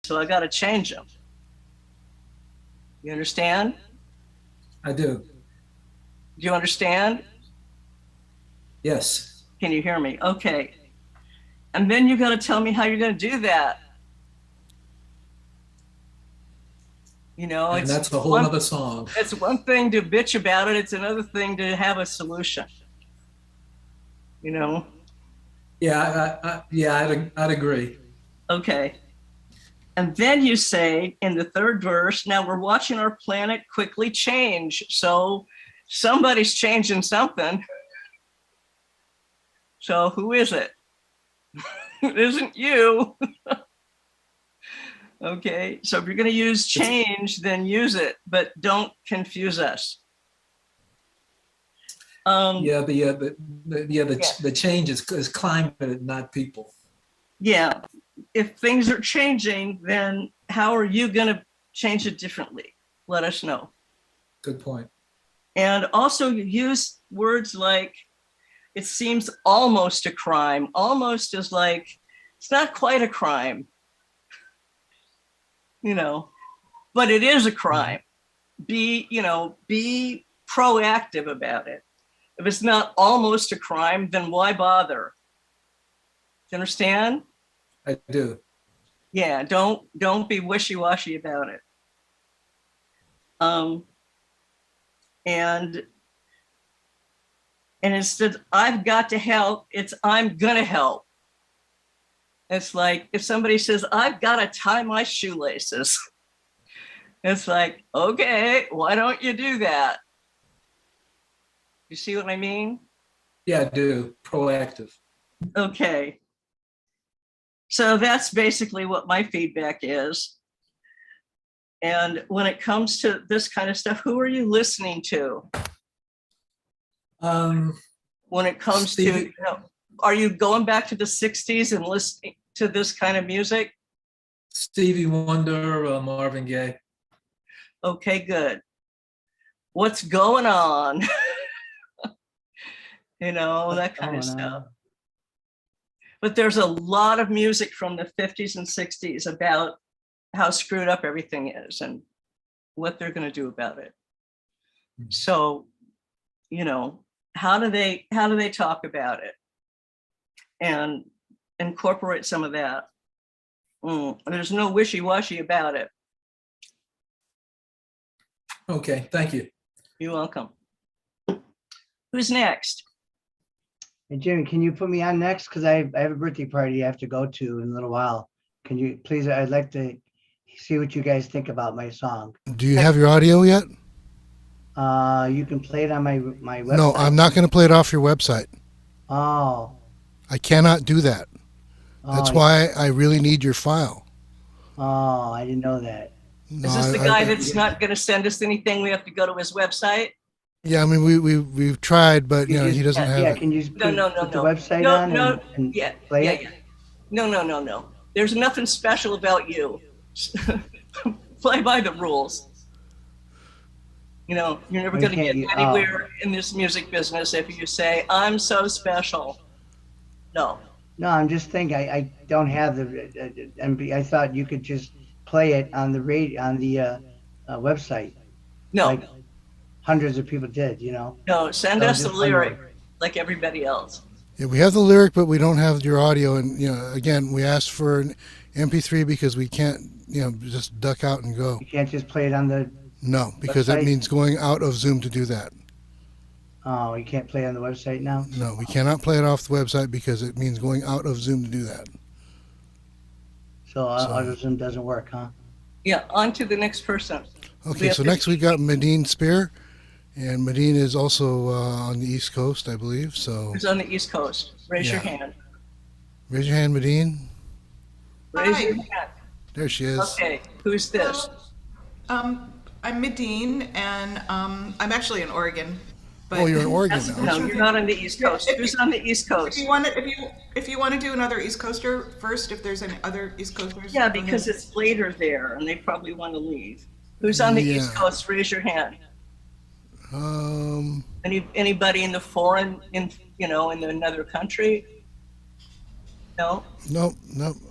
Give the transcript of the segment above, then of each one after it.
so I got to change them. You understand? I do. Do you understand? Yes. Can you hear me? Okay. And then you got to tell me how you're going to do that. You know, And that's a whole other song. It's one thing to bitch about it. It's another thing to have a solution. You know? Yeah, I'd agree. Okay. And then you say in the third verse, now we're watching our planet quickly change. So somebody's changing something. So who is it? It isn't you. Okay. So if you're going to use change, then use it, but don't confuse us. The change is climate, not people. Yeah. If things are changing, then how are you going to change it differently? Let us know. Good point. And also use words like, it seems almost a crime. Almost is like, it's not quite a crime, you know, but it is a crime. Be proactive about it. If it's not almost a crime, then why bother? Do you understand? I do. Yeah, don't be wishy-washy about it. And instead, I've got to help, it's I'm gonna help. It's like if somebody says, I've got to tie my shoelaces. It's like, okay, why don't you do that? You see what I mean? Yeah, I do. Proactive. Okay. So that's basically what my feedback is. And when it comes to this kind of stuff, who are you listening to? When it comes to, are you going back to the 60s and listening to this kind of music? Stevie Wonder, Marvin Gaye. Okay, good. What's going on? You know, that kind of stuff. But there's a lot of music from the 50s and 60s about how screwed up everything is and what they're going to do about it. So, you know, how do they talk about it and incorporate some of that? There's no wishy-washy about it. Okay, thank you. You're welcome. Who's next? Hey, Jimmy, can you put me on next? Because I have a birthday party I have to go to in a little while. Can you please? I'd like to see what you guys think about my song. Do you have your audio yet? You can play it on my website. No, I'm not going to play it off your website. Oh. I cannot do that. That's why I really need your file. Oh, I didn't know that. No, is this the guy that's not going to send us anything? We have to go to his website? Yeah, I mean, we've tried, but you know, he doesn't have it. Yeah, can you put the website on and play it? No. There's nothing special about you. Play by the rules. You know, you're never going to get anywhere in this music business if you say, I'm so special. No. No, I'm just thinking, I don't have the MB. I thought you could just play it on the radio, on the website. No. Like hundreds of people did, you know? No, send us the lyric like everybody else. Yeah, we have the lyric, but we don't have your audio. And, you know, again, we asked for an MP3 because we can't, you know, just duck out and go. You can't just play it on the No, because that means going out of Zoom to do that. Oh, you can't play it on the website now? No, we cannot play it off the website because it means going out of Zoom to do that. So auto Zoom doesn't work, huh? Yeah, on to the next person. Okay, so next we got Medine Spear. And Medine is also on the East Coast, I believe. So who's on the East Coast? Raise your hand. Raise your hand, Medine. Raise your hand. There she is. Okay, who's this? I'm Medine, and I'm actually in Oregon. But you're in Oregon now. No, you're not on the East Coast. Who's on the East Coast? If you want to do another East Coaster first, if there's any other East Coasters. Yeah, because it's later there, and they probably want to leave. Who's on the East Coast? Raise your hand. Anybody in the foreign, in another country? No. Nope.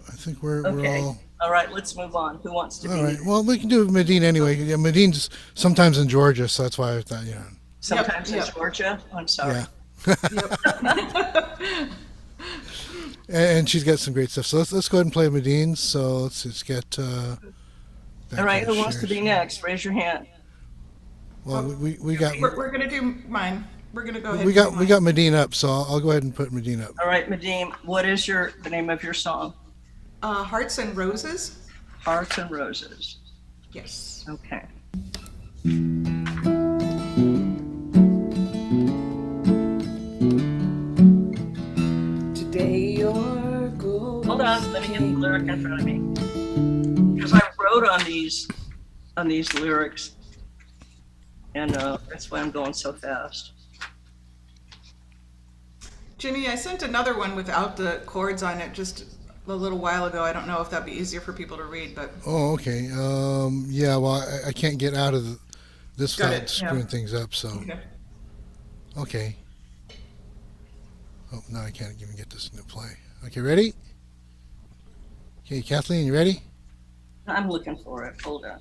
I think we're all. All right, let's move on. Who wants to be All right. next? Well, we can do Medine anyway. Yeah, Medine's sometimes in Georgia, so that's why I thought, Sometimes in Yep. Georgia? I'm sorry. yeah. Yep. And she's got some great stuff. So let's go ahead and play Medine. So let's just get. All right, who wants to be next? Raise your hand. Well, we got We're gonna do mine. We're gonna go ahead. we and do got we mine. got Medine up. So I'll go ahead and put Medine up. All right, Nadim, what is the name of your song? Hearts and Roses. Hearts and Roses. Yes. Okay. Today your ghost Hold on, let me get the lyric in front of me. Because I wrote on these lyrics, and that's why I'm going so fast. Jimmy, I sent another one without the chords on it just a little while ago. I don't know if that'd be easier for people to read, but Oh, okay. Yeah. Well, I can't get out of this Got without it, screwing yeah. things up. So okay. okay. Oh no, I can't even get this into play. Okay, ready? Okay, Kathleen, you ready? I'm looking for it. Hold on.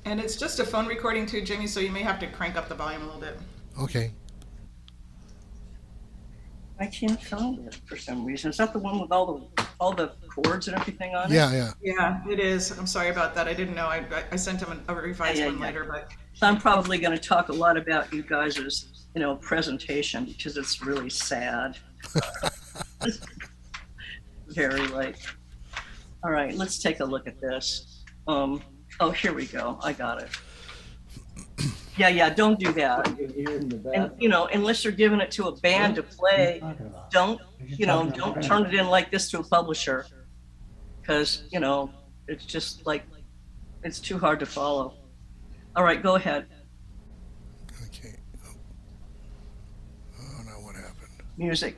And it's just a phone recording too, Jimmy, so you may have to crank up the volume a little bit. Okay. I can't find it for some reason. Is that the one with all the chords and everything on it? Yeah. Yeah, it is. I'm sorry about that. I didn't know. I sent him a revised Yeah, one yeah. later, but So I'm probably going to talk a lot about you guys' presentation because it's really sad. Very like. All right, let's take a look at this. Oh, here we go. I got it. Yeah, don't do that. And unless you're giving it to a band to play, don't turn it in like this to a publisher, because it's just like it's too hard to follow. All right, go ahead. Okay. Oh no, what happened? Music.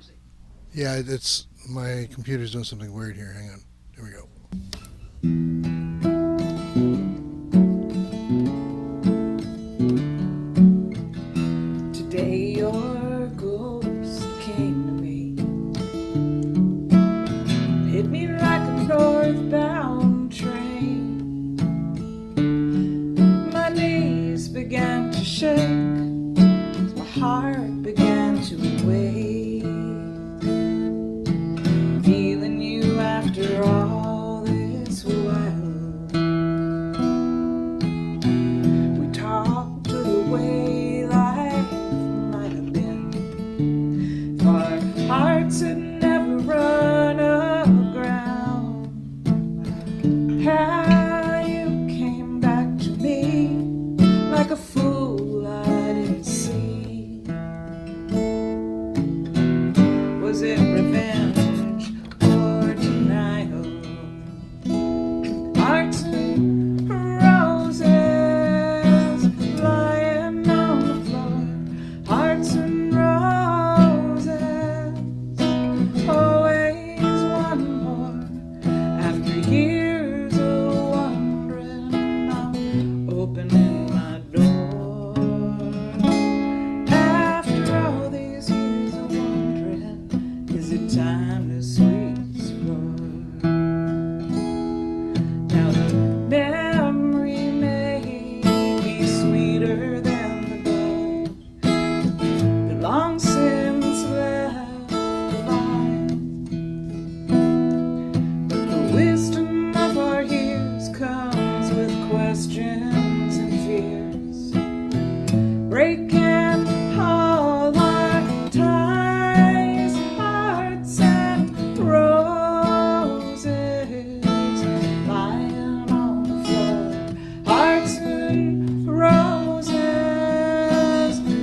Yeah, it's my computer's doing something weird here. Hang on. Here we go. Today your ghost came to me, hit me like a northbound train. My knees began to shake, my heart began to wait, feeling you after all this while. We talked to the way life might have been if our hearts had never run aground. How you came back to me like a fool I didn't see. Was it revenge or denial? Hearts and roses lying on the floor. Hearts and roses, always one more. After years of wondering, I'm opening my door. After all these years of wondering, is it time to sweet explore? Now the memory may be sweeter than the blood that long since left behind. But the wisdom of our years comes with questions and fears, breaking all our ties, hearts and roses lying on the floor. Hearts and roses,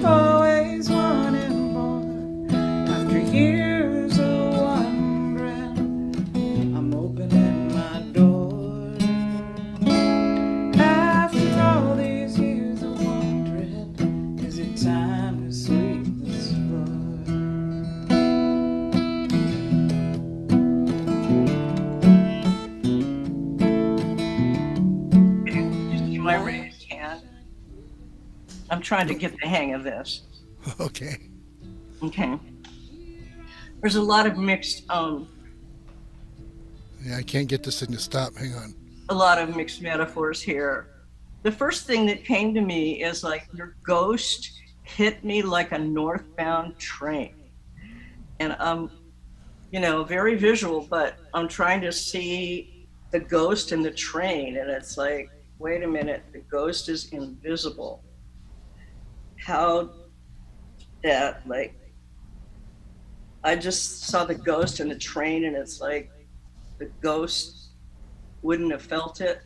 always wanting more. After years of wondering, I'm opening my door. After all these years of wondering, is it time to sweep this floor? You see my raised hand? I'm trying to get the hang of this. Okay. Okay. There's a lot of mixed Yeah, I can't get this thing to stop. Hang on. a lot of mixed metaphors here. The first thing that came to me is like, your ghost hit me like a northbound train. And very visual, but I'm trying to see the ghost in the train. And it's like, wait a minute, the ghost is invisible. How that, like, I just saw the ghost in the train, and it's like, the ghost wouldn't have felt it.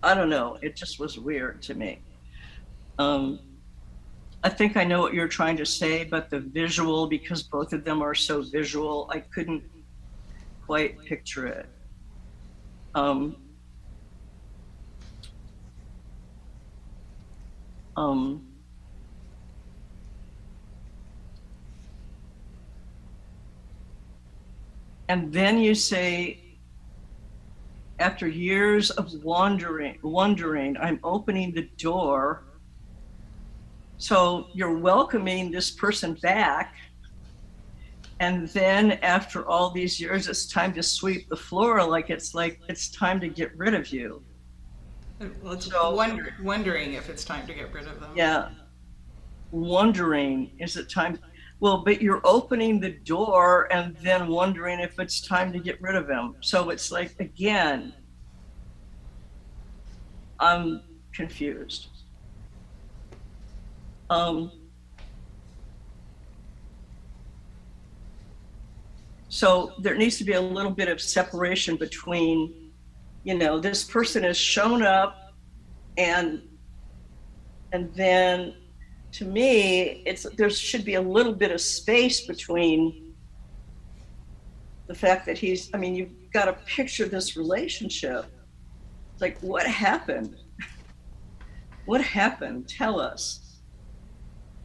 I don't know. It just was weird to me. I think I know what you're trying to say, but the visual, because both of them are so visual, I couldn't quite picture it. And then you say, after years of wondering, I'm opening the door. So you're welcoming this person back. And then after all these years, it's time to sweep the floor. Like it's time to get rid of you. Well, it's So- wondering if it's time to get rid of them. Yeah. Wondering, is it time? Well, but you're opening the door and then wondering if it's time to get rid of him. So it's like, again, I'm confused. So there needs to be a little bit of separation between, this person has shown up, and then to me, there should be a little bit of space between the fact that you've got to picture this relationship. It's like, what happened? What happened? Tell us.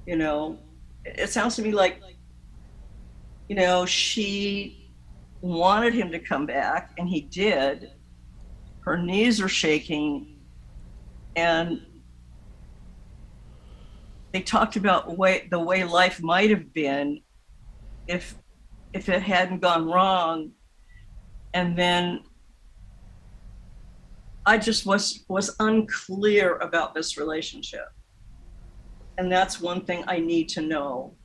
It sounds to me like, she wanted him to come back, and he did. Her knees are shaking, and they talked about the way life might have been if it hadn't gone wrong. And then I just was unclear about this relationship. And that's one thing I need to know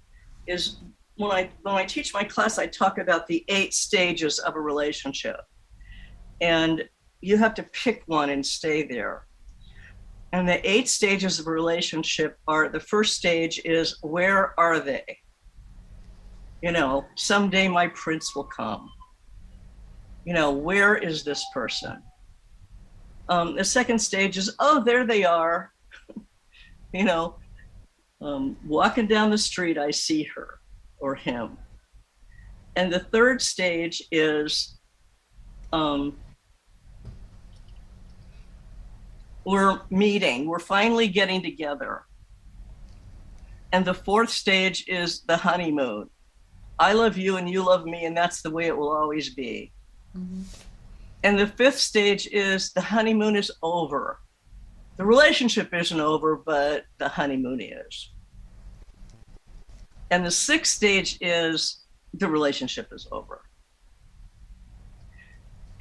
is when I teach my class, I talk about the 8 stages of a relationship. And you have to pick one and stay there. And the 8 stages of a relationship are, the first stage is, where are they? Someday my prince will come. Where is this person? The second stage is, oh, there they are. Walking down the street, I see her or him. And the third stage is, we're meeting, we're finally getting together. And the fourth stage is the honeymoon. I love you and you love me, and that's the way it will always be. Mm-hmm. And the fifth stage is the honeymoon is over. The relationship isn't over, but the honeymoon is. And the sixth stage is the relationship is over.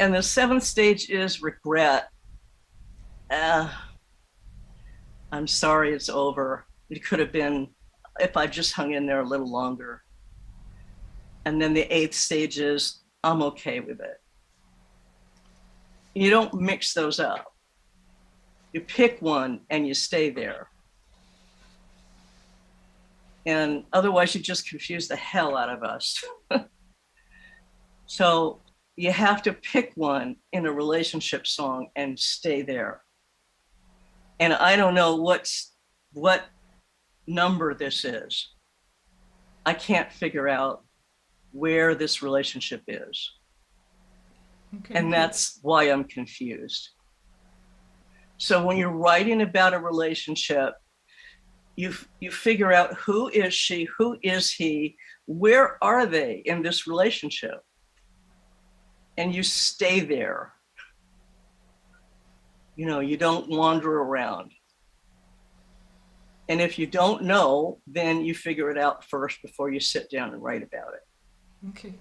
And the seventh stage is regret. I'm sorry it's over. It could have been if I just hung in there a little longer. And then the eighth stage is, I'm okay with it. You don't mix those up. You pick one and you stay there. And otherwise you just confuse the hell out of us. So you have to pick one in a relationship song and stay there. And I don't know what number this is. I can't figure out where this relationship is. Okay. And that's why I'm confused. So when you're writing about a relationship, you figure out, who is she, who is he, where are they in this relationship? And you stay there. You don't wander around. And if you don't know, then you figure it out first before you sit down and write about it. Okay.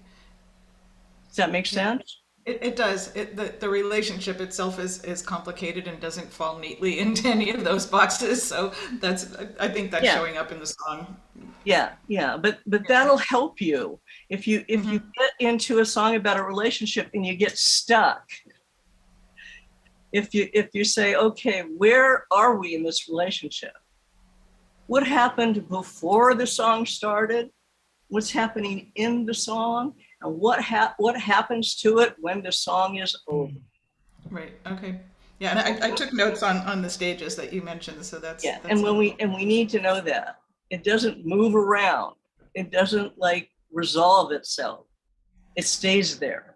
Does that make sense? It does. The relationship itself is complicated and doesn't fall neatly into any of those boxes. So I think that's Yeah. showing up in the song. Yeah, but that'll help you if you get into a song about a relationship and you get stuck. If you say, okay, where are we in this relationship? What happened before the song started? What's happening in the song? And what happens to it when the song is over? Right. Okay. Yeah, and I took notes on the stages that you mentioned. So that's And we need to know that it doesn't move around. It doesn't like resolve itself. It stays there.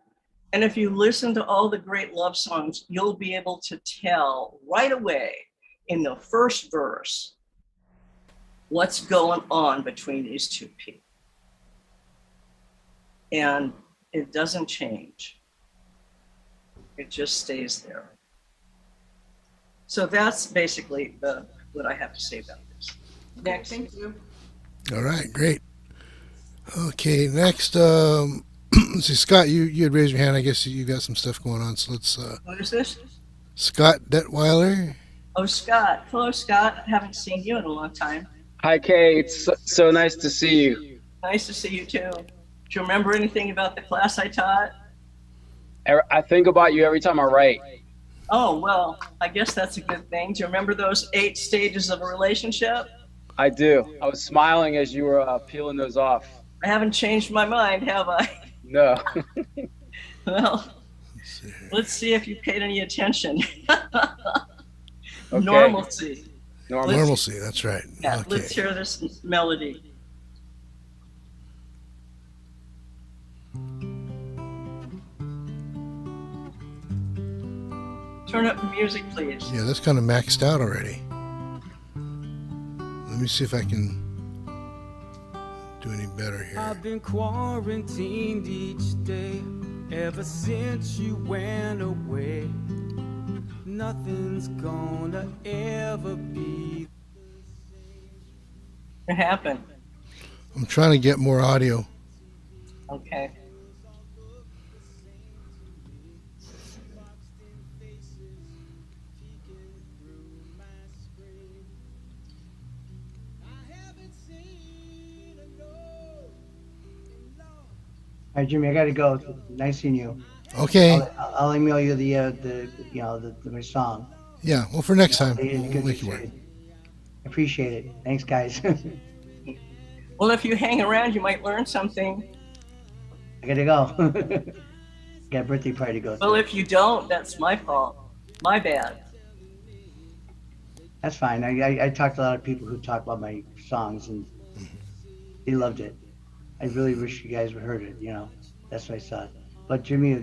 And if you listen to all the great love songs, you'll be able to tell right away in the first verse what's going on between these two people. And it doesn't change. It just stays there. So that's basically what I have to say about this. Next. Thank you. All right, great. Okay, next, let's see, Scott, you had raised your hand. I guess you got some stuff going on. So let's, What is this? Scott Detweiler. Oh, Scott. Hello, Scott. I haven't seen you in a long time. Hi, Kay. It's so nice to see you. Nice to see you too. Do you remember anything about the class I taught? I think about you every time I write. Oh, well, I guess that's a good thing. Do you remember those 8 stages of a relationship? I do. I was smiling as you were peeling those off. I haven't changed my mind, have I? No. Well, let's see if you paid any attention. Okay. Normalcy. Normalcy, that's right. Yeah, Okay. let's hear this melody. Turn up the music, please. Yeah, that's kind of maxed out already. Let me see if I can do any better here. I've been quarantined each day ever since you went away. Nothing's gonna ever be. What happened? I'm trying to get more audio. Okay. All right, Jimmy, I gotta go. Nice seeing you. Okay. I'll email you my song. Yeah. Well, for next time, Good we'll to make see you work. you. Appreciate it. Thanks, guys. Well, if you hang around, you might learn something. I gotta go. Got a birthday party to go to. Well, if you don't, that's my fault. My bad. That's fine. I talked to a lot of people who talk about my songs and they loved it. I really wish you guys would heard it, That's what I thought. But Jimmy,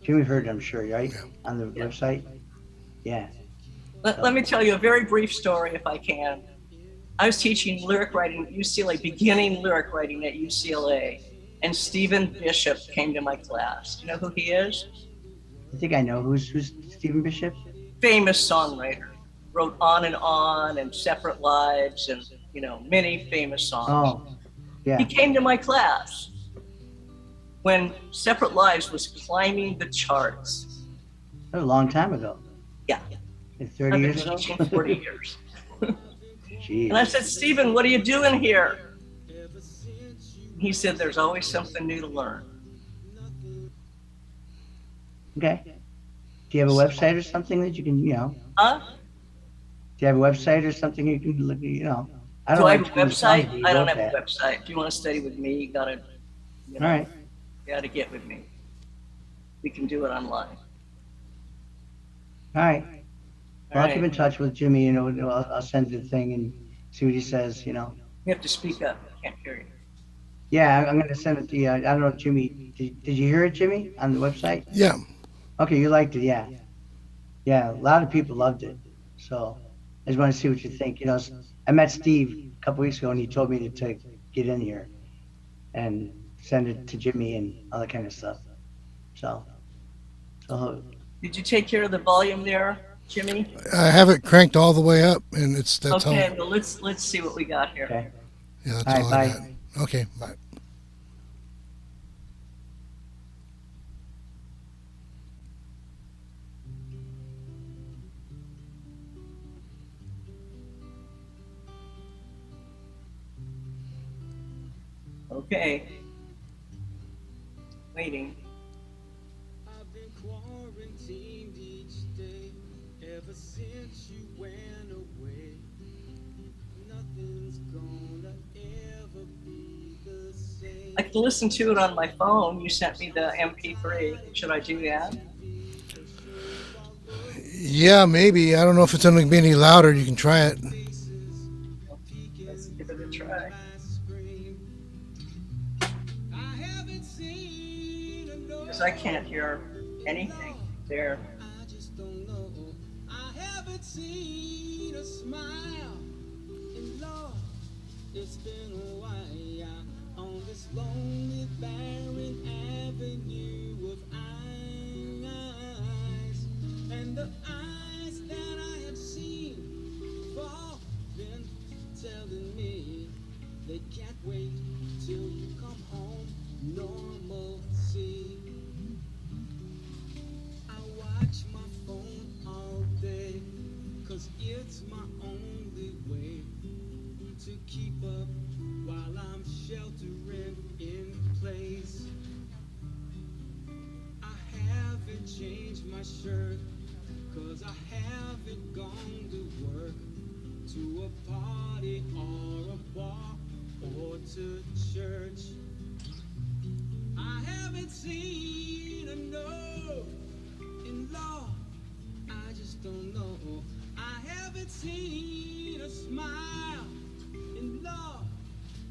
Jimmy heard it, I'm sure, right? Yeah. On the website? Yeah. Let me tell you a very brief story, if I can. I was teaching lyric writing at UCLA, beginning lyric writing at UCLA, and Stephen Bishop came to my class. You know who he is? I think I know. Who's Stephen Bishop? Famous songwriter. Wrote On and Separate Lives and, many famous songs. Oh, yeah. He came to my class when Separate Lives was climbing the charts. That was a long time ago. Yeah. Like I've 30 been years ago? teaching 40 years. Jeez. And I said, Stephen, what are you doing here? He said, there's always something new to learn. Okay. Do you have a website or something that you can, Huh? do you have a website or something you can look, I Do I have a like to do songs, website? but you I don't wrote have a that. website. If you want to study with me, you gotta, All right. you gotta get with me. We can do it online. All right. Well, I'll keep right. in touch with Jimmy, I'll send the thing and see what he says, You have to speak up. I can't hear you. Yeah, I'm gonna send it to you. I don't know, Jimmy, did you hear it, Jimmy, on the website? Yeah. Okay, you liked it, yeah. Yeah, a lot of people loved it. So I just want to see what you think. I met Steve a couple weeks ago and he told me to get in here and send it to Jimmy and all that kind of stuff. So Did you take care of the volume there, Jimmy? I have it cranked all the way up, and that's Okay, all. well, let's see what we got here. okay. Yeah, that's All right, all I bye. got. Okay, bye. Okay. Waiting. I've been quarantined each day ever since you went away. Nothing's gonna ever be the same. I can listen to it on my phone. You sent me the MP3. Should I do that? Yeah, maybe. I don't know if it's going to be any louder. You can try it. Let's give it a try. Because I can't hear anything there. I just don't know. I haven't seen a smile. And Lord, it's been a while on this lonely, barren avenue of eyes. And the eyes that I have seen have all been telling me they can't wait till you come home. Normalcy. I watch my phone all day, 'cause it's my only way to keep up while I'm sheltering in place. I haven't changed my shirt, 'cause I haven't gone to work, to a party or a bar or to church. I haven't seen a note, and Lord, I just don't know. I haven't seen a smile, and Lord,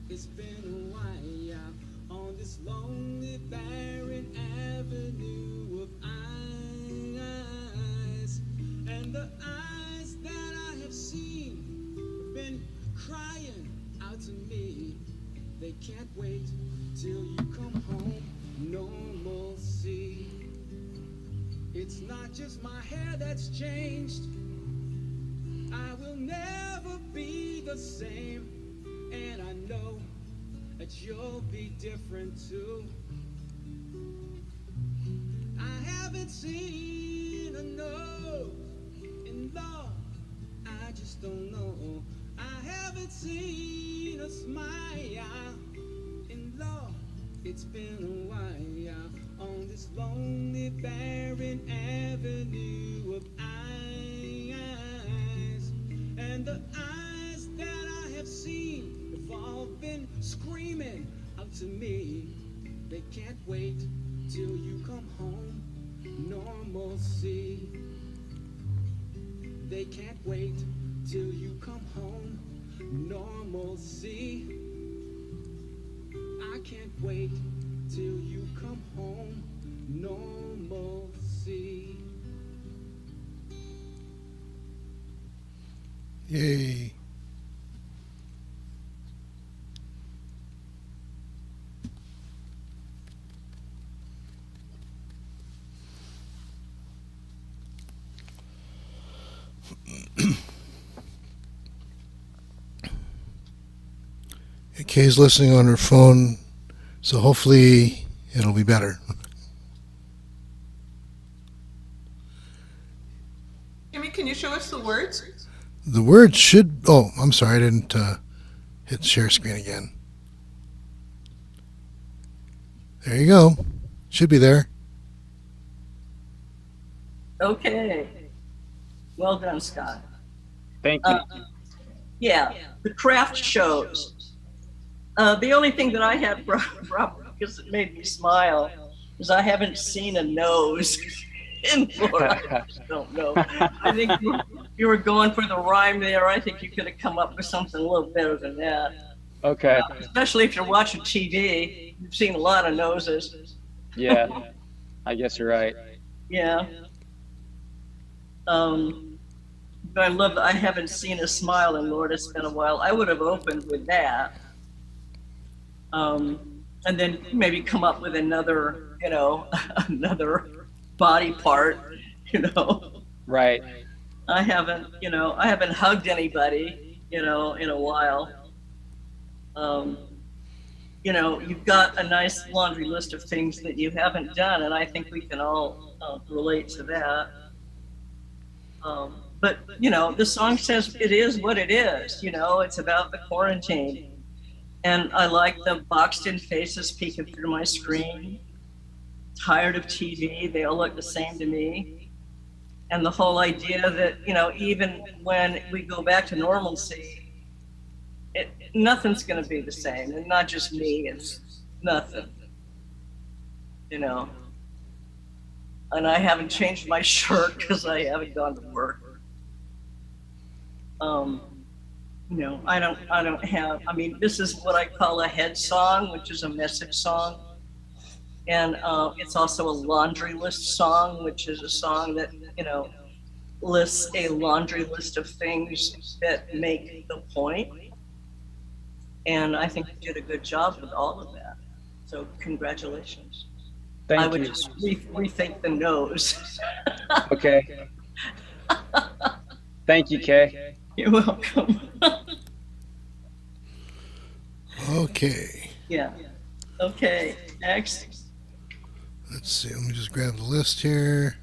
it's been a while on this lonely, barren avenue of eyes. And the eyes that I have seen have been crying out to me. They can't wait till you come home. Normalcy. It's not just my hair that's changed. I will never be the same. And I know that you'll be different too. I haven't seen a nose, and Lord, I just don't know. I haven't seen a smile, and Lord, it's been a while on this lonely, barren avenue of eyes. And the eyes that I have seen have all been screaming out to me. They can't wait till you come home. Normalcy. They can't wait till you come home. Normalcy. I can't wait till you come home. Normalcy. Yay. Kay's listening on her phone, so hopefully it'll be better. Jimmy, can you show us the words? The words should... Oh, I'm sorry, I didn't hit share screen again. There you go. Should be there. Okay. Well done, Scott. Thank you. Yeah, the craft shows. The only thing that I had because it made me smile is I haven't seen a nose in Florida. I just don't know. I think you were going for the rhyme there. I think you could have come up with something a little better than that. Okay. Especially if you're watching TV, you've seen a lot of noses. Yeah. I guess you're right. Yeah. But I love that I haven't seen a smile in Lord, it's been a while. I would have opened with that. And then maybe come up with another, another body part, Right. I haven't hugged anybody, in a while. You've got a nice laundry list of things that you haven't done, and I think we can all relate to that. But the song says it is what it is, it's about the quarantine. And I like the boxed in faces peeking through my screen. Tired of TV, they all look the same to me. And the whole idea that, you know, even when we go back to normalcy, nothing's gonna be the same. And not just me, it's nothing, you know. And I haven't changed my shirt because I haven't gone to work. You know, I don't have, I mean, this is what I call a head song, which is a message song. And it's also a laundry list song, which is a song that, you know, lists a laundry list of things that make the point. And I think you did a good job with all of that. So congratulations. Thank I would you. just rethink the nose. Okay. Thank you, Kay. You're welcome. Okay. Yeah. Okay, next. Let's see. Let me just grab the list here.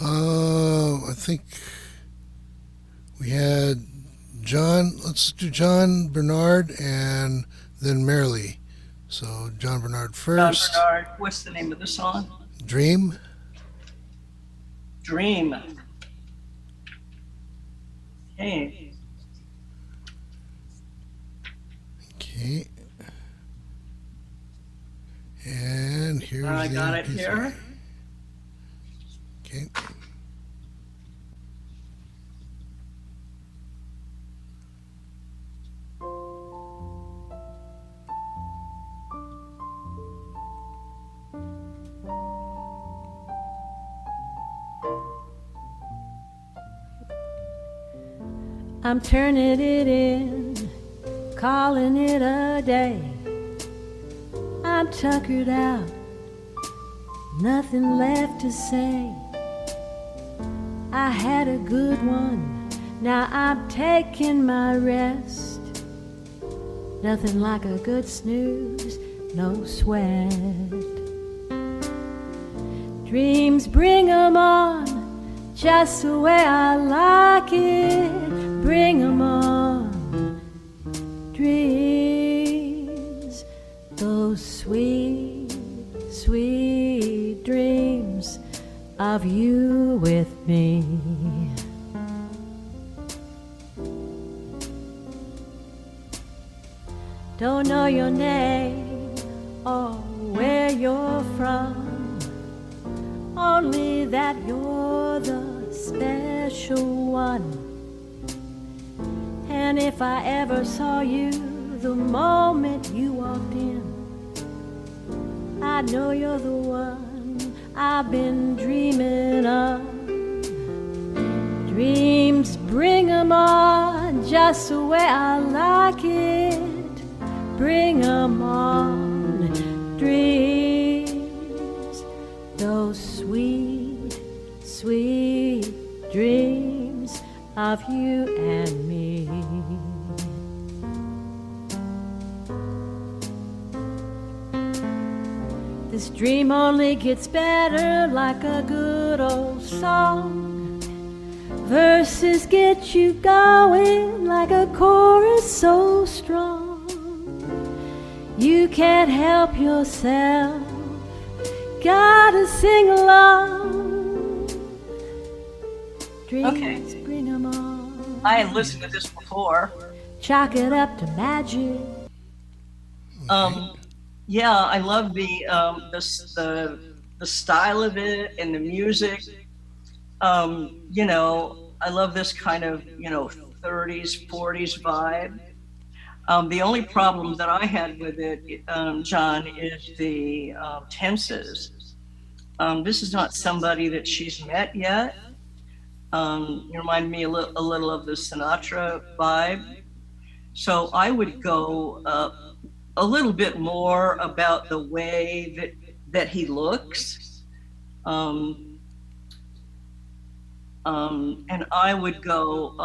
I think we had John. Let's do John Bernard and then Marilee. So John Bernard John first. Bernard, what's the name of the song? Dream. Dream. Okay. Okay. And here's I the got it MP3. here. Okay. I'm turning it in, calling it a day. I'm tuckered out, nothing left to say. I had a good one, now I'm taking my rest. Nothing like a good snooze, no sweat. Dreams bring 'em on, just the way I like it. Bring 'em on, dreams, those sweet, sweet dreams of you with me. Don't know your name or where you're from, only that you're the special one. And if I ever saw you the moment you walked in, I know you're the one I've been dreaming of. Dreams bring 'em on, just the way I like it. Bring 'em on, dreams, those sweet, sweet dreams of you and me. This dream only gets better like a good old song. Verses get you going like a chorus so strong. You can't help yourself, gotta sing along. Dreams Okay. bring 'em on. I had listened to this before. Chalk it up to magic. Yeah, I love the style of it and the music. You know, I love this kind of, you know, 30s, 40s vibe. The only problem that I had with it, John, is the tenses. This is not somebody that she's met yet. You remind me a little of the Sinatra vibe. So I would go a little bit more about the way that he looks. And I would go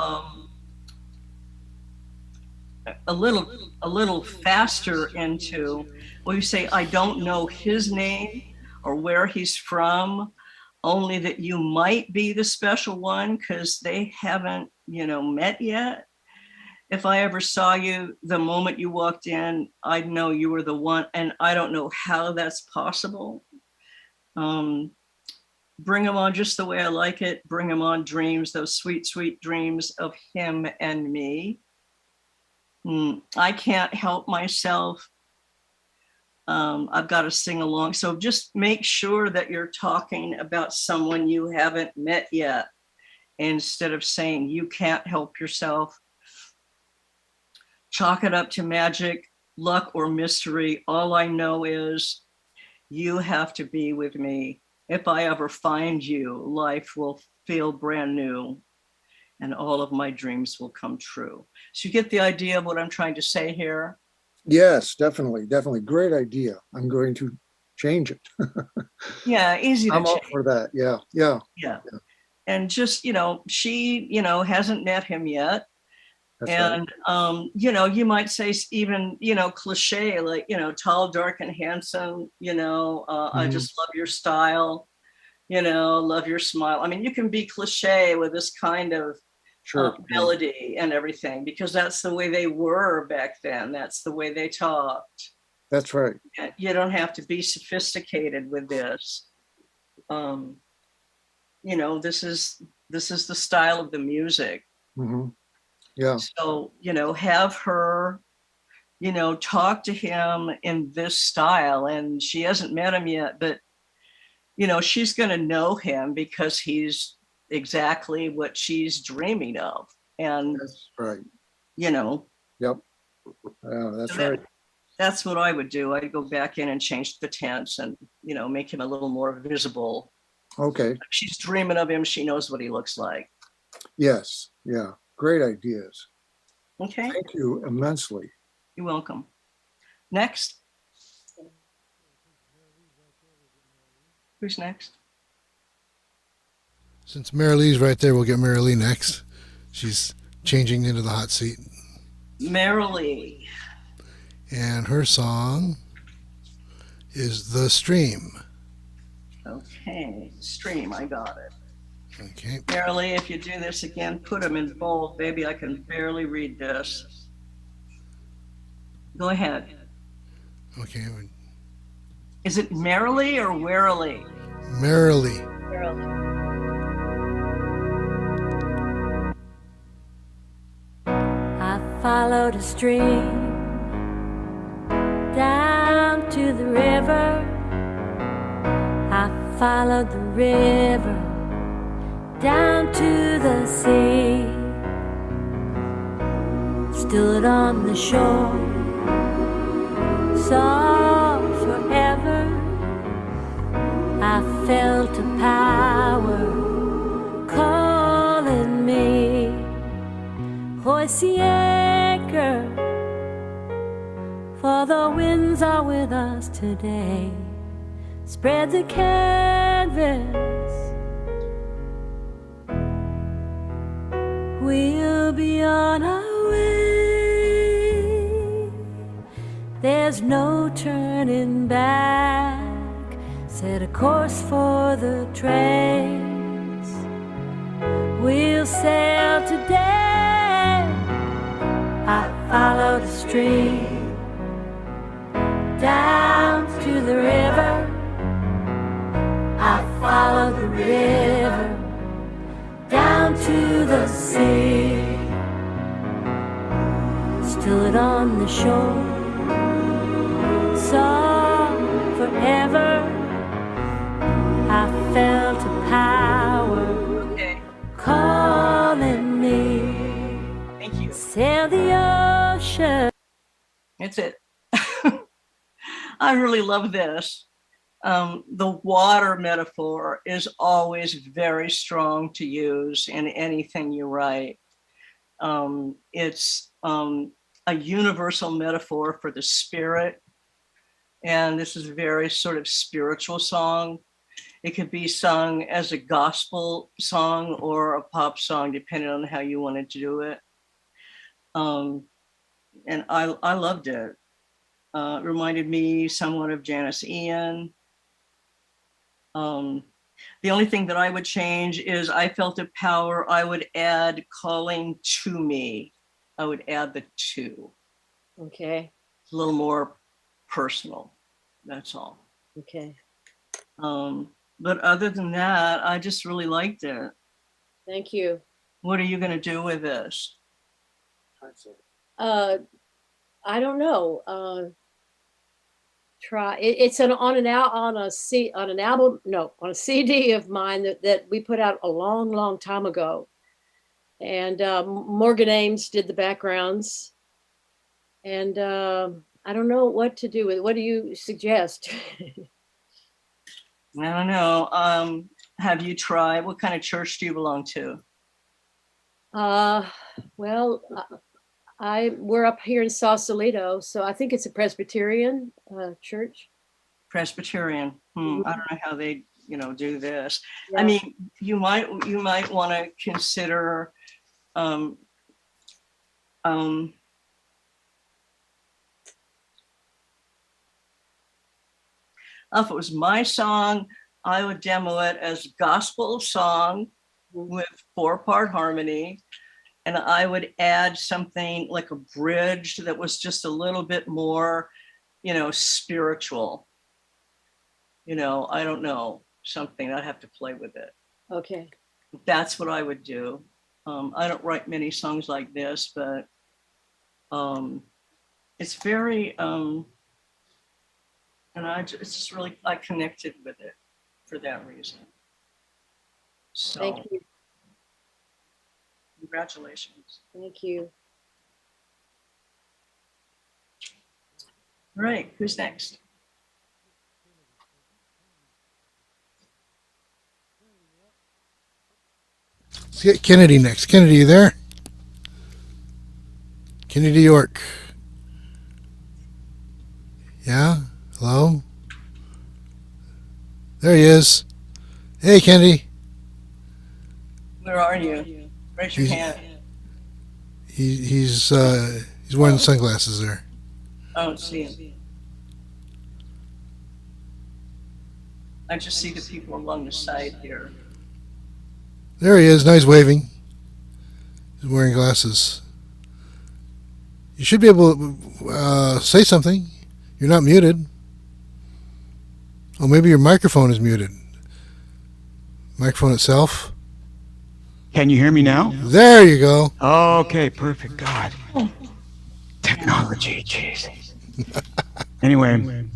a little faster into, well, you say, I don't know his name or where he's from, only that you might be the special one because they haven't, you know, met yet. if I ever saw you the moment you walked in, I'd know you were the one. And I don't know how that's possible. Bring them on just the way I like it. Bring them on dreams, those sweet, sweet dreams of him and me. I can't help myself. I've got to sing along. So just make sure that you're talking about someone you haven't met yet, instead of saying you can't help yourself. Chalk it up to magic, luck, or mystery. All I know is you have to be with me. If I ever find you, life will feel brand new and all of my dreams will come true. So you get the idea of what I'm trying to say here? Yes, definitely, definitely. Great idea. I'm going to change it. Yeah, easy to I'm up change. for that. Yeah, yeah. Yeah. And just, she, hasn't met him yet. That's right. And, you might say even, cliche, like, tall, dark, and handsome, I just love your style, love your smile. I mean, you can be cliche with this kind of Sure. melody and everything, because that's the way they were back then. That's the way they talked. That's right. You don't have to be sophisticated with this. This is the style of the music. Hmm. Yeah. So, have her, talk to him in this style. And she hasn't met him yet, but, she's going to know him because he's exactly what she's dreaming of. And, That's right. Yep. That's so right. That's what I would do. I'd go back in and change the tense and, make him a little more visible. Okay. If she's dreaming of him, she knows what he looks like. Yes. Yeah. Great ideas. Okay. Thank you immensely. You're welcome. Next. Who's next? Since Mary Lee's right there, we'll get Mary Lee next. She's changing into the hot seat. Mary Lee. And her song is The Stream. Okay, stream, I got it. Okay. Mary Lee, if you do this again, put them in bold, baby. I can barely read this. Go ahead. Okay. Is it merrily or warily? Merrily. I followed a stream down to the river. I followed the river down to the sea. Stood on the shore, saw forever. I felt a power calling me. Hoist the anchor, for the winds are with us today. Spread the canvas, we'll be on our way. There's no turning back. Set a course for the trains. We'll sail today. I followed a stream down to the river. I followed the river down to the sea. Stood on the shore, saw forever. I felt a power calling me. Thank you. Sail the ocean. That's it. I really love this. The water metaphor is always very strong to use in anything you write. It's a universal metaphor for the spirit. And this is a very sort of spiritual song. It could be sung as a gospel song or a pop song, depending on how you wanted to do it. And I loved it. It reminded me somewhat of Janice Ian. The only thing that I would change is I felt a power. I would add calling to me. I would add the 2. Okay. It's a little more personal. That's all. Okay. But other than that, I just really liked it. Thank you. What are you going to do with this? I don't know. Try it, it's on an album, no, on a CD of mine that we put out a long time ago. And Morgan Ames did the backgrounds. And I don't know what to do with it. What do you suggest? I don't know. Have you tried? What kind of church do you belong to? Well, we're up here in Sausalito, so I think it's a Presbyterian church. Presbyterian. I don't know how they, do this. Yeah. I mean, you might want to consider if it was my song, I would demo it as gospel song with 4-part harmony. And I would add something like a bridge that was just a little bit more, spiritual. I don't know, something. I'd have to play with it. Okay. That's what I would do. I don't write many songs like this, but it's very, and it's just really, I connected with it for that reason. So, Thank you. congratulations. Thank you. All right, who's next? Let's get Kennedy next. Kennedy, you there? Kennedy York. Yeah? Hello? There he is. Hey, Kennedy. Where are you? Raise your hand. He's wearing sunglasses there. I don't see him. I just see the people along the side here. There he is. Now he's waving. He's wearing glasses. You should be able to say something. You're not muted. Oh, maybe your microphone is muted. Microphone itself. Can you hear me now? There you go. Okay, perfect. God. Technology, jeez. Anyway,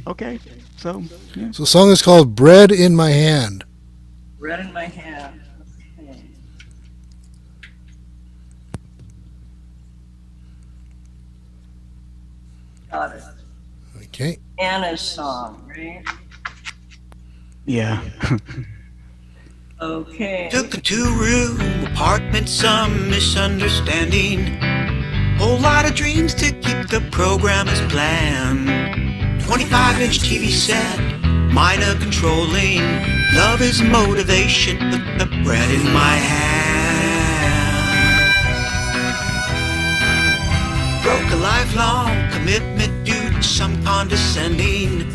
okay, so, yeah. So the song is called Bread in My Hand. Bread in my hand. Okay. Got it. Okay. Anna's song, right? Yeah. Okay. Took a 2-room apartment, some misunderstanding. Whole lot of dreams to keep the program as planned. 25-inch TV set, minor controlling. Love is motivation, put the bread in my hand. Broke a lifelong commitment due to some condescending.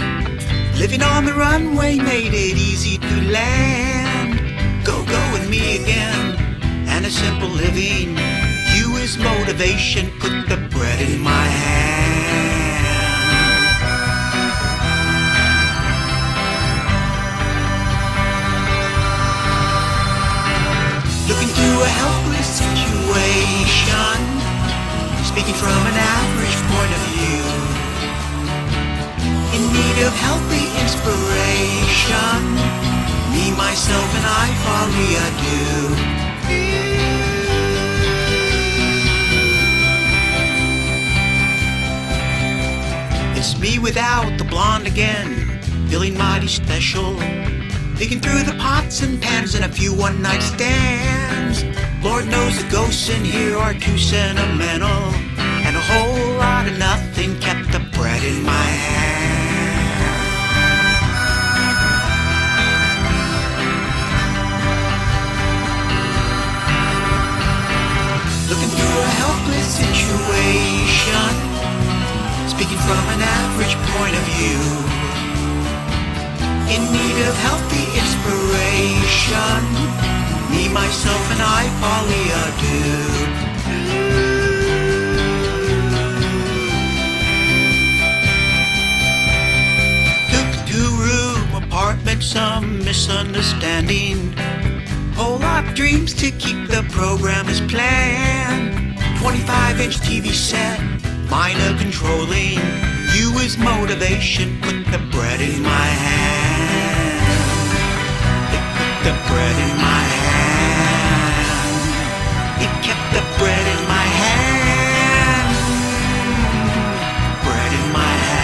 Living on the runway made it easy to land. Go and me again, and a simple living. You is motivation, put the bread in my hand. Looking through a helpless situation, speaking from an average point of view. In need of healthy inspiration, me, myself, and I, folly I do. It's me without the blonde again, feeling mighty special. Digging through the pots and pans and a few one-night stands. Lord knows the ghosts in here are too sentimental, and a whole lot of nothing kept the bread in my hand. Looking through a helpless situation, speaking from an average point of view. In need of healthy inspiration, me, myself, and I, folly I do. some misunderstanding. Whole lot of dreams to keep the program as planned. 25-inch TV set, minor controlling. You as motivation, put the bread in my hand. It put the bread in my hand. It kept the bread in my hand. Bread in my hand.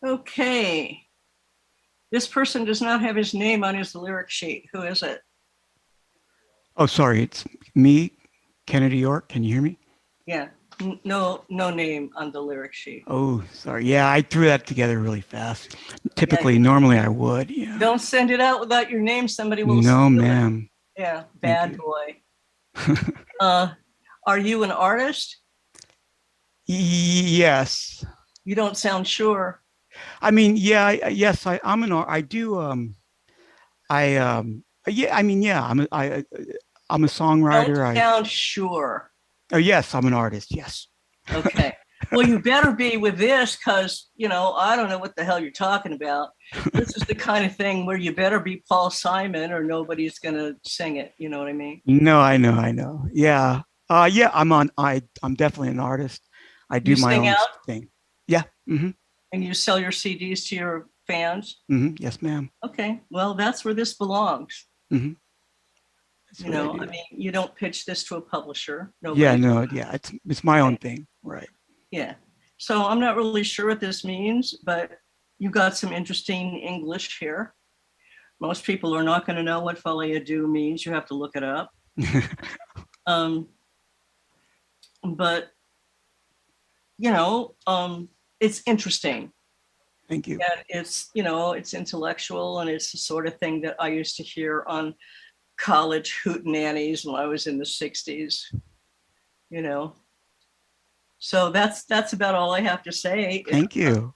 Okay. This person does not have his name on his lyric sheet. Who is it? Oh, sorry. It's me, Kennedy York. Can you hear me? Yeah. No name on the lyric sheet. Oh, sorry. Yeah, I threw that together really fast. Typically, normally I would. Yeah. Don't send it out without your name. Somebody will. No, steal it. ma'am. Yeah, bad boy. Are you an artist? Yes. You don't sound sure. I mean, yeah, yes, I'm an art. I do. Yeah. I mean, yeah. I'm a songwriter. Don't sound sure. Oh, yes, I'm an artist. Yes. Okay. Well, you better be with this because, I don't know what the hell you're talking about. This is the kind of thing where you better be Paul Simon or nobody's going to sing it. You know what I mean? No, I know. Yeah. Yeah, I'm definitely an artist. I do my own thing. Yeah. Mm-hmm. And you sell your CDs to your fans? Mm-hmm. Yes, ma'am. Okay. Well, that's where this belongs. Mm-hmm. I mean, you don't pitch this to a publisher. Yeah, no, yeah, it's my own thing, right? Yeah. So I'm not really sure what this means, but you got some interesting English here. Most people are not going to know what folie à deux means. You have to look it up. But it's interesting. Thank you. And it's intellectual, and it's the sort of thing that I used to hear on college hootenannies when I was in the 60s, So that's about all I have to say. Thank you.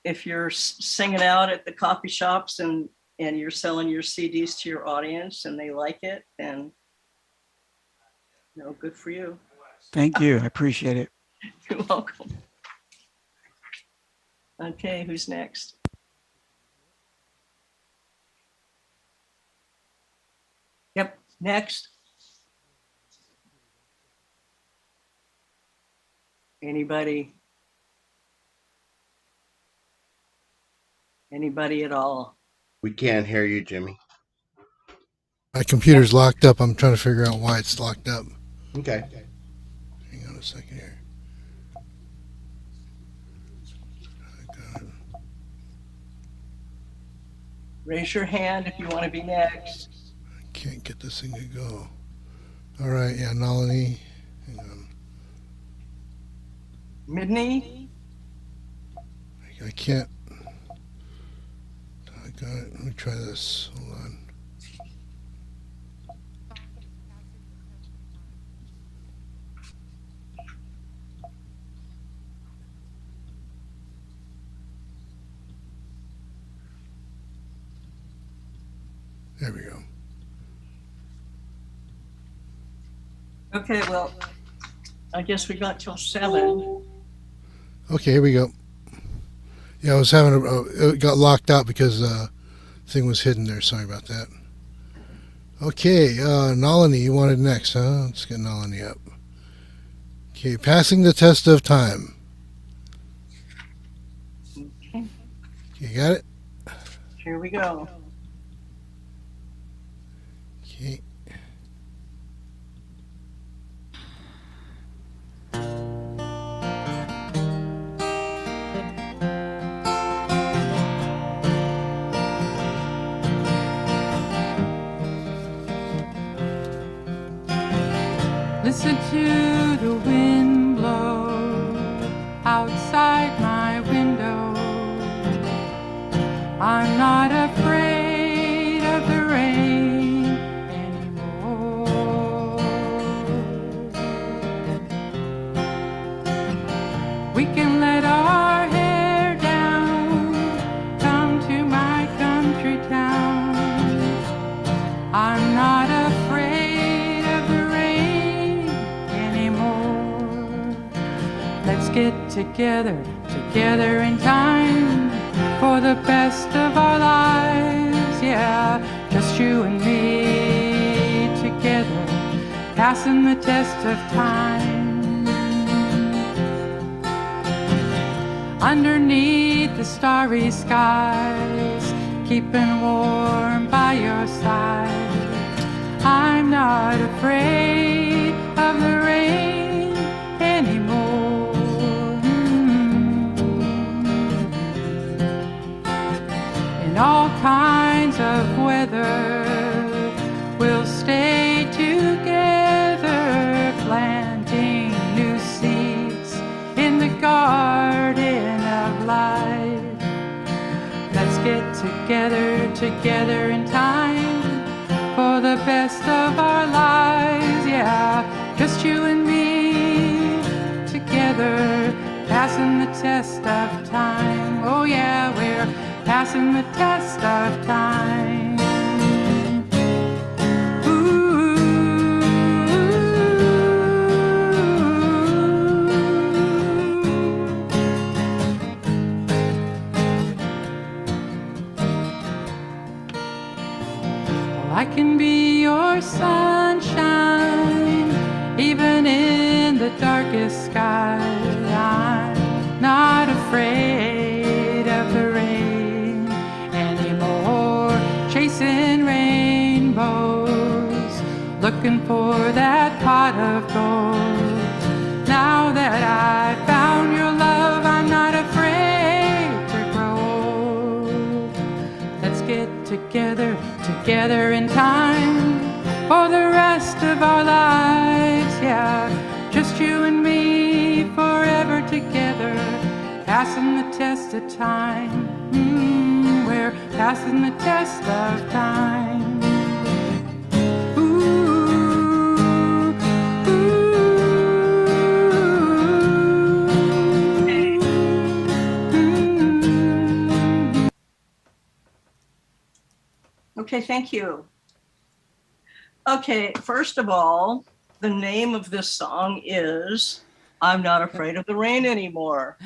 If you're singing out at the coffee shops and you're selling your CDs to your audience and they like it, then good for you. Thank you. I appreciate it. You're welcome. Okay, who's next? Yep, next. Anybody? Anybody at all? We can't hear you, Jimmy. My computer's locked up. I'm trying to figure out why it's locked up. Okay. Hang on a second here. Raise your hand if you want to be next. I can't get this thing to go. All right, yeah, Nalini. Hang on. Midney? I can't. I got it. Let me try this. Hold on. There we go. Okay, well, I guess we got till 7. Okay, here we go. Yeah, I was having it got locked out because thing was hidden there. Sorry about that. Okay, Nalini, you wanted next, huh? Let's get Nalini up. Okay, passing the test of time. Okay, You got it? here we go. Okay. Listen to the wind blow outside my window. I'm not afraid of the rain anymore. We can let our hair down, come to my country town. I'm not afraid of the rain anymore. Let's get together in time for the best of our lives. Yeah, just you and me together, passing the test of time. Underneath the starry skies, keeping warm by your side. I'm not afraid of the rain anymore. In all kinds of weather, we'll stay together, planting new seeds in the garden of life. Let's get together in time for the best of our lives. Yeah, just you and me together, passing the test of time. Oh yeah, we're passing the test of time. I can be your sunshine, even in the darkest sky. I'm not afraid of the rain anymore. Chasing rainbows, looking for that pot of gold. Now that I found your love, I'm not afraid to grow old. Let's get together in time for the rest of our lives. Yeah, just you and me forever together, passing the test of time. We're passing the test of time. Okay, thank you. Okay, first of all, the name of this song is I'm Not Afraid of the Rain Anymore.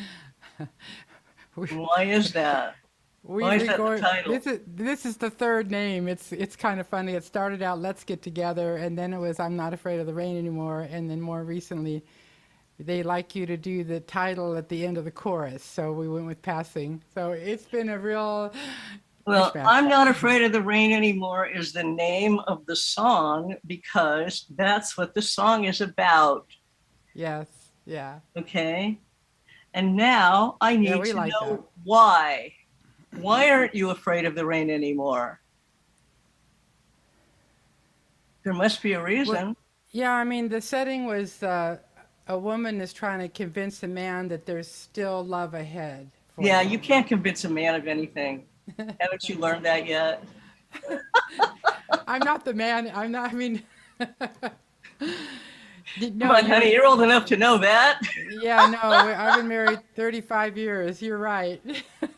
Why is that? Why is that the title? This is the third name. It's kind of funny. It started out Let's Get Together, and then it was I'm Not Afraid of the Rain Anymore, and then more recently they like you to do the title at the end of the chorus, so we went with Passing. So it's been a real Well, I'm Not Afraid of the Rain Anymore is the name of the song because that's what the song is about. Yes, yeah. Okay. And now I need to know why. Why aren't you afraid of the rain anymore? There must be a reason. Well, yeah, I mean, the setting was a woman is trying to convince a man that there's still love ahead. Yeah, you can't convince a man of anything. Haven't you learned that yet? I'm not the man. I'm not, I mean. Come on, honey, you're old enough to know that. Yeah, no, I've been married 35 years. You're right.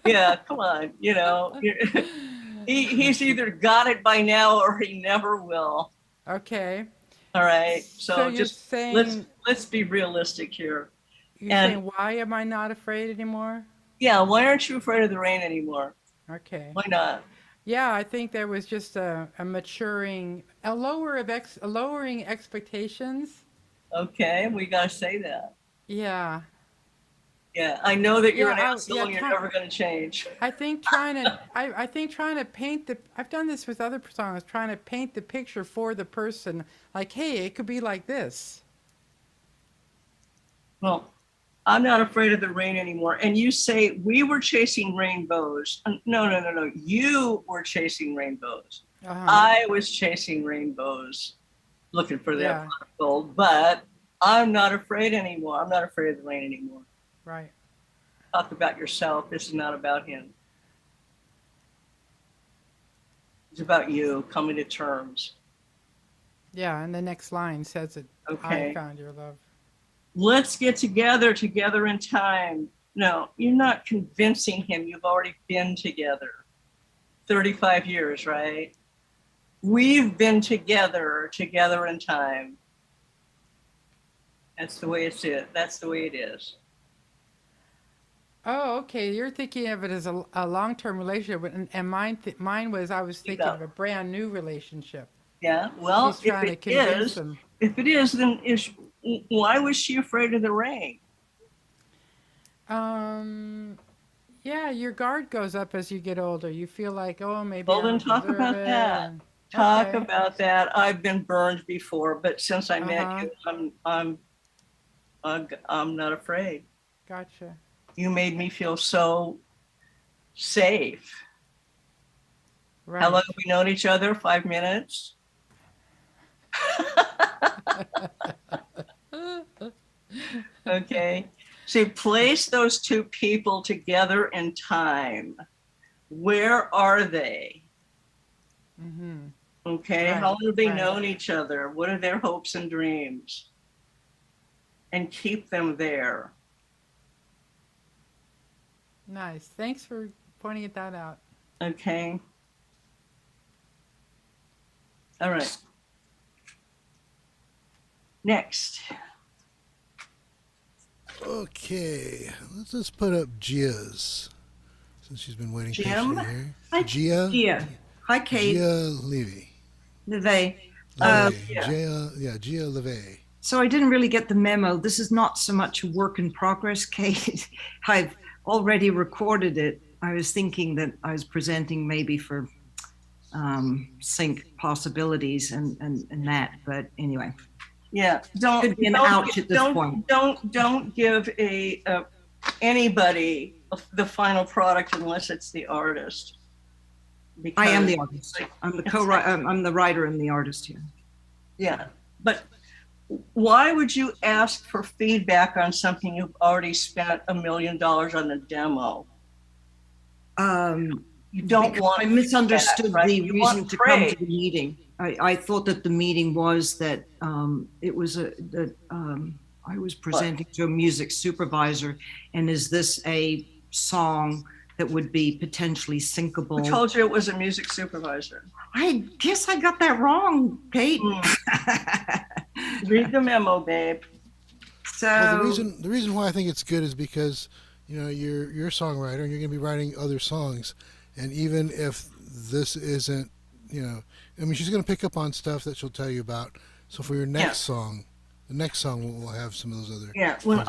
Yeah, come on. You know, he's either got it by now or he never will. Okay. All right. So just saying, let's be realistic here. You're saying, why am I not afraid anymore? Yeah, why aren't you afraid of the rain anymore? Okay. Why not? Yeah, I think there was just a maturing, a lowering expectations. Okay, we gotta say that. Yeah. Yeah, I know that you're an asshole and you're never gonna change. I think trying to paint I've done this with other songs, trying to paint the picture for the person, like, hey, it could be like this. Well, I'm not afraid of the rain anymore. And you say we were chasing rainbows. No. You were chasing rainbows. I was chasing rainbows, looking for that pot of gold. But I'm not afraid anymore. I'm not afraid of the rain anymore. Right. Talk about yourself. This is not about him. It's about you coming to terms. Yeah, and the next line says it. Okay. I found your love. Let's get together in time. No, you're not convincing him. You've already been together 35 years, right? We've been together in time. That's the way that's the way it is. Oh, okay. You're thinking of it as a long-term relationship, and mine was I was thinking of a brand new relationship. Yeah. Well, She's trying to convince him. if it is, then why was she afraid of the rain? Yeah, your guard goes up as you get older. You feel like, oh, maybe. Well, I then don't talk deserve about it, that. and- Talk okay. about that. I've been burned before, but since I met you, I'm not afraid. Gotcha. You made me feel so safe. Right. How long have we known each other? 5 minutes. Okay. So place those two people together in time. Where are they? Mm-hmm. Okay. Right, How long have they right. known each other? What are their hopes and dreams? And keep them there. Nice. Thanks for pointing that out. Okay. All right. Next. Okay, let's just put up Jizz since she's been waiting Jim? patiently here. Hi, Gia. Gia. Hi, Kate. Gia Levy. Levey. Gia Levey. So I didn't really get the memo. This is not so much a work in progress, Kate. I've already recorded it. I was thinking that I was presenting maybe for sync possibilities and that, but anyway. Yeah, Could be an ouch at this point. Don't give anybody the final product unless it's the artist. I am the artist. I'm the co-writer. I'm the writer and the artist here. Yeah, but why would you ask for feedback on something you've already spent $1 million on a demo? You don't want. I misunderstood right? the You reason want to come praise. to the meeting. I thought that the meeting was that it was that I was presenting to a music supervisor, and is this a song that would be potentially syncable? Who told you it was a music supervisor? I guess I got that wrong, Kate. Read the memo, babe. So Well, the reason why I think it's good is because you're a songwriter and you're going to be writing other songs, and even if this isn't, I mean, she's going to pick up on stuff that she'll tell you about. So for your next song, the next song will have some of those other. Yeah, when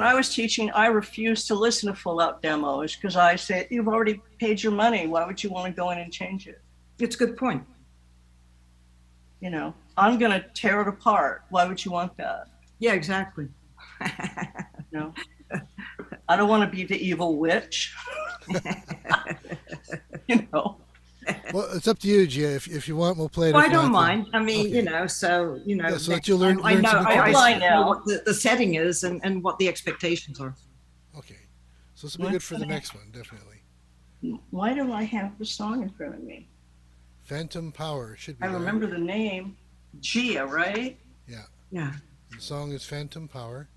I was teaching, I refused to listen to full out demos because I said, you've already paid your money. Why would you want to go in and change it? it's a good point. I'm going to tear it apart. Why would you want that? Yeah, exactly. No, I don't want to be the evil witch. Well, it's up to you, Gia. If you want, we'll play it. Well, If I don't not, mind. I mean, okay. so so that you'll learn. I know, some I Outline know now. what the setting is and what the expectations are. Okay, so this will be good for the next one, definitely. Why do I have the song in front of me? Phantom Power should be. I remember the name, Gia, right? Yeah. Yeah. The song is Phantom Power.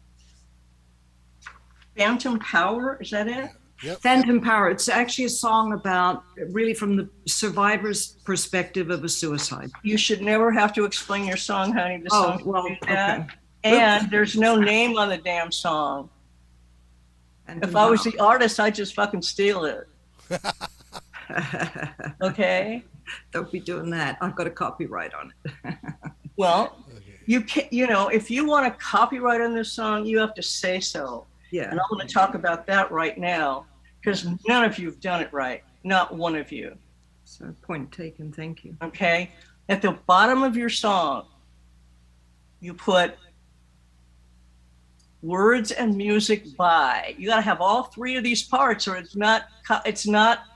Phantom Power, is that it? Yep. Phantom Power. It's actually a song about really from the survivor's perspective of a suicide. You should never have to explain your song, honey. The song well, do that. okay. And there's no name on the damn song. If I was the artist, I'd just fucking steal it. Okay? Don't be doing that. I've got a copyright on it. Well, you can, if you want a copyright on this song, you have to say so. Yeah. And I'm going to talk about that right now because none of you have done it right. Not one of you. So point taken. Thank you. Okay? At the bottom of your song, you put words and music by. You got to have all three of these parts or it's not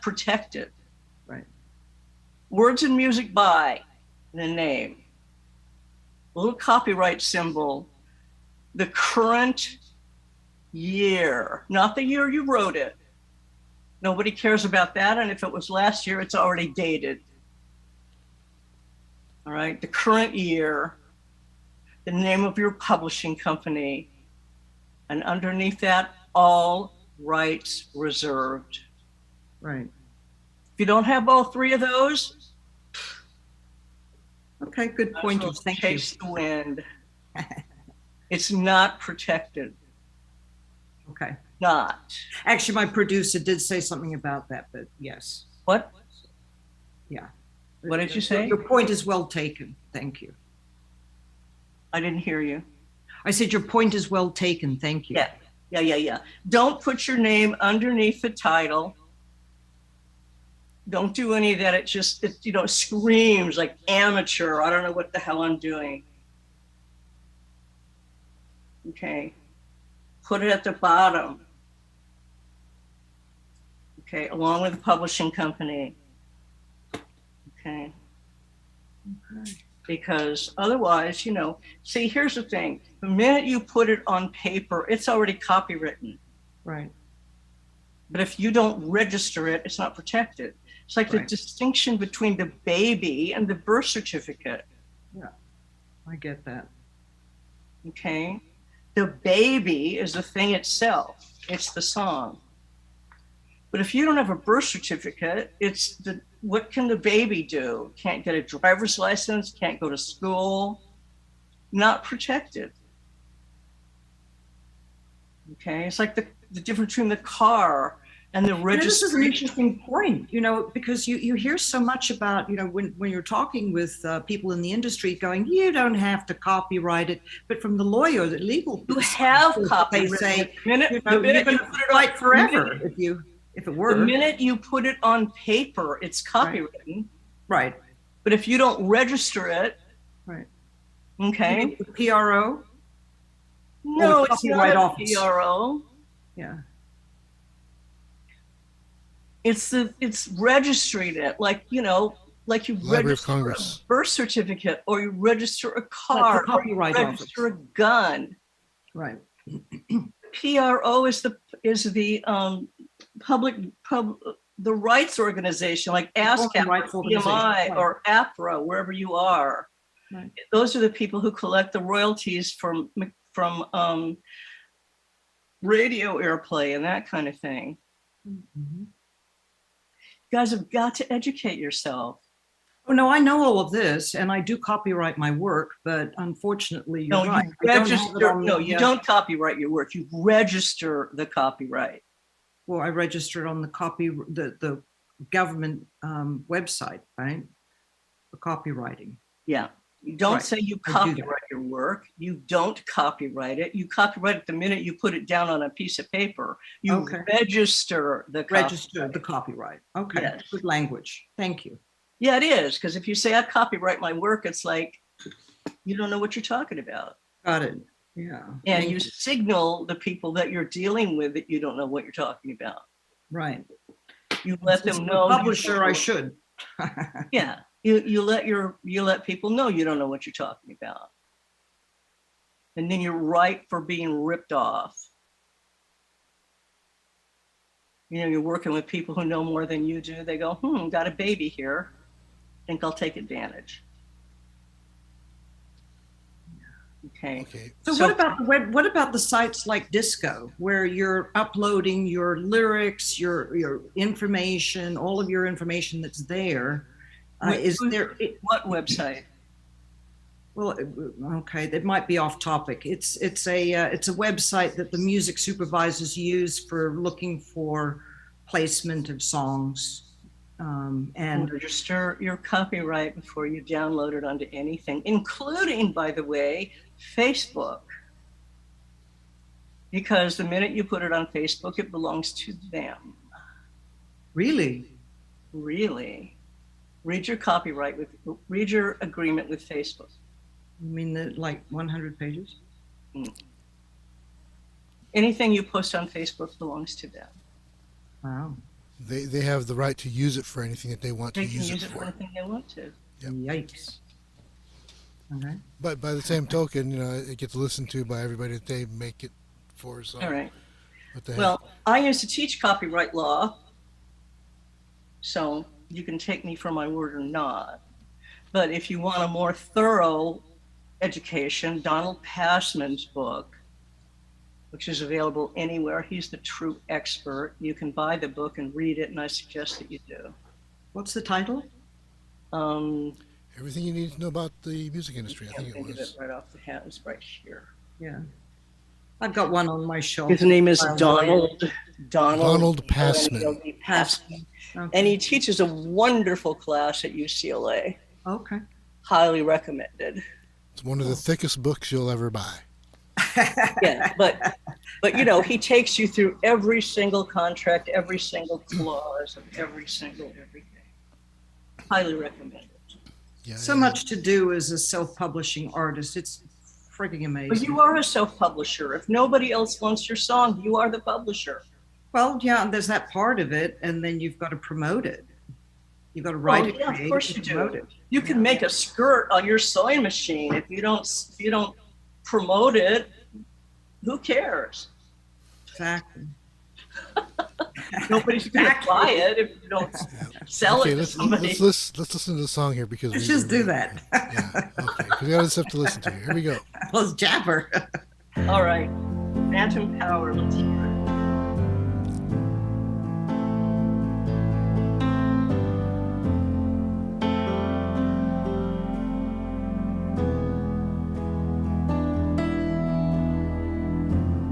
protected. Right. Words and music by the name. A little copyright symbol. The current year, not the year you wrote it. Nobody cares about that. And if it was last year, it's already dated. All right. The current year, the name of your publishing company, and underneath that, all rights reserved. Right. If you don't have all three of those, Okay, good point. Thank you. Chase the wind. It's not protected. Okay. Not. Actually, my producer did say something about that, but yes. What? Yeah. What did you say? Your point is well taken. Thank you. I didn't hear you. I said your point is well taken. Thank you. Yeah. Don't put your name underneath the title. Don't do any of that. It screams like amateur. I don't know what the hell I'm doing. Okay. Put it at the bottom. Okay, along with the publishing company. Okay. Because otherwise, see, here's the thing. The minute you put it on paper, it's already copywritten. Right. But if you don't register it, it's not protected. It's like the distinction between the baby and the birth certificate. Yeah, I get that. Okay. The baby is the thing itself. It's the song. But if you don't have a birth certificate, what can the baby do? Can't get a driver's license, can't go to school, not protected. Okay, it's like the difference between the car and the registration. This is an interesting point, because you hear so much about, when you're talking with people in the industry going, you don't have to copyright it, but from the lawyer, the legal, you have copyright. They say, you're going to write forever if it were. The minute you put it on paper, it's copywritten. Right. But if you don't register it, right. Okay. The PRO? No, it's not a PRO. Yeah. It's registering it like you Library of register Congress. a birth certificate, or you register a car, or you register a gun. Right. PRO is the public the rights organization, like ASCAP, or PMI, or APRA, wherever you are. Right. Those are the people who collect the royalties from radio airplay and that kind of thing. Mm-hmm. You guys have got to educate yourself. Oh, no, I know all of this, and I do copyright my work, but unfortunately, you're right. You don't copyright your work. You register the copyright. Well, I register it on the government website, right? For copywriting. Yeah. You don't say you copyright your work. You don't copyright it. You copyright it the minute you put it down on a piece of paper. You register the copyright. Okay, yes. Good language. Thank you. Yeah, it is. Because if you say I copyright my work, it's like you don't know what you're talking about. Got it. Yeah. And you signal the people that you're dealing with that you don't know what you're talking about. Right. You let them know. Publisher, I should. Yeah. You let people know you don't know what you're talking about. And then you're right for being ripped off. You're working with people who know more than you do. They go, got a baby here. Think I'll take advantage. Okay. So what about the web? What about the sites like Disco, where you're uploading your lyrics, your information, all of your information that's there? What website? Well, okay, that might be off topic. It's a website that the music supervisors use for looking for placement of songs. And register your copyright before you download it onto anything, including, by the way, Facebook. Because the minute you put it on Facebook, it belongs to them. Really? Really. Read your agreement with Facebook. You mean like 100 pages? Anything you post on Facebook belongs to them. Wow. They have the right to use it for anything that they want to use it for. They can use it for anything they want to. Yep. Yikes. Okay. But by the same token, it gets listened to by everybody that they make it for. So. All right. What the heck? Well, I used to teach copyright law, so you can take me for my word or not. But if you want a more thorough education, Donald Passman's book, which is available anywhere. He's the true expert. You can buy the book and read it, and I suggest that you do. What's the title? Everything you need to know about the music industry, I Can't think it think of it was. right off the hat. It's right here. Yeah. I've got one on my shelf. His name is Wow. Donald. Donald Passman. Passman. Okay. And he teaches a wonderful class at UCLA. Okay. Highly recommended. It's one of the thickest books you'll ever buy. Yeah, but you know, he takes you through every single contract, every single clause of every single everything. Highly recommended. Yeah, So much to do as a self-publishing artist. It's freaking amazing. But you are a self-publisher. If nobody else wants your song, you are the publisher. Well, yeah, there's that part of it, and then you've got to promote it. You've got to write it, Yeah, of create course it, you and promote do. it. You can make a skirt on your sewing machine. If you don't promote it, who cares? Exactly. Nobody's gonna buy it if you don't sell Okay, it to somebody. let's listen to the song here because Let's just do that. Yeah, okay, because we got other stuff to listen to. Here we go. Let's jabber. All right, Phantom Power. Let's hear it.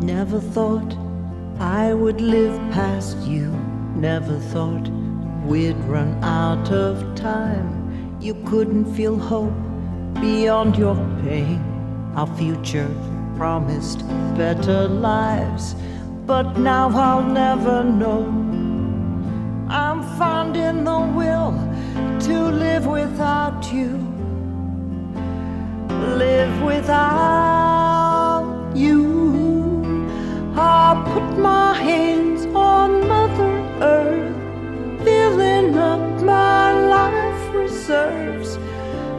Never thought I would live past you. Never thought we'd run out of time. You couldn't feel hope beyond your pain. Our future promised better lives, but now I'll never know. I'm finding the will to live without you. Live without you. I put my hands on Mother Earth, filling up my life reserves.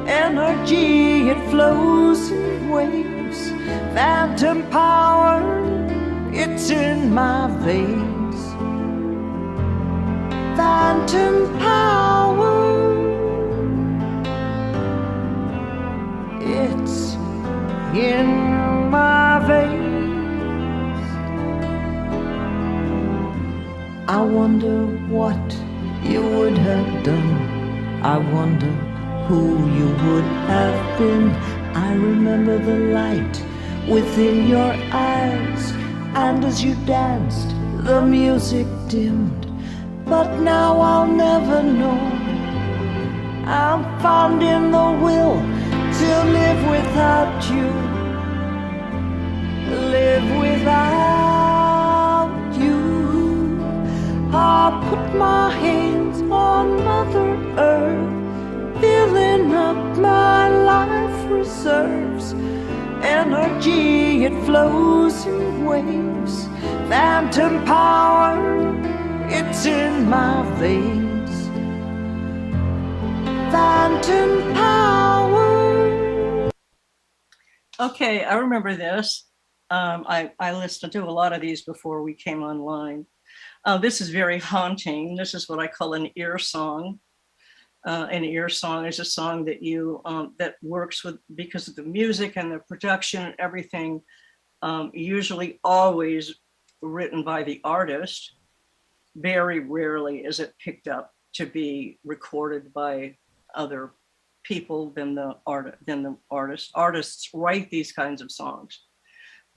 Energy, it flows in waves. Phantom power, it's in my veins. Phantom power, it's in my veins. I wonder what you would have done. I wonder who you would have been. I remember the light within your eyes, and as you danced, the music dimmed. But now I'll never know. I'm finding the will to live without you. Live without you. I put my hands on Mother Earth, filling up my life reserves. Energy, it flows in waves. Phantom power, it's in my veins. Phantom power. Okay, I remember this. I listened to a lot of these before we came online. This is very haunting. This is what I call an ear song. An ear song is a song that you that works with, because of the music and the production and everything, usually always written by the artist. Very rarely is it picked up to be recorded by other people than the artist. Artists write these kinds of songs.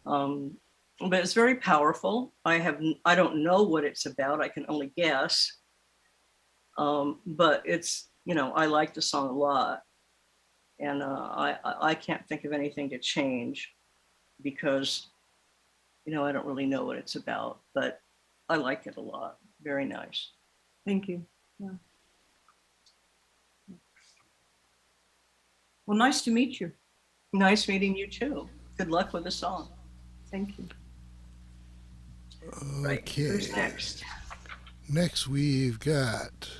But it's very powerful. I don't know what it's about. I can only guess. But it's, you know, I like the song a lot, and I can't think of anything to change because, you know, I don't really know what it's about, but I like it a lot. Very nice. Thank you. Yeah. Well, nice to meet you. Nice meeting you too. Good luck with the song. Thank you. Right. Okay. Who's next? Next we've got.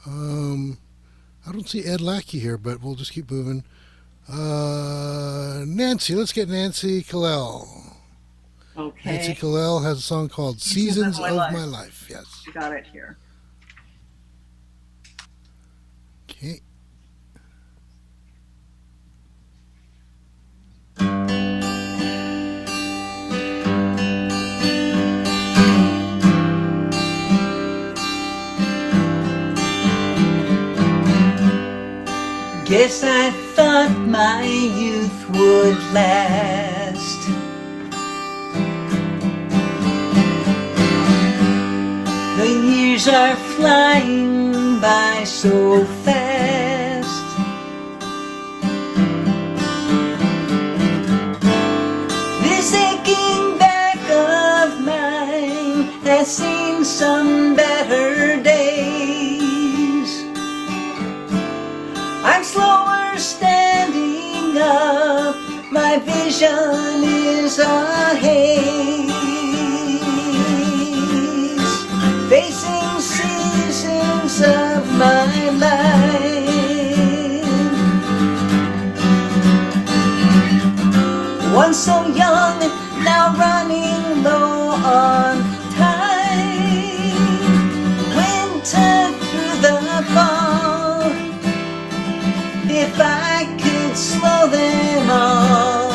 I don't see Ed Lackey here, but we'll just keep moving. Nancy, let's get Nancy Kalel. Okay. Nancy Kalel has a song called Seasons of My Life. Yes. Got it here. Okay. Guess I thought my youth would last. The years are flying by so fast. This aching back of mine has seen some better days. I'm slower standing up, my vision is a haze. Facing seasons of my life. Once so young, now running low on time. Winter through the fall. If I could slow them all.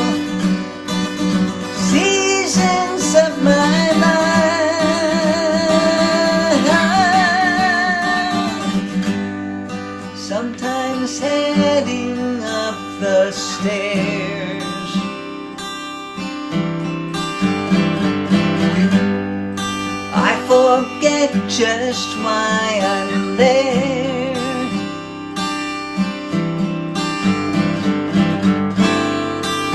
Seasons of my life. Sometimes heading up the stairs. I forget just why I'm there.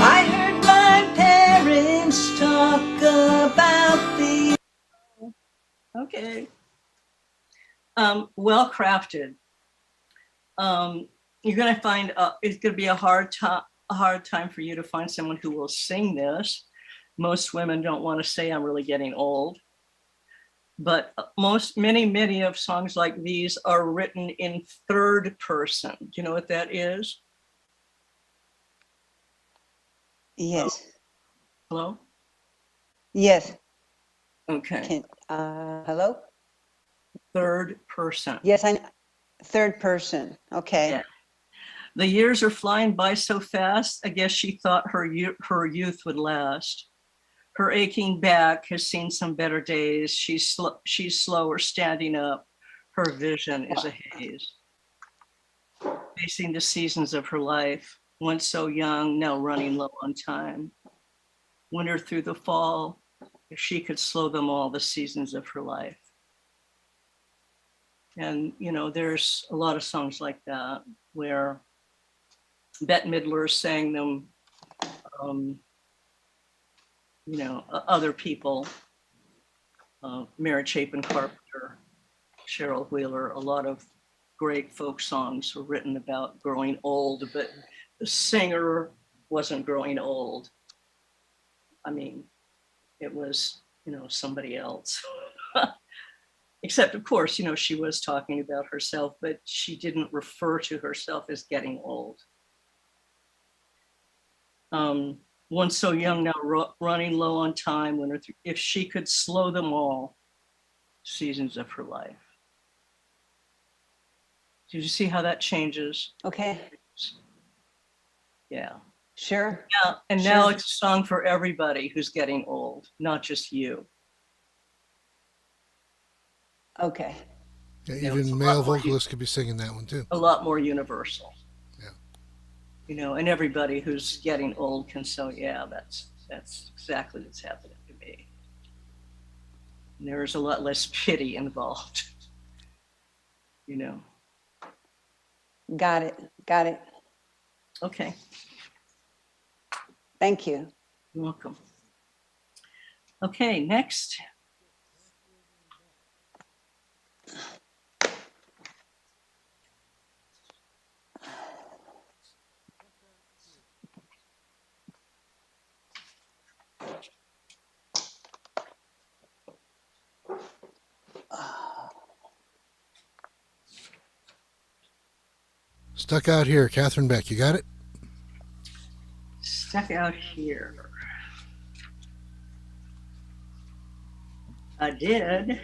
I heard my parents talk about the... Okay. Well crafted. You're going to find it's going to be a hard time for you to find someone who will sing this. Most women don't want to say I'm really getting old, but many of songs like these are written in third person. Do you know what that is? Yes. Hello? Yes. Okay. Hello? Third person. Yes, third person. Okay. Yeah. The years are flying by so fast. I guess she thought her youth would last. Her aching back has seen some better days. She's slower standing up. Her vision is a haze. Facing the seasons of her life. Once so young, now running low on time. Winter through the fall. If she could slow them all, the seasons of her life. And, you know, there's a lot of songs like that where Bette Midler sang them, you know, other people, Mary Chapin Carpenter, Cheryl Wheeler, a lot of great folk songs were written about growing old, but the singer wasn't growing old. I mean, it was, you know, somebody else. Except, of course, you know, she was talking about herself, but she didn't refer to herself as getting old. Once so young, now running low on time. When if she could slow them all, seasons of her life. Did you see how that changes? Okay. Yeah. Sure. Yeah, and Sure. now it's a song for everybody who's getting old, not just you. Okay. Yeah, even male vocalists could be singing that one too. A lot more universal. Yeah. You know, and everybody who's getting old can say, yeah, that's exactly what's happening to me. And there's a lot less pity involved. You know. Got it. Got it. Okay. Thank you. You're welcome. Okay, next. Stuck Out Here, Catherine Beck. You got it? Stuck Out Here. I did.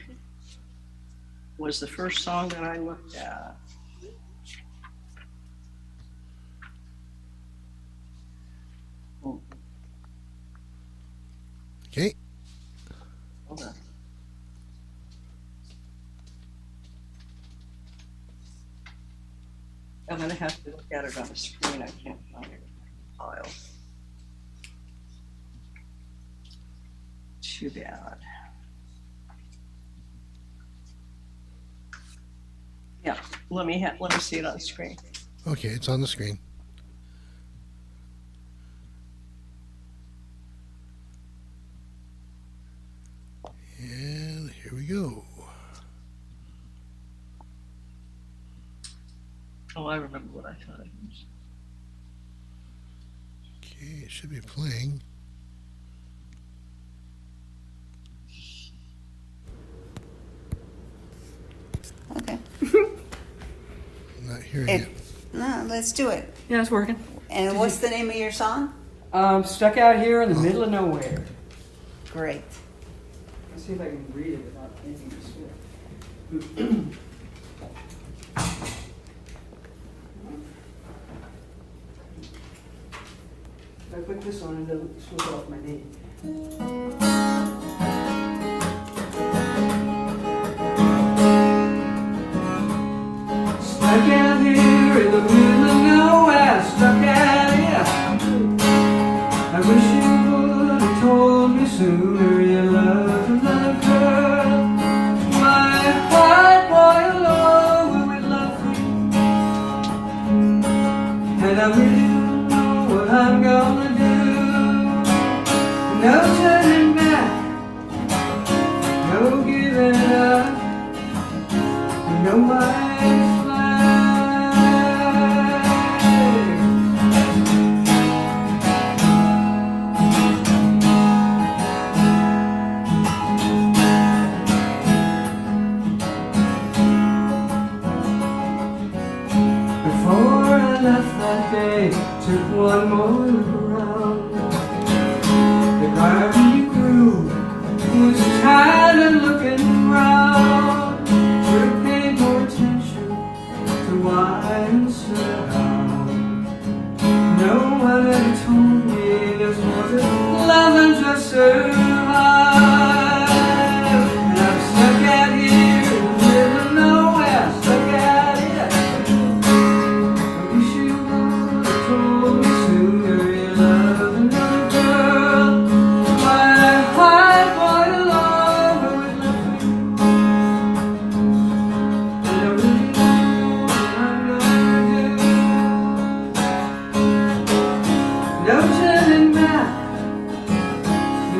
Was the first song that I looked at. Okay. Hold on. I'm gonna have to look at it on the screen. I can't find it in my file. Too bad. Yeah, let me see it on the screen. Okay, it's on the screen. And here we go. Oh, I remember what I thought it was. Okay, it should be playing. Okay. I'm not hearing it. No, let's do it. Yeah, it's working. And what's the name of your song? Stuck out here in the middle of nowhere. Great. Let's see if I can read it without making a mistake. If I put this on, it doesn't slip off my knee. Stuck out here in the middle of nowhere, stuck out here. I wish you would have told me sooner you loved another girl. My heart boiled over with love for you, and I really don't know what I'm gonna do. No turning back, no giving up, no white flag. Before I left that day, took one more look around. The garden you grew was tired of looking round. Should've paid more attention to why and how. No one ever told me this wasn't love and just survive. And I'm stuck out here in the middle of nowhere, stuck out here. I wish you would have told me sooner you loved another girl. My heart boiled over with love for you, and I really don't know what I'm gonna do. No turning back,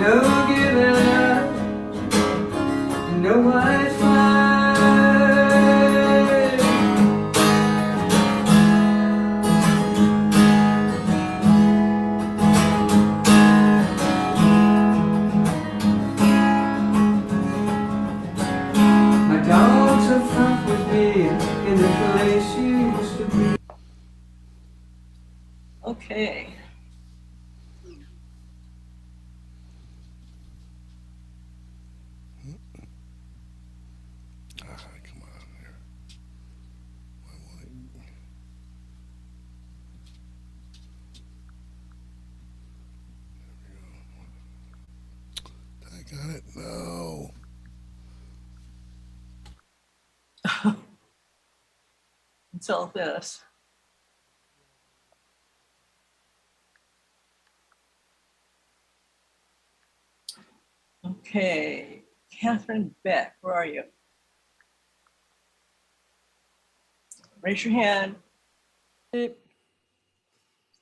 no giving up, no white flag. My dogs are front with me in the place you used to be. Okay. Come on here. Why won't it? There we go. I got it. No. It's all this. Okay, Catherine Beck, where are you? Raise your hand.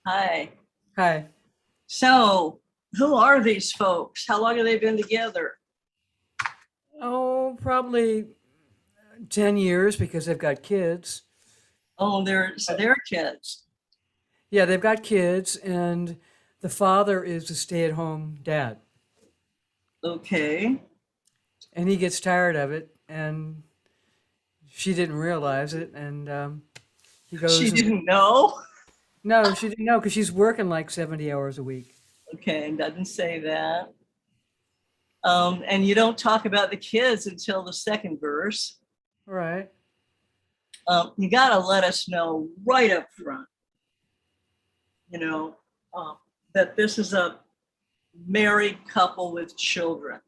Hi. Hi. So, who are these folks? How long have they been together? Oh, probably 10 years because they've got kids. Oh, they're their kids. Yeah, they've got kids, and the father is a stay-at-home dad. Okay. And he gets tired of it, and she didn't realize it, and he goes. She didn't know? No, she didn't know because she's working like 70 hours a week. Okay, doesn't say that. And you don't talk about the kids until the second verse. Right. You gotta let us know right up front, you know, that this is a married couple with children.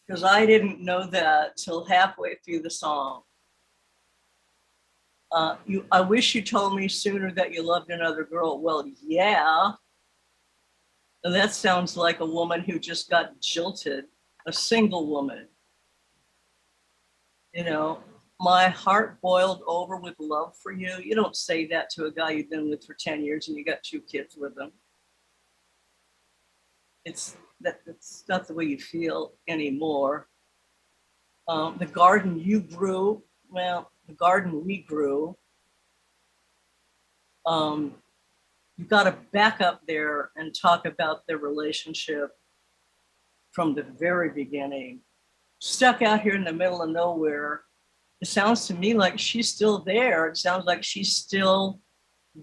Because I didn't know that till halfway through the song. I wish you told me sooner that you loved another girl. Well, yeah. And that sounds like a woman who just got jilted, a single woman. You know, my heart boiled over with love for you. You don't say that to a guy you've been with for 10 years and you got 2 kids with him. That's not the way you feel anymore. The garden you grew, well, the garden we grew, you've got to back up there and talk about their relationship from the very beginning. Stuck out here in the middle of nowhere, it sounds to me like she's still there. It sounds like she's still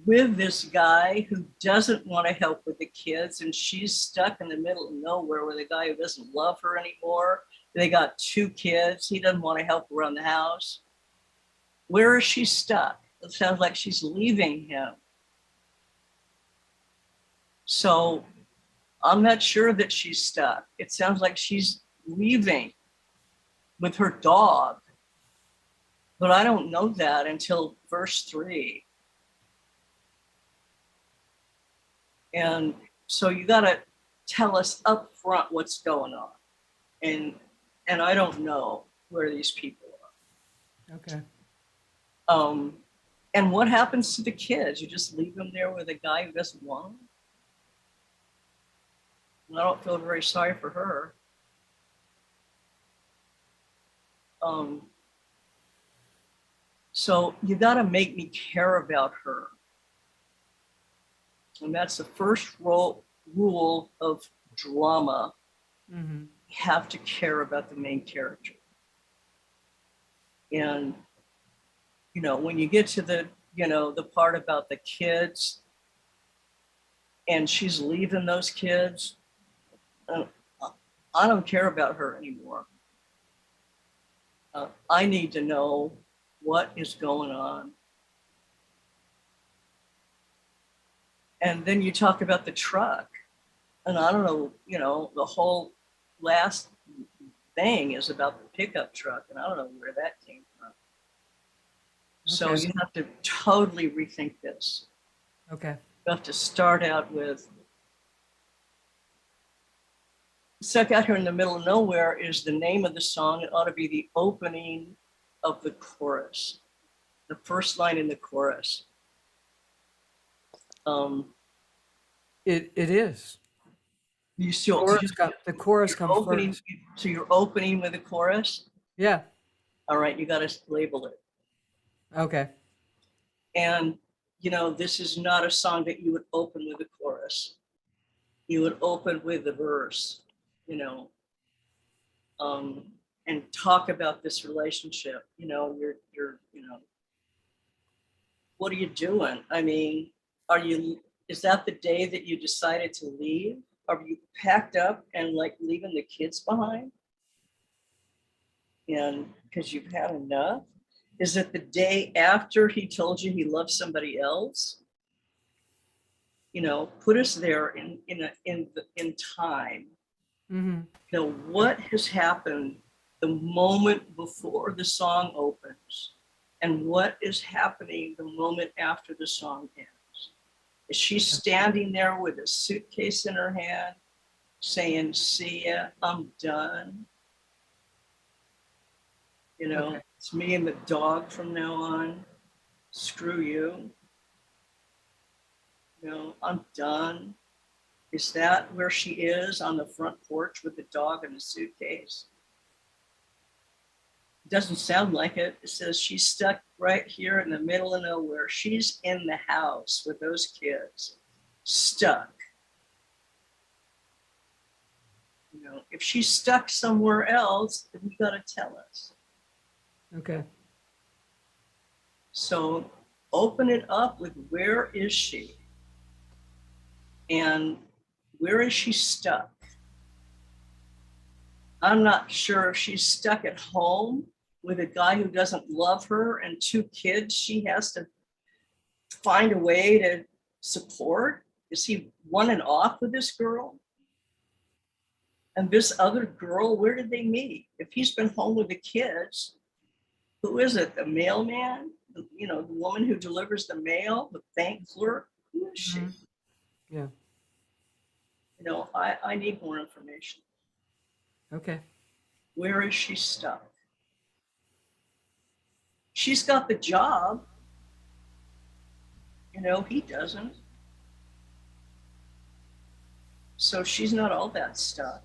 with this guy who doesn't want to help with the kids, and she's stuck in the middle of nowhere with a guy who doesn't love her anymore. They got 2 kids. He doesn't want to help around the house. Where is she stuck? It sounds like she's leaving him. So I'm not sure that she's stuck. It sounds like she's leaving with her dog. But I don't know that until verse 3. And so you got to tell us up front what's going on. And I don't know where these people are. Okay. And what happens to the kids? You just leave them there with a guy who doesn't want them? I don't feel very sorry for her. So you got to make me care about her. And that's the first rule of drama. Mm-hmm. You have to care about the main character. And, you know, when you get to the part about the kids and she's leaving those kids, I don't care about her anymore. I need to know what is going on. And then you talk about the truck. And I don't know, the whole last thing is about the pickup truck. And I don't know where that came from. So Okay. you have to totally rethink this. Okay. You have to start out with, Stuck Out Here in the Middle of Nowhere is the name of the song. It ought to be the opening of the chorus, the first line in the chorus. It is. You still The chorus comes first. So you're opening with a chorus? Yeah. All right, you got to label it. Okay. And, this is not a song that you would open with a chorus. You would open with the verse, and talk about this relationship. What are you doing? I mean, is that the day that you decided to leave? Are you packed up and leaving the kids behind? And because you've had enough? Is it the day after he told you he loved somebody else? Put us there in time. Mm-hmm. What has happened the moment before the song opens, and what is happening the moment after the song ends? Is she standing there with a suitcase in her hand, saying, "See ya, I'm done"? Okay. It's me and the dog from now on. Screw you. I'm done. Is that where she is, on the front porch with the dog and the suitcase? It doesn't sound like it. It says she's stuck right here in the middle of nowhere. She's in the house with those kids, stuck. If she's stuck somewhere else, then you got to tell us. Okay. So open it up with, where is she? And where is she stuck? I'm not sure if she's stuck at home with a guy who doesn't love her and 2 kids she has to find a way to support. Is he running off with this girl? And this other girl, where did they meet? If he's been home with the kids, who is it? The mailman? the woman who delivers the mail, the bank clerk, who is she? Yeah. I need more information. Okay. Where is she stuck? She's got the job. He doesn't. So she's not all that stuck.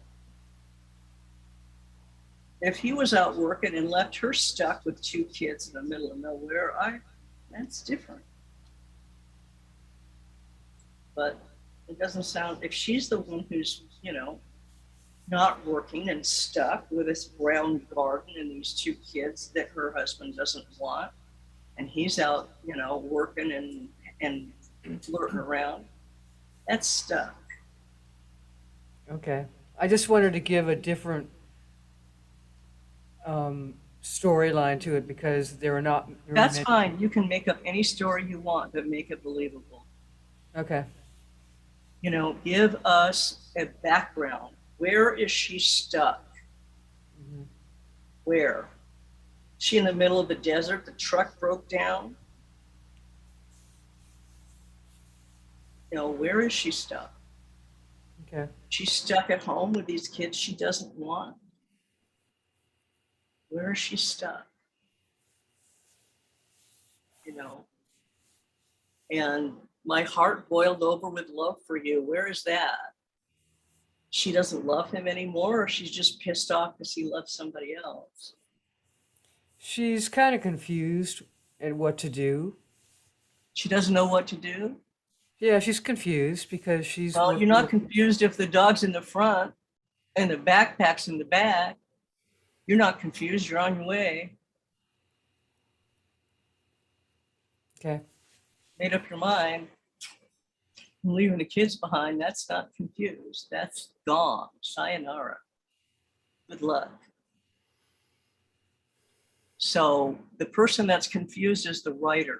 If he was out working and left her stuck with 2 kids in the middle of nowhere, that's different. But it doesn't sound, if she's the one who's, not working and stuck with this brown garden and these 2 kids that her husband doesn't want, and he's out, working and flirting around, that's stuck. Okay. I just wanted to give a different storyline to it because there are not. That's fine. You can make up any story you want, but make it believable. Okay. Give us a background. Where is she stuck? Mm-hmm. Where? Is she in the middle of the desert? The truck broke down? Where is she stuck? Okay. She's stuck at home with these kids she doesn't want. Where is she stuck? And my heart boiled over with love for you. Where is that? She doesn't love him anymore, or she's just pissed off because he loves somebody else? She's kind of confused at what to do. She doesn't know what to do? Yeah, she's confused because she's. Well, you're not confused if the dog's in the front and the backpack's in the back. You're not confused. You're on your way. Okay. Made up your mind. I'm leaving the kids behind. That's not confused. That's gone. Sayonara. Good luck. So the person that's confused is the writer.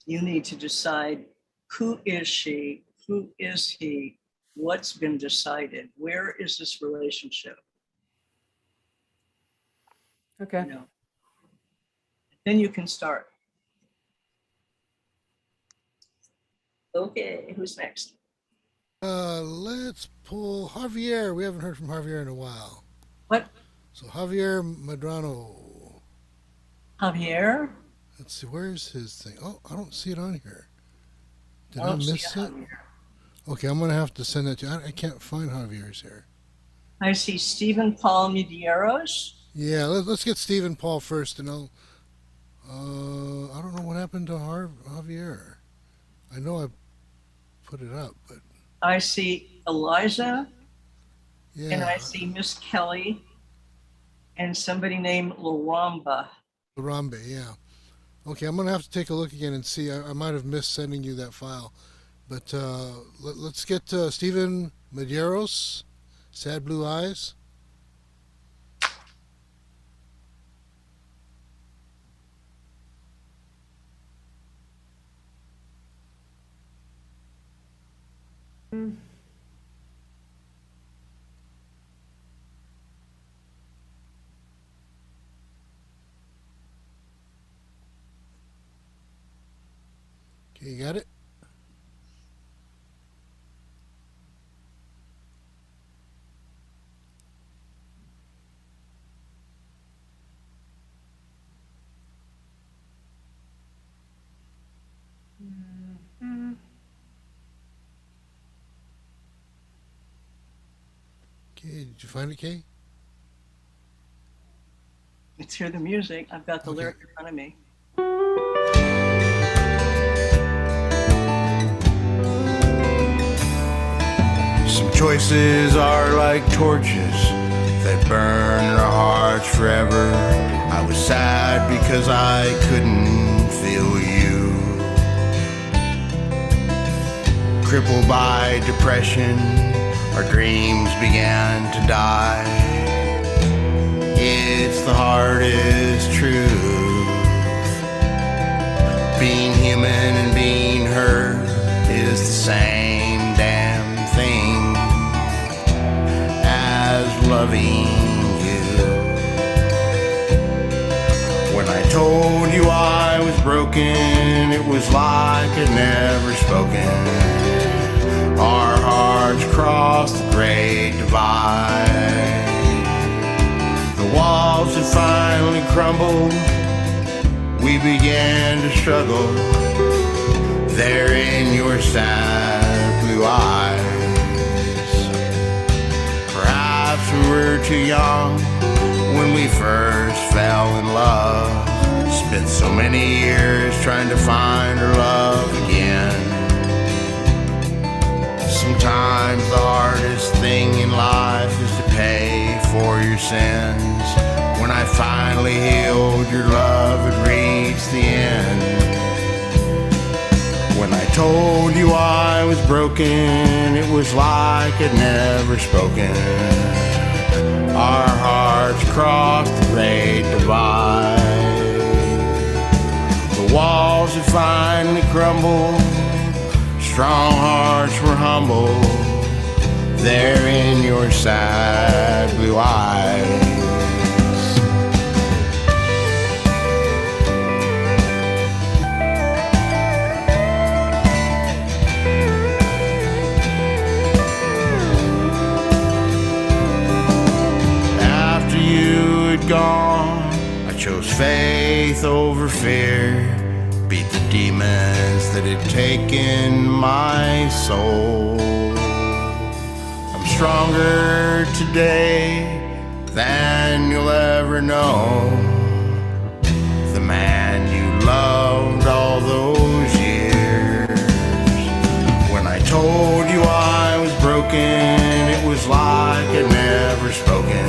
You need to decide, who is she? Who is he? What's been decided? Where is this relationship? Okay. Then you can start. Okay, who's next? Let's pull Javier. We haven't heard from Javier in a while. What? So Javier Medrano. Javier? Let's see, where's his thing? Oh, I don't see it on here. Did I I don't see miss it? Javier. Okay, I'm gonna have to send that to you. I can't find Javier's here. I see Stephen Paul Medeiros. Yeah, let's get Stephen Paul first, and I'll. I don't know what happened to Javier. I know I put it up, but. I see Eliza. Yeah. And I see Miss Kelly and somebody named Laramba. Harambe, yeah. Okay, I'm gonna have to take a look again and see. I might have missed sending you that file, but let's get Stephen Medeiros, Sad Blue Eyes. Okay, you got it? Okay, did you find it, Kay? Let's hear the music. I've got the lyric in front of me. Some choices are like torches that burn our hearts forever. I was sad because I couldn't feel you. Crippled by depression, our dreams began to die. It's the hardest truth. Being human and being hurt is the same damn thing as loving you. When I told you was broken, it was like I'd never spoken. Our hearts crossed the great divide. The walls had finally crumbled. We began to struggle there in your sad blue eyes. Perhaps we were too young when we first fell in love. Spent so many years trying to find our love again. Sometimes the hardest thing in life is to pay for your sins. When I finally healed, your love had reached the end. When I told you I was broken, it was like I'd never spoken. Our hearts crossed the great divide. The walls had finally crumbled. Strong hearts were humble there in your sad blue eyes. After you had gone, I chose faith over fear. Beat the demons that had taken my soul. I'm stronger today than you'll ever know. The man you loved all those years. When I told you I was broken, it was like I'd never spoken.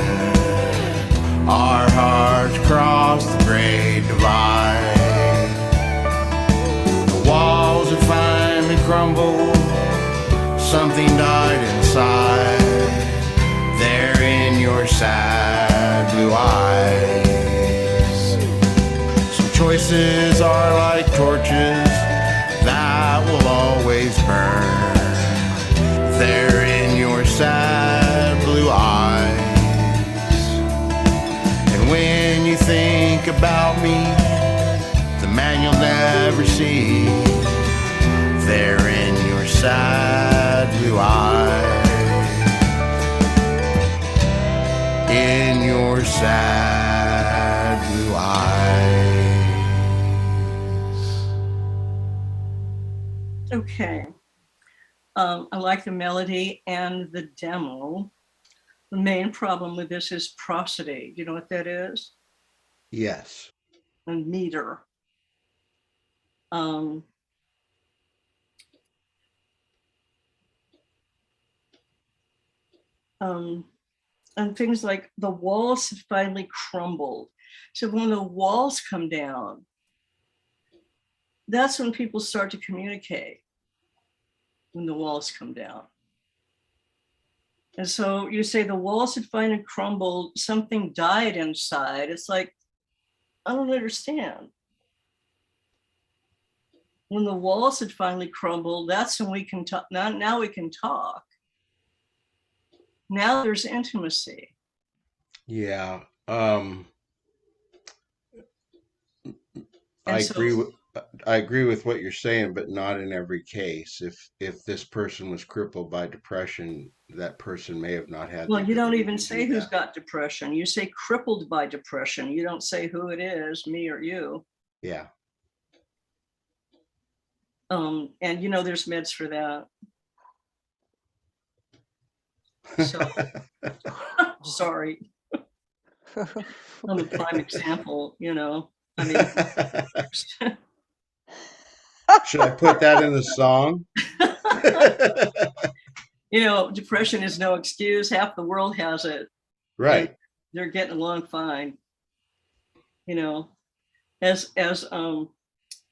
Our hearts crossed the great divide. Walls had finally crumbled. Something died inside there in your sad blue eyes. Some choices are like torches that will always burn there in your sad blue eyes. And when you think about me, the man you'll never see there in your sad blue eyes. In your sad blue eyes. Okay. I like the melody and the demo. The main problem with this is prosody. Do you know what that is? Yes. And meter. And things like the walls have finally crumbled. So when the walls come down, that's when people start to communicate, when the walls come down. And so you say the walls had finally crumbled, something died inside. It's like, I don't understand. When the walls had finally crumbled, that's when we can talk. Now we can talk. Now there's intimacy. Yeah. I agree with what you're saying, but not in every case. If this person was crippled by depression, that person may have not had. Well, you don't even say who's got depression. You say crippled by depression. You don't say who it is, me or you. Yeah. And you know, there's meds for that. So, sorry. I'm a prime example, you know. I mean, should I put that in the song? You know, depression is no excuse. Half the world has it. Right. They're getting along fine. You know, as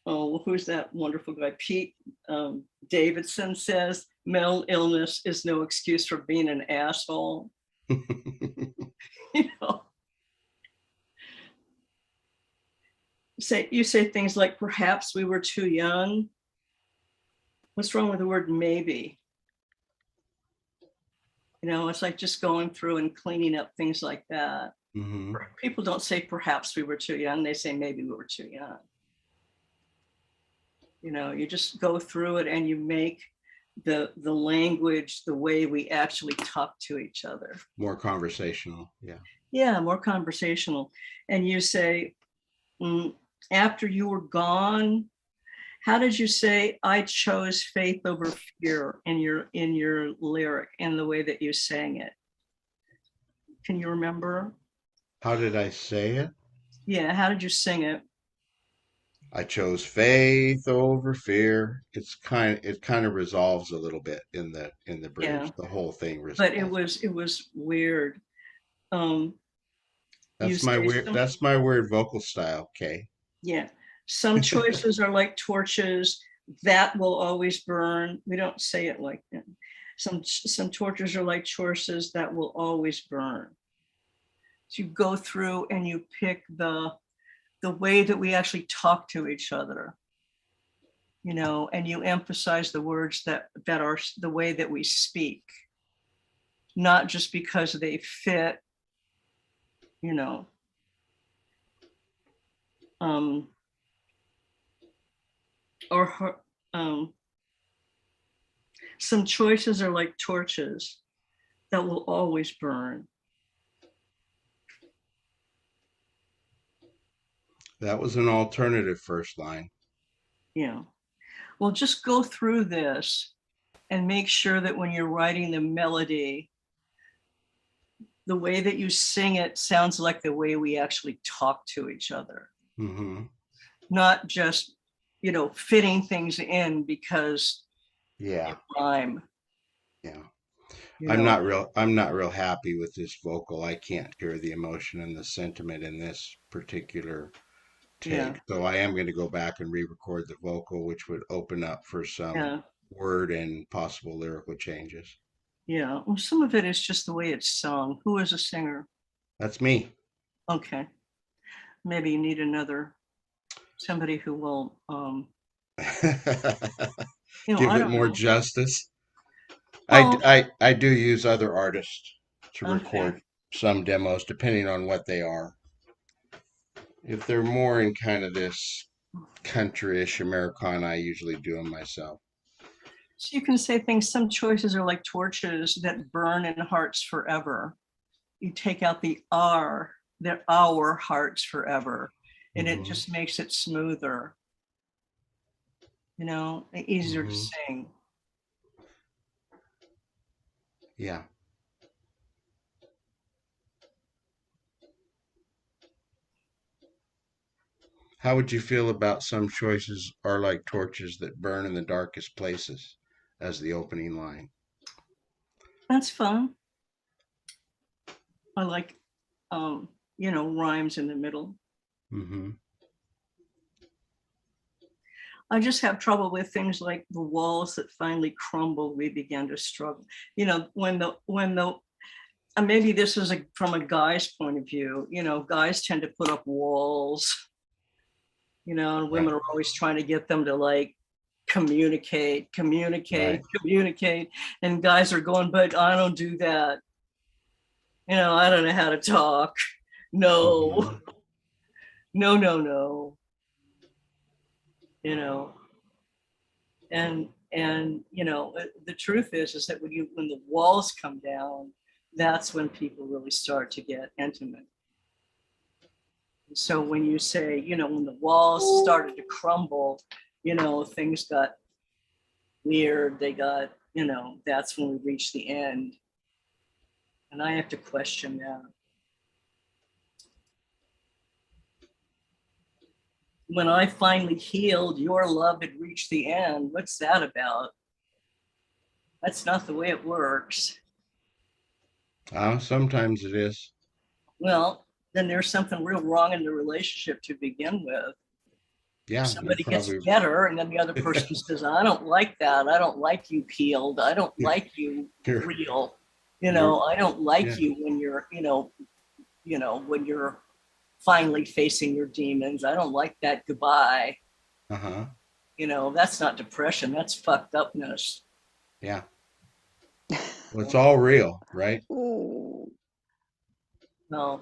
who's that wonderful guy? Pete Davidson says, mental illness is no excuse for being an asshole. You know, you say things like, perhaps we were too young. What's wrong with the word maybe? You know, it's like just going through and cleaning up things like that. Mm-hmm. People don't say perhaps we were too young. They say maybe we were too young. You know, you just go through it and you make the language the way we actually talk to each other. More conversational. Yeah. Yeah, more conversational. And you say, after you were gone, how did you say I chose faith over fear in your lyric, in the way that you sang it? Can you remember? How did I say it? Yeah, how did you sing it? I chose faith over fear. It kind of resolves a little bit in the bridge. Yeah. The whole thing But resolves. it was weird. You That's my say weird. some, That's my weird vocal style. Okay. yeah. Some choices are like torches that will always burn. We don't say it like that. Some torches are like choices that will always burn. So you go through and you pick the way that we actually talk to each other, you know, and you emphasize the words that are the way that we speak, not just because they fit, you know. Some choices are like torches that will always burn. That was an alternative first line. Yeah. Well, just go through this and make sure that when you're writing the melody, the way that you sing it sounds like the way we actually talk to each other. Mm-hmm. Not just, you know, fitting things in because Yeah. rhyme. Yeah. You I'm know? not real happy with this vocal. I can't hear the emotion and the sentiment in this particular take. Yeah. So I am going to go back and re-record the vocal, which would open up for some word and possible lyrical changes. Yeah. Well, some of it is just the way it's sung. Who is a singer? That's me. Okay. Maybe you need somebody who will you know, give I it don't more know. justice. Well, I do use other artists to okay. record some demos, depending on what they are. If they're more in kind of this country-ish Americana, I usually do them myself. So you can say things, some choices are like torches that burn in hearts forever. You take out the R, they're our hearts forever. And it just makes it smoother, you know, easier to sing. Yeah. How would you feel about some choices are like torches that burn in the darkest places as the opening line? That's fun. I like, you know, rhymes in the middle. Mm-hmm. I just have trouble with things like the walls that finally crumbled, we began to struggle. You know, and maybe this is from a guy's point of view, you know, guys tend to put up walls, you know, and women are always trying to get them to like communicate. And guys are going, but I don't do that. You know, I don't know how to talk. No. You know, and you know, the truth is that when the walls come down, that's when people really start to get intimate. So when you say, you know, when the walls started to crumble, you know, things got weird, they got, you know, that's when we reach the end. And I have to question that. When I finally healed, your love had reached the end. What's that about? That's not the way it works. Sometimes it is. Well, then there's something real wrong in the relationship to begin with. Yeah. Somebody gets better and then the other person says, I don't like that. I don't like you healed. I don't like you real. You know, I don't like you when you're, you know, when you're finally facing your demons. I don't like that. Goodbye. Uh-huh. You know, that's not depression. That's fucked upness. Yeah. Well, it's all real, right? Well,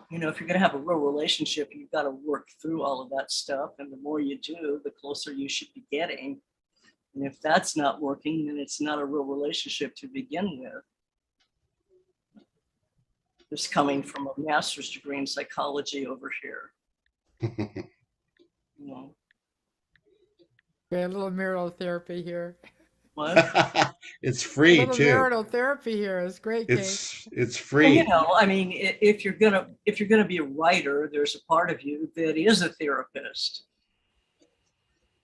you know, if you're going to have a real relationship, you've got to work through all of that stuff. And the more you do, the closer you should be getting. And if that's not working, then it's not a real relationship to begin with. This coming from a master's degree in psychology over here. You know, Okay, a little marital therapy here. what? It's A free little too. marital therapy here is great, Kate. It's Well, free. you know, I mean, if you're gonna be a writer, there's a part of you that is a therapist.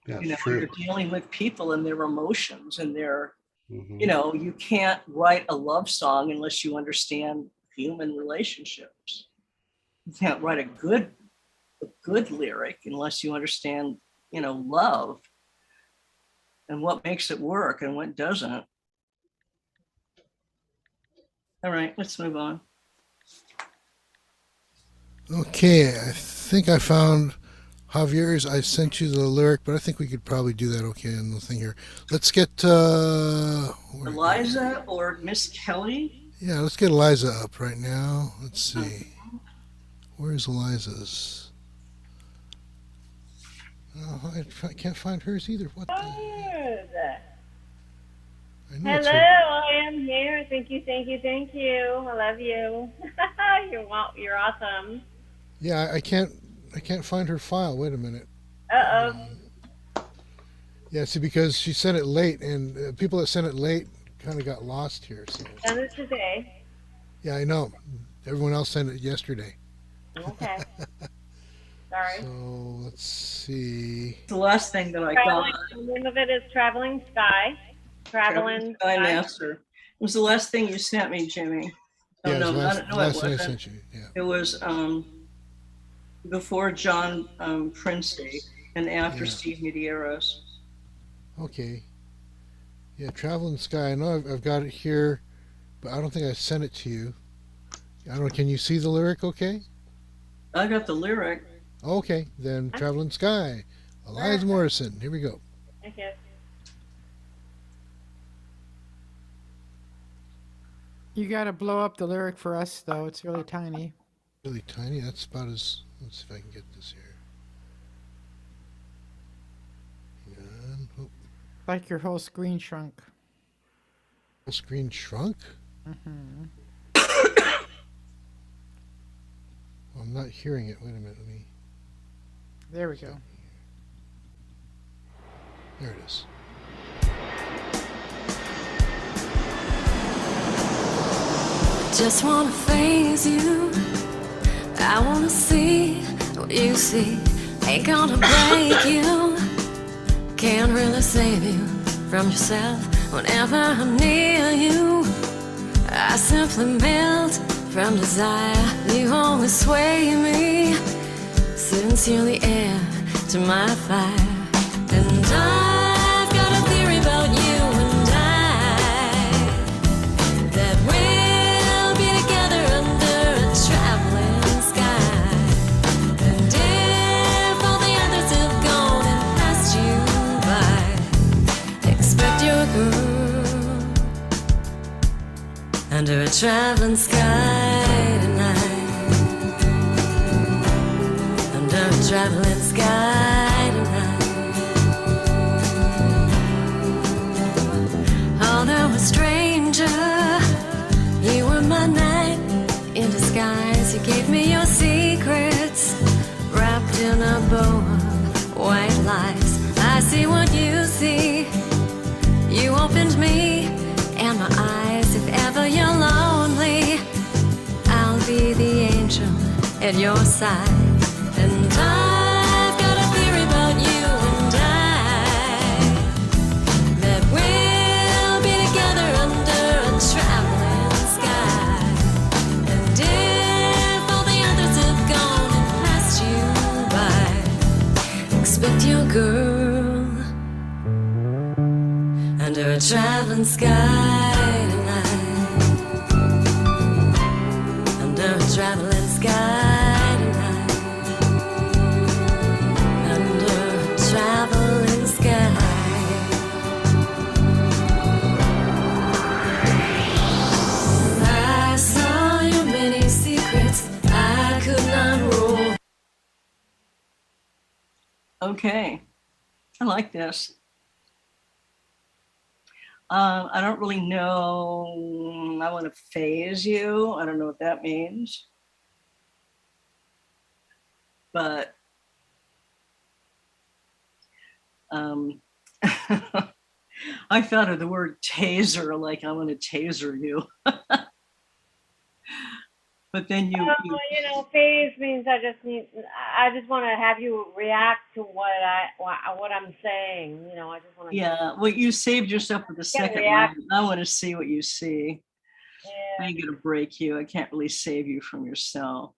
That's You know, true. you're dealing with people and their emotions and their, Mhm. you know, you can't write a love song unless you understand human relationships. You can't write a good lyric unless you understand, you know, love and what makes it work and what doesn't. All right, let's move on. Okay, I think I found Javier's. I sent you the lyric, but I think we could probably do that okay in the thing here. Let's get Eliza or Miss Kelly? yeah, let's get Eliza up right now. Let's see. Where's Eliza's? Oh, I can't find hers either. What the? I know it's Hello, her. I am here. Thank you, thank you, thank you. I love you. You're awesome. Yeah, I can't find her file. Wait a minute. Uh-oh. Yeah, see, because she sent it late, and people that sent it late kind of got lost here. So Done it today. yeah, I know. Everyone else sent it yesterday. Okay. Sorry. So let's see. The last thing that I got. The name of it is Traveling Sky. Traveling Sky Master. It was the last thing you sent me, Jimmy. Oh, Yeah, no, it was it last thing I wasn't. sent you. Yeah. It was before John Princey and after Yeah. Steve Medeiros. Okay. Yeah, Traveling Sky. I know I've got it here, but I don't think I sent it to you. I don't know. Can you see the lyric okay? I got the lyric. Okay, then Traveling Sky. Eliza Morrison. Here we go. Okay. You got to blow up the lyric for us, though. It's really tiny. Really tiny. That's about as. Let's see if I can get this here. Hang on. Oh, Like your whole screen shrunk. full screen shrunk? Hmm. I'm not hearing it. Wait a minute. Let me. There we go. There it is. Just wanna phase you. I wanna see what you see. Ain't gonna break you. Can't really save you from yourself whenever I'm near you. I simply melt from desire. You always sway me. Since you're the air to my fire. And I've got a theory about you and I, that we'll be together under a traveling sky. And if all the others have gone and passed you by, expect your girl under a traveling sky tonight. Under a traveling sky tonight. Although a stranger, you were my knight in disguise. You gave me your secrets, wrapped in a bow of white lies. I see what you see. You opened me and my eyes. If ever you're lonely, I'll be the angel at your side. And I've got a theory about you and I, that we'll be together under a traveling sky. And if all the others have gone and passed you by, expect your girl under a traveling sky tonight. Under a traveling sky. Traveling sky. I saw your many secrets. I could not roll. Okay. I like this. I don't really know. I want to phase you. I don't know what that means. But I thought of the word taser, like I want to taser you. But then you phase means I just want to have you react to what I'm saying. I just want to. Yeah, well, you saved yourself for the second one. I want to see what you see. Yeah. I ain't gonna break you. I can't really save you from yourself.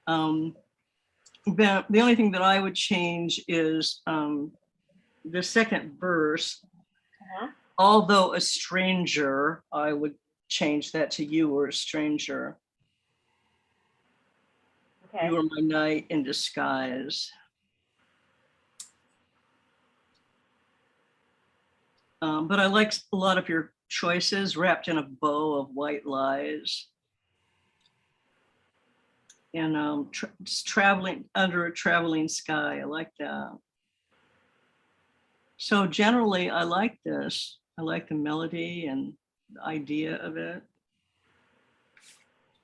But the only thing that I would change is the second verse. Although a stranger, I would change that to you were a stranger. Okay. You were my knight in disguise. But I like a lot of your choices, wrapped in a bow of white lies. And traveling under a traveling sky. I like that. So generally, I like this. I like the melody and the idea of it.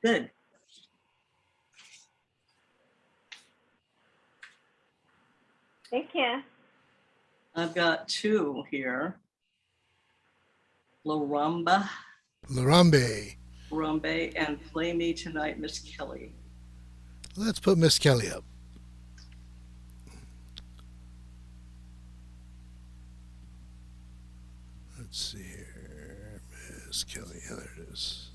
Good. Thank you. I've got two here. Larambe. Larambe and Play Me Tonight, Miss Kelly. Let's put Miss Kelly up. Let's see here. Miss Kelly. Yeah, there it is.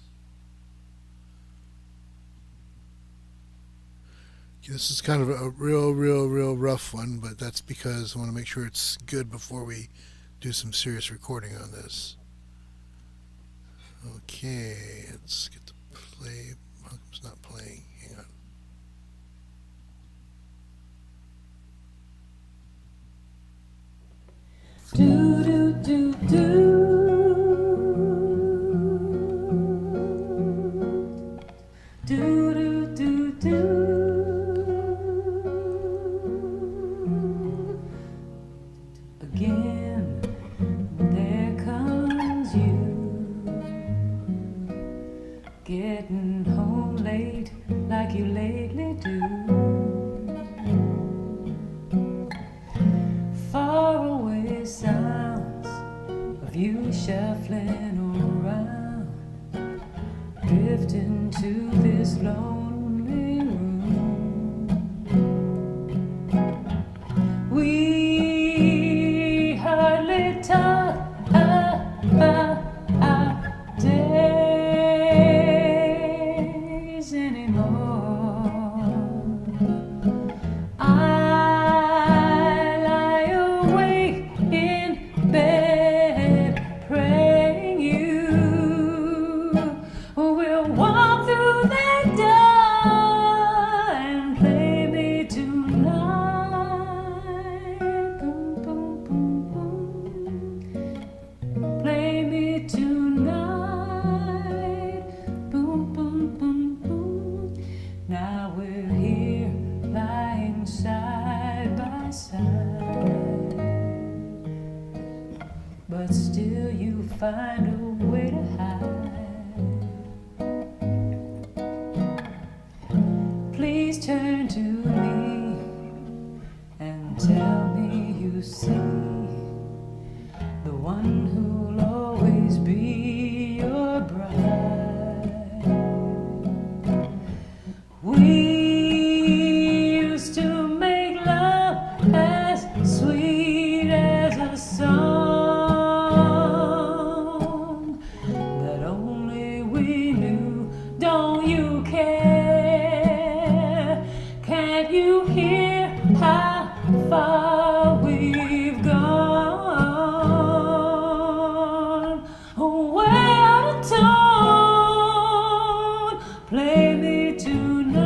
Okay, this is kind of a real rough one, but that's because I want to make sure it's good before we do some serious recording on this. Okay, let's get the play. It's not playing. Hang on. Do do do do. Do do do do. Again, there comes you, getting home late like you lately do. Far away sounds of you shuffling around, drifting to this lonely room. We hardly talk about our days anymore. I lie awake in bed praying you will walk through that door and play me tonight. Boom, boom, boom, boom. Play me tonight. Boom, boom, boom, boom. Now we're here lying side by side, but still you find a way to hide. Please turn to me and tell me you see the one who'll always be your bride. We used to make love as sweet as a song that only we knew. Don't you care? Can't you hear how far we've gone? Way out of tone. Play me tonight.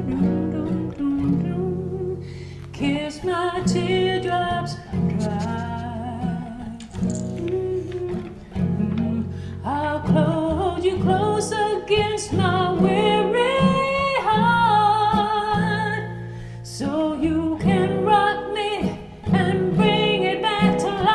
Doom, doom, doom, doom. Kiss my teardrops dry. I'll hold you close against my weary heart, so you can rock me and bring it back to life.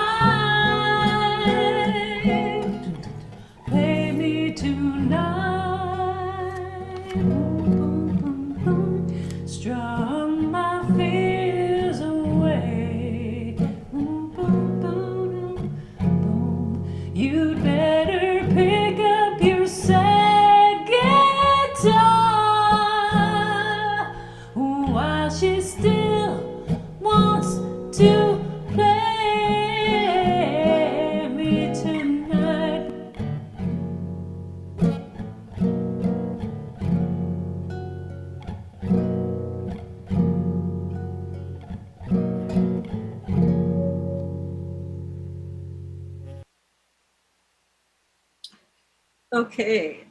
Okay,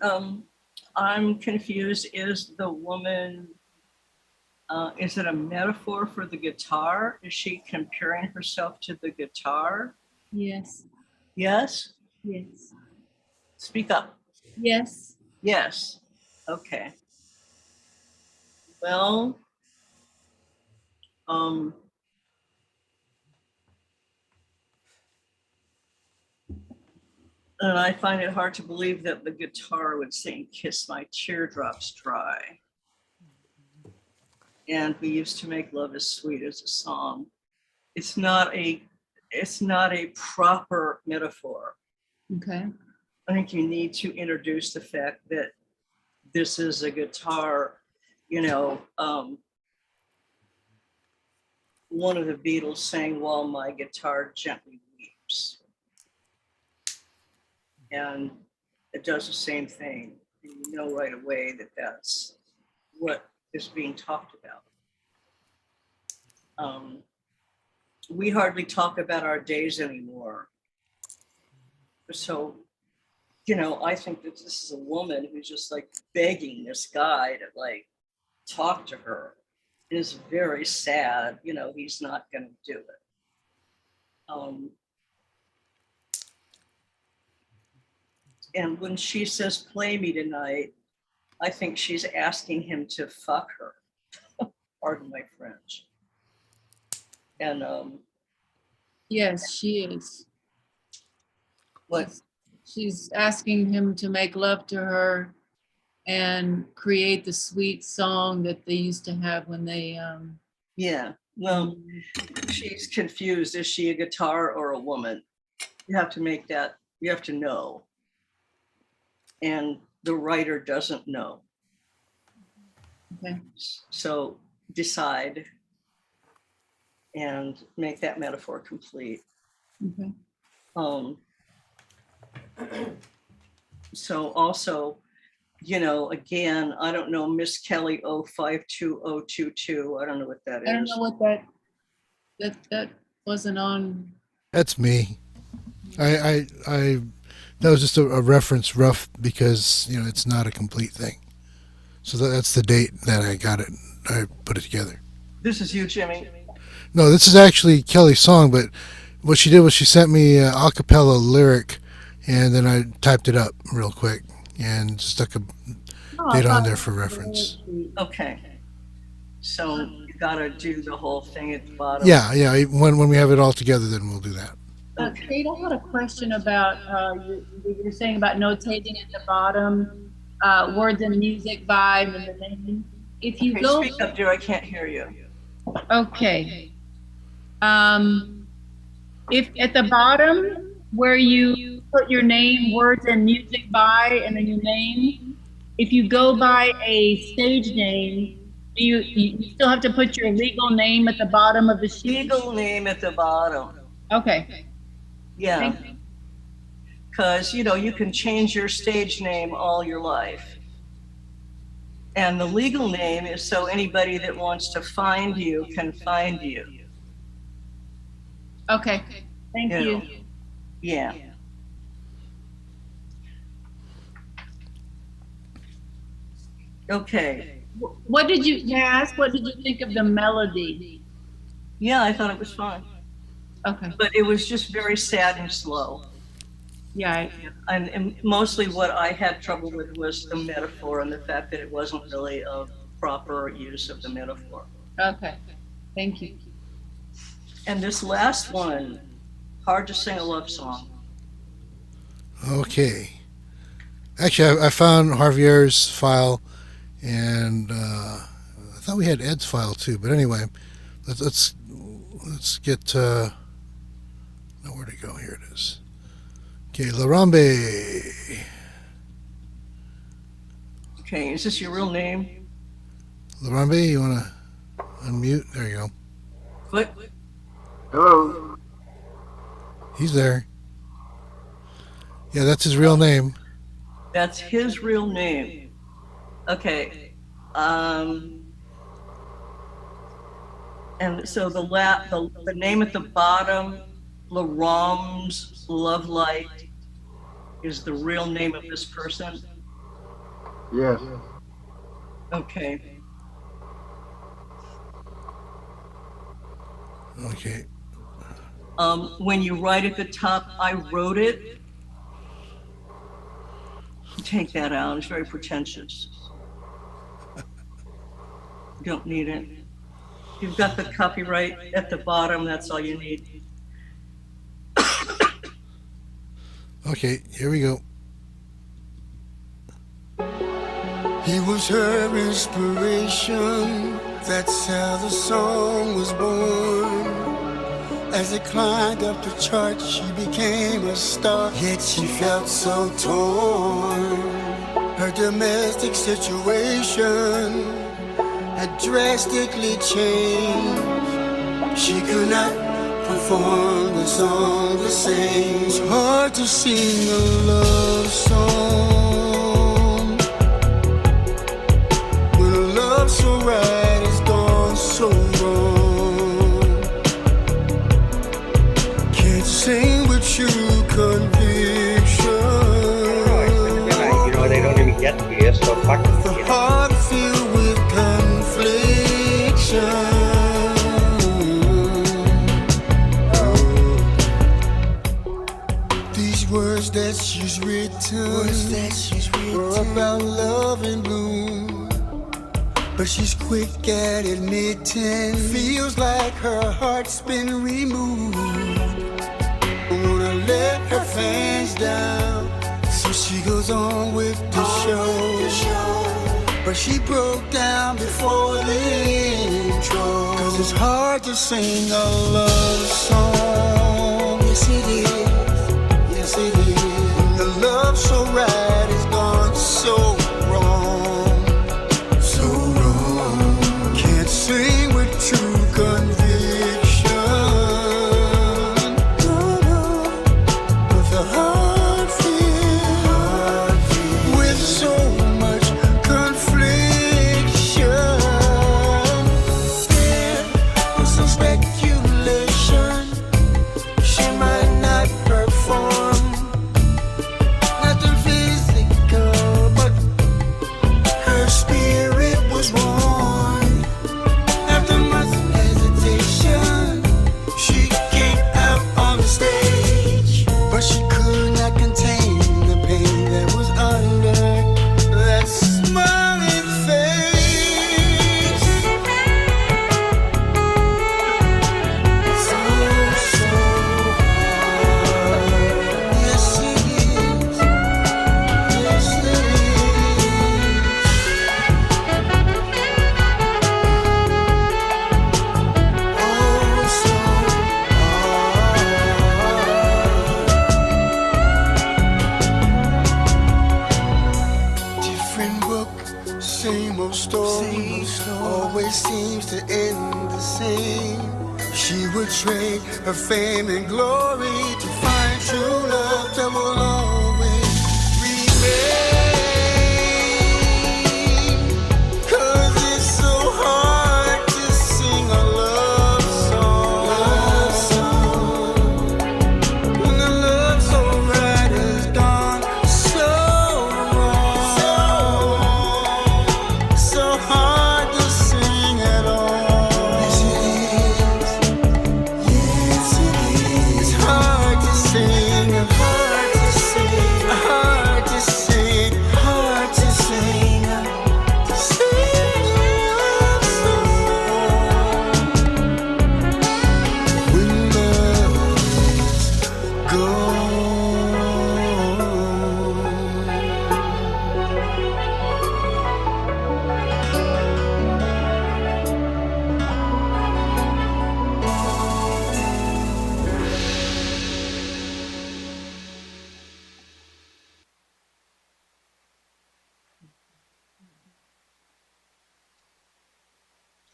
I'm confused. Is the woman, is it a metaphor for the guitar? Is she comparing herself to the guitar? Yes. Yes? Yes. Speak up. Yes. Yes. Okay. Well, um, and I find it hard to believe that the guitar would sing "Kiss My Teardrops Dry." And we used to make love as sweet as a song. It's not a proper metaphor. Okay. I think you need to introduce the fact that this is a guitar, you know, one of the Beatles sang "While My Guitar Gently Weeps." And it does the same thing. And you know right away that that's what is being talked about. We hardly talk about our days anymore. So, you know, I think that this is a woman who's just like begging this guy to like talk to her. It is very sad. You know, he's not going to do it. And when she says, "Play me tonight," I think she's asking him to fuck her. Pardon my French. And Yes, she is. what? She's asking him to make love to her and create the sweet song that they used to have when they Yeah. Well, she's confused. Is she a guitar or a woman? You have to make that, you have to know. And the writer doesn't know. Okay. So decide and make that metaphor complete. Okay. So also, you know, again, I don't know, Miss Kelly 052022. I don't know what that is. I don't know what that wasn't on. That's me. I that was just a reference rough because, you know, it's not a complete thing. So that's the date that I got it. I put it together. This is you, Jimmy. No, this is actually Kelly's song, but what she did was she sent me a cappella lyric, and then I typed it up real quick and stuck a date on there for reference. Okay. So you gotta do the whole thing at the bottom. Yeah. When we have it all together, then we'll do that. Kate, I had a question about you're saying about notating at the bottom, words and music by and the name. If you go, speak up, dear. I can't hear you. Okay. If at the bottom where you put your name, words and music by, and then your name, if you go by a stage name, you still have to put your legal name at the bottom of the sheet? Legal name at the bottom. Okay. Yeah. Because, you know, you can change your stage name all your life. And the legal name is so anybody that wants to find you can find you. Okay. Thank you. Yeah. Okay. What did you ask? What did you think of the melody? Yeah, I thought it was fun. Okay. But it was just very sad and slow. Yeah. And mostly what I had trouble with was the metaphor and the fact that it wasn't really a proper use of the metaphor. Okay. Thank you. And this last one, hard to sing a love song. Okay. Actually, I found Javier's file, and I thought we had Ed's file too. But anyway, let's get nowhere to go. Here it is. Okay, Larambe. Okay, is this your real name? Larambe, you want to unmute? There you go. What? Hello. He's there. Yeah, that's his real name. That's his real name. Okay. And so the name at the bottom, Laram's Love Light, is the real name of this person? Yes. Okay. Okay. When you write at the top, I wrote it, take that out. It's very pretentious. You don't need it. You've got the copyright at the bottom. That's all you need. Okay, here we go. He was her inspiration. That's how the song was born. As it climbed up the chart, she became a star. Yet she felt so torn. Her domestic situation had drastically changed. She could not perform the song the same. It's hard to sing a love song when a love so right is gone so wrong. Can't sing with true conviction. You know they don't even get to here, so fuck it. The heart filled with confliction. Words that she's written were about love and bloom, but she's quick at admitting feels like her heart's been removed. Don't wanna let her fans down, so she goes on with the show. But she broke down before the intro, 'cause it's hard to sing a love song. Yes it is. When the love so right is gone so wrong, so wrong. Can't sing with true conviction. But the heart feels with so much confliction. There was some speculation she might not perform. Trade her fame and glory to find true love that will always remain. 'Cause it's so hard to sing a love song when the love so right is gone so wrong. So hard to sing at all.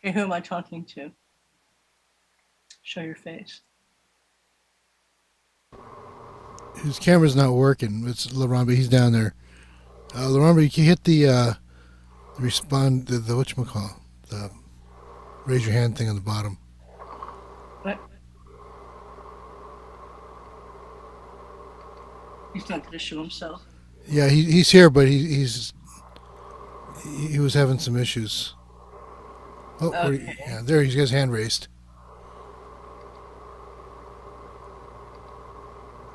Okay, who am I talking to? Show your face. His camera's not working. It's Larambe. He's down there. Larambe, you can hit the respond, the whatchamacallit, the raise your hand thing on the bottom. What? He's not going to show himself. Yeah, he's here, but he was having some issues. Oh, Okay. yeah, there he's got his hand raised.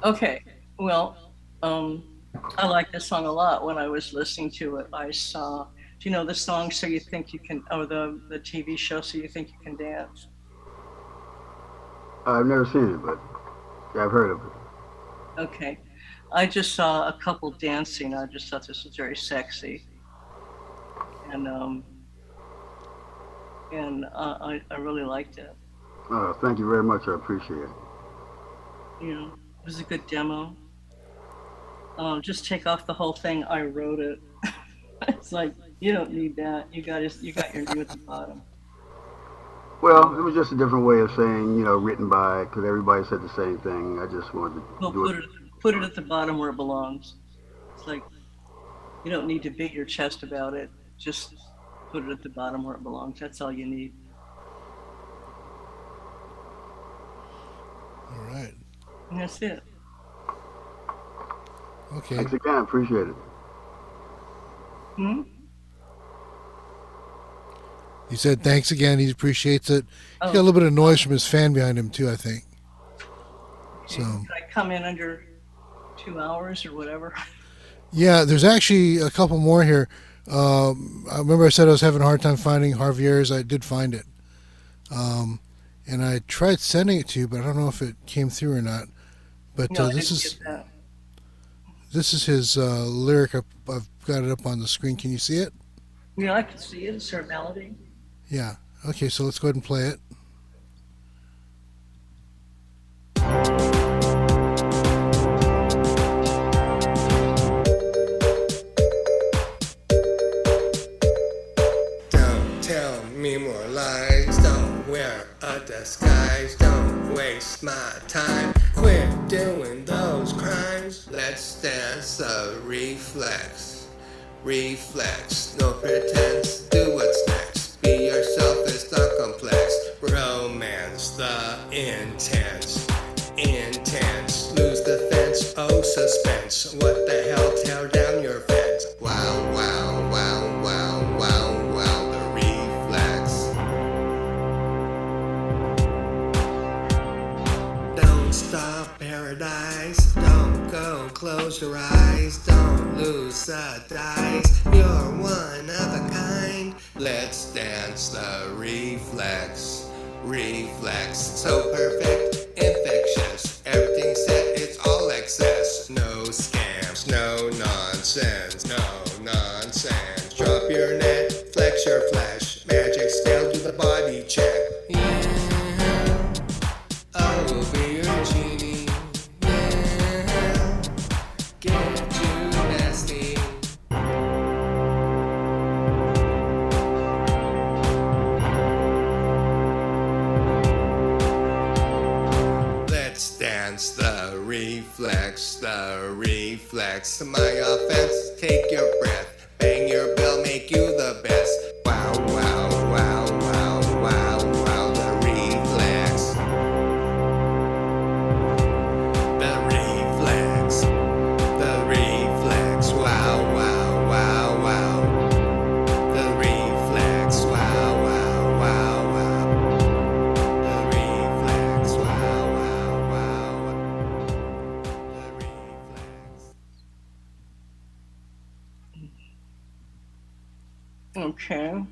Okay. Well, I like this song a lot. When I was listening to it, I saw. Do you know the song "So You Think You Can," or the TV show "So You Think You Can Dance"? I've never seen it, but yeah, I've heard of it. Okay. I just saw a couple dancing. I just thought this was very sexy, and I really liked it. Thank you very much. I appreciate it. You know, it was a good demo. Just take off the whole thing. I wrote it. It's like you don't need that. You got your name at the bottom. Well, it was just a different way of saying, written by, because everybody said the same thing. I just wanted to do it. Put it at the bottom where it belongs. It's like you don't need to beat your chest about it. Just put it at the bottom where it belongs. That's all you need. All right. And that's it. Okay. Thanks again. Appreciate it. Hmm? He said thanks again. He appreciates it. He's got a Oh. little bit of noise from his fan behind him too, I think. So Can I come in under 2 hours or whatever? yeah, there's actually a couple more here. I remember I said I was having a hard time finding Javier's. I did find it, and I tried sending it to you, but I don't know if it came through or not. But No, I this didn't is get that. this is his lyric. I've got it up on the screen. Can you see it? Yeah, I can see it. Is there a melody? Yeah. Okay, so let's go ahead and play it. Don't tell me more lies. Don't wear a disguise. Don't waste my time. Quit doing those crimes. Let's dance a reflex. Reflex. No pretense. Do what's next. Be yourself. It's not complex. Romance the intense. Intense. Lose the fence. Oh, suspense. What the hell? Tear down your fence. Wow, wow, wow, wow, wow, wow. The reflex. Don't stop paradise. Don't go close your eyes. Don't lose a dice. You're one of a kind. Let's dance the reflex. Reflex. So perfect, infectious. Everything set, it's all excess. No scams, no nonsense, no nonsense. Drop your net, flex your flesh. Magic spell, do the body check. Yeah, I will be your genie. Yeah, get you nasty. Let's dance the reflex, the reflex. My offense, take your breath. Bang your bell, make you the best. Wow, wow, wow, wow, wow, wow, the reflex. The reflex, the reflex. Wow, wow, wow, wow. The reflex, wow, wow, wow, wow. The reflex, wow, wow, wow. The reflex. Okay.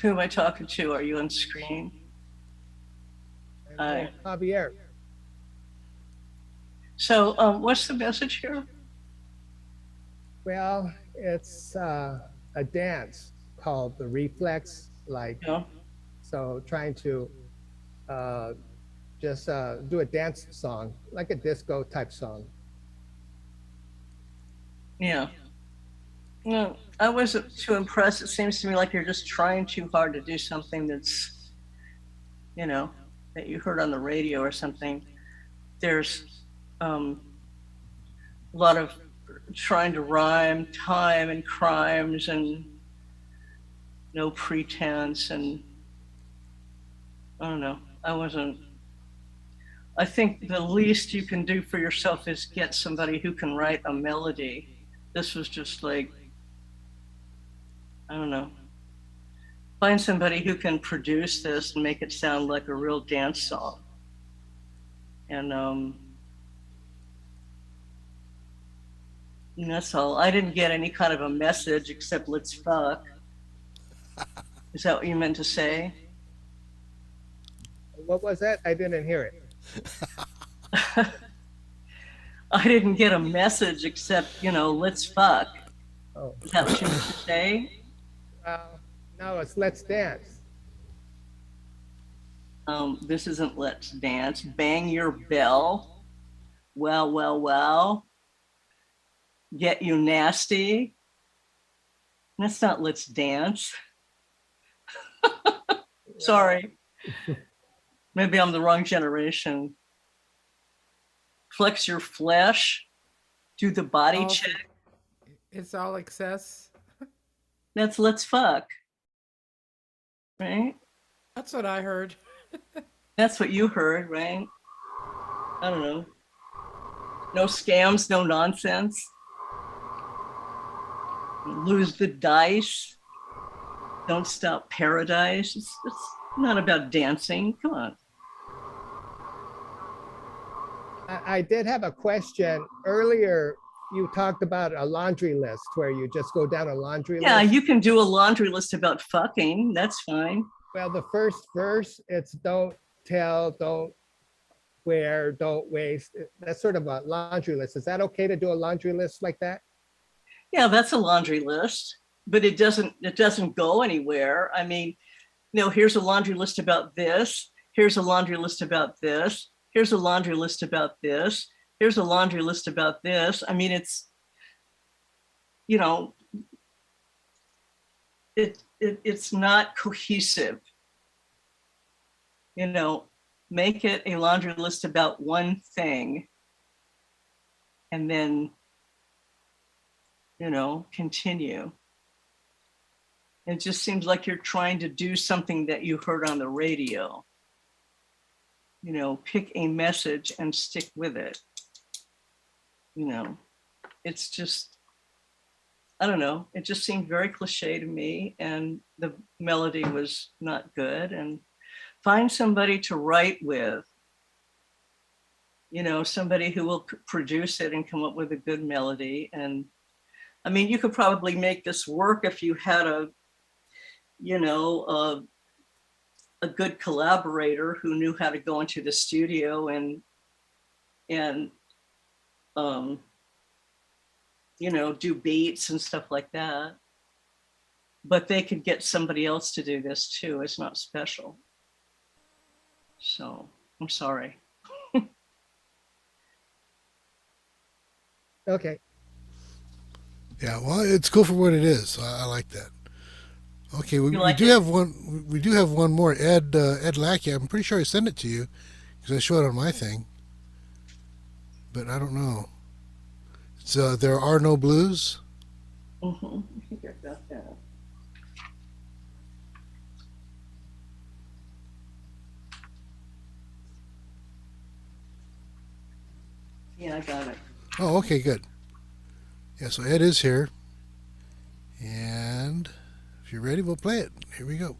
Who am I talking to? Are you on screen? Hi. Javier. So, what's the message here? Well, it's a dance called the reflex, like, so trying to just do a dance song, like a disco type song. Yeah. No, I wasn't too impressed. It seems to me like you're just trying too hard to do something that's, that you heard on the radio or something. There's a lot of trying to rhyme time and crimes and no pretense, and I don't know. I think the least you can do for yourself is get somebody who can write a melody. This was just like, I don't know. Find somebody who can produce this and make it sound like a real dance song. And that's all. I didn't get any kind of a message except let's fuck. Is that what you meant to say? What was that? I didn't hear it. I didn't get a message except, let's fuck. Oh. Is that what you meant to say? No, it's let's dance. This isn't let's dance. Bang your bell. Well, well, well. Get you nasty. That's not let's dance. Sorry. Maybe I'm the wrong generation. Flex your flesh. Do the body check. It's all excess. That's let's fuck. Right? That's what I heard. That's what you heard, right? I don't know. No scams, no nonsense. Lose the dice. Don't stop paradise. It's not about dancing. Come on. I did have a question earlier. You talked about a laundry list where you just go down a laundry list. Yeah, you can do a laundry list about fucking. That's fine. Well, the first verse, it's don't tell, don't wear, don't waste. That's sort of a laundry list. Is that okay to do a laundry list like that? Yeah, that's a laundry list, but it doesn't go anywhere. I mean, here's a laundry list about this. Here's a laundry list about this. Here's a laundry list about this. Here's a laundry list about this. I mean, it's, it's not cohesive. Make it a laundry list about one thing and then, continue. It just seems like you're trying to do something that you heard on the radio. Pick a message and stick with it. It's just, I don't know. It just seemed very cliche to me, and the melody was not good. And find somebody to write with, somebody who will produce it and come up with a good melody. And I mean, you could probably make this work if you had a good collaborator who knew how to go into the studio and do beats and stuff like that. But they could get somebody else to do this too. It's not special. So I'm sorry. Okay. Yeah, well, it's cool for what it is. I like that. Okay, we do have one. We do have one more. Ed Lackey. I'm pretty sure I sent it to you because I showed it on my thing, but I don't know. It's There Are No Blues. Mm-hmm. I think I got that. Yeah, I got it. Oh, okay, good. Yeah, so Ed is here, and if you're ready, we'll play it. Here we go.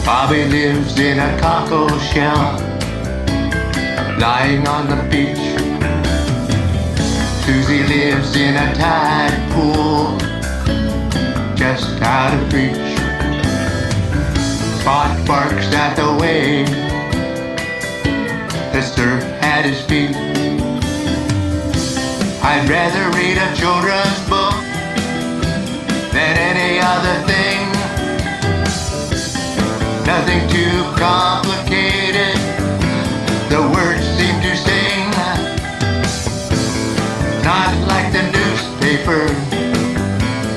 Bobby lives in a cockle shell, lying on the beach. Susie lives in a tide pool, just out of reach. Spot barks at the wave that surf at his feet. I'd rather read a children's book than any other thing. Nothing too complicated, the words seem to sing. Not like the newspaper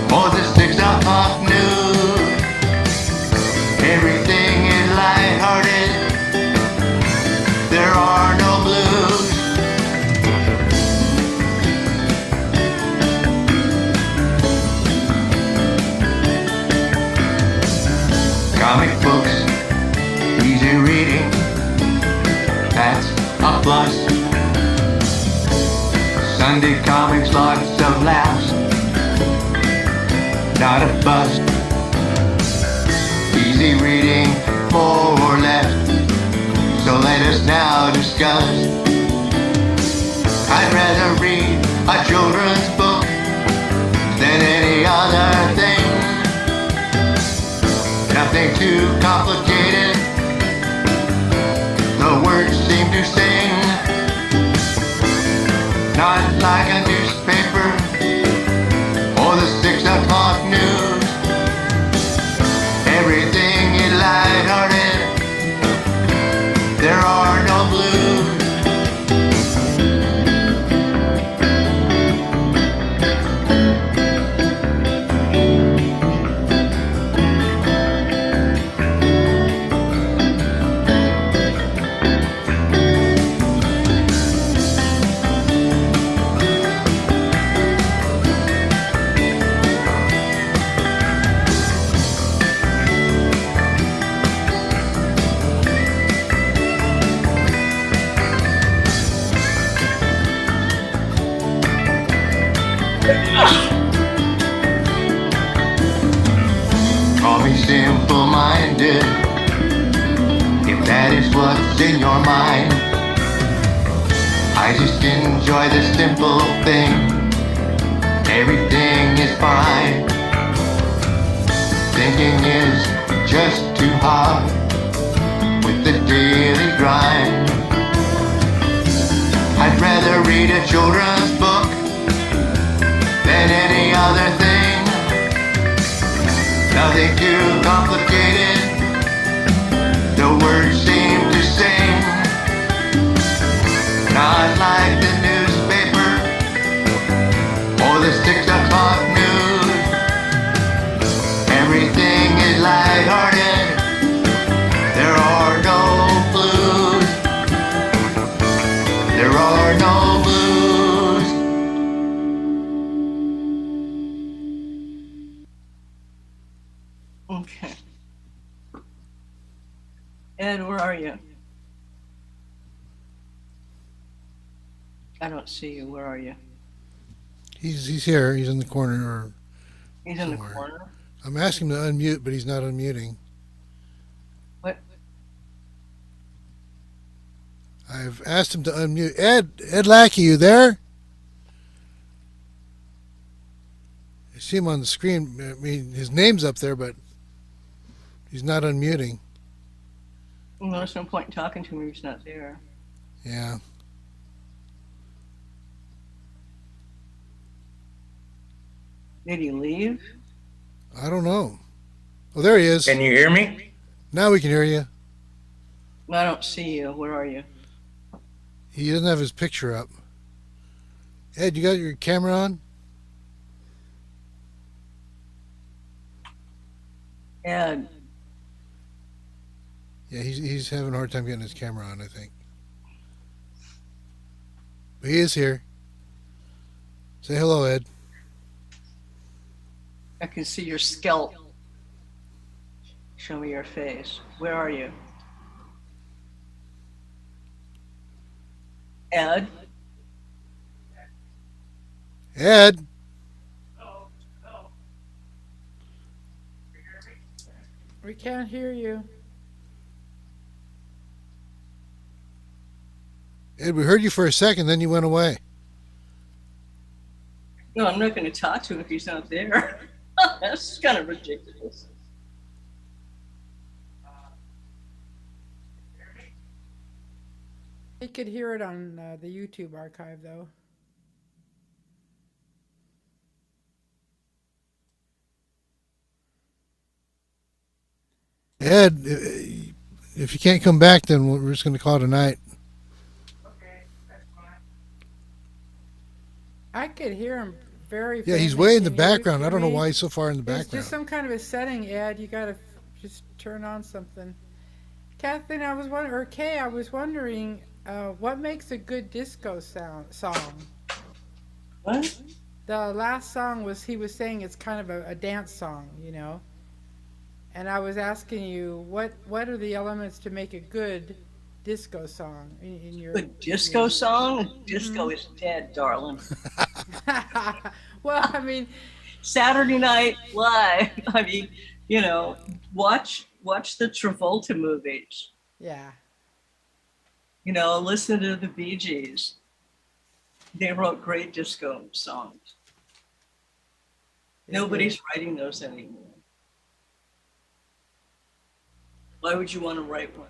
or the 6 o'clock news. Everything is lighthearted, there are no blues. Sunday comics, lots of laughs, not a fuss. Easy reading, more or less. So let us now discuss. I'd rather read a children's book than any other thing. Nothing too complicated, the words seem to sing. Not like a newspaper or the 6 o'clock news. Everything is lighthearted, there are no blues. Call me simple-minded, if that is what's in your mind. I just enjoy the simple thing, everything is fine. Thinking is just too hard with the daily grind. I'd rather read a children's book than any other thing. Nothing too complicated, the words seem to sing. Not like the newspaper or the 6 o'clock news. Everything is lighthearted, there are no blues. There are no blues. Okay. Ed, where are you? I don't see you. Where are you? He's here. He's in the corner. Or He's in the somewhere. corner. I'm asking him to unmute, but he's not unmuting. What? I've asked him to unmute. Ed Lackey, you there? I see him on the screen. I mean, his name's up there, but he's not unmuting. Well, there's no point in talking to him if he's not there. Yeah. Did he leave? I don't know. Oh, there he is. Can you hear me? Now we can hear you. I don't see you. Where are you? He doesn't have his picture up. Ed, you got your camera on? Ed. Yeah, he's having a hard time getting his camera on, I think. But he is here. Say hello, Ed. I can see your scalp. Show me your face. Where are you? Ed? Ed? We can't hear you. Ed, we heard you for a second, then you went away. No, I'm not going to talk to him if he's not there. That's kind of ridiculous. You could hear it on the YouTube archive, though. Ed, if you can't come back, then we're just going to call it a night. I could hear him very. Yeah, he's faintly. way in the Can you background. I hear don't know me? why he's so far in the There's background. just some kind of a setting, Ed. You gotta just turn on something. Kathleen, I was wondering, or Kay, I was wondering, what makes a good disco song? What? The last song he was saying it's kind of a dance song, you know. And I was asking you, what are the elements to make a good disco song in your? The disco song? Disco is dead, darling. Well, I mean, Saturday Night Live. I mean, you know, watch the Travolta movies. yeah. You know, listen to the Bee Gees. They wrote great disco songs. Nobody's writing those anymore. Why would you want to write one?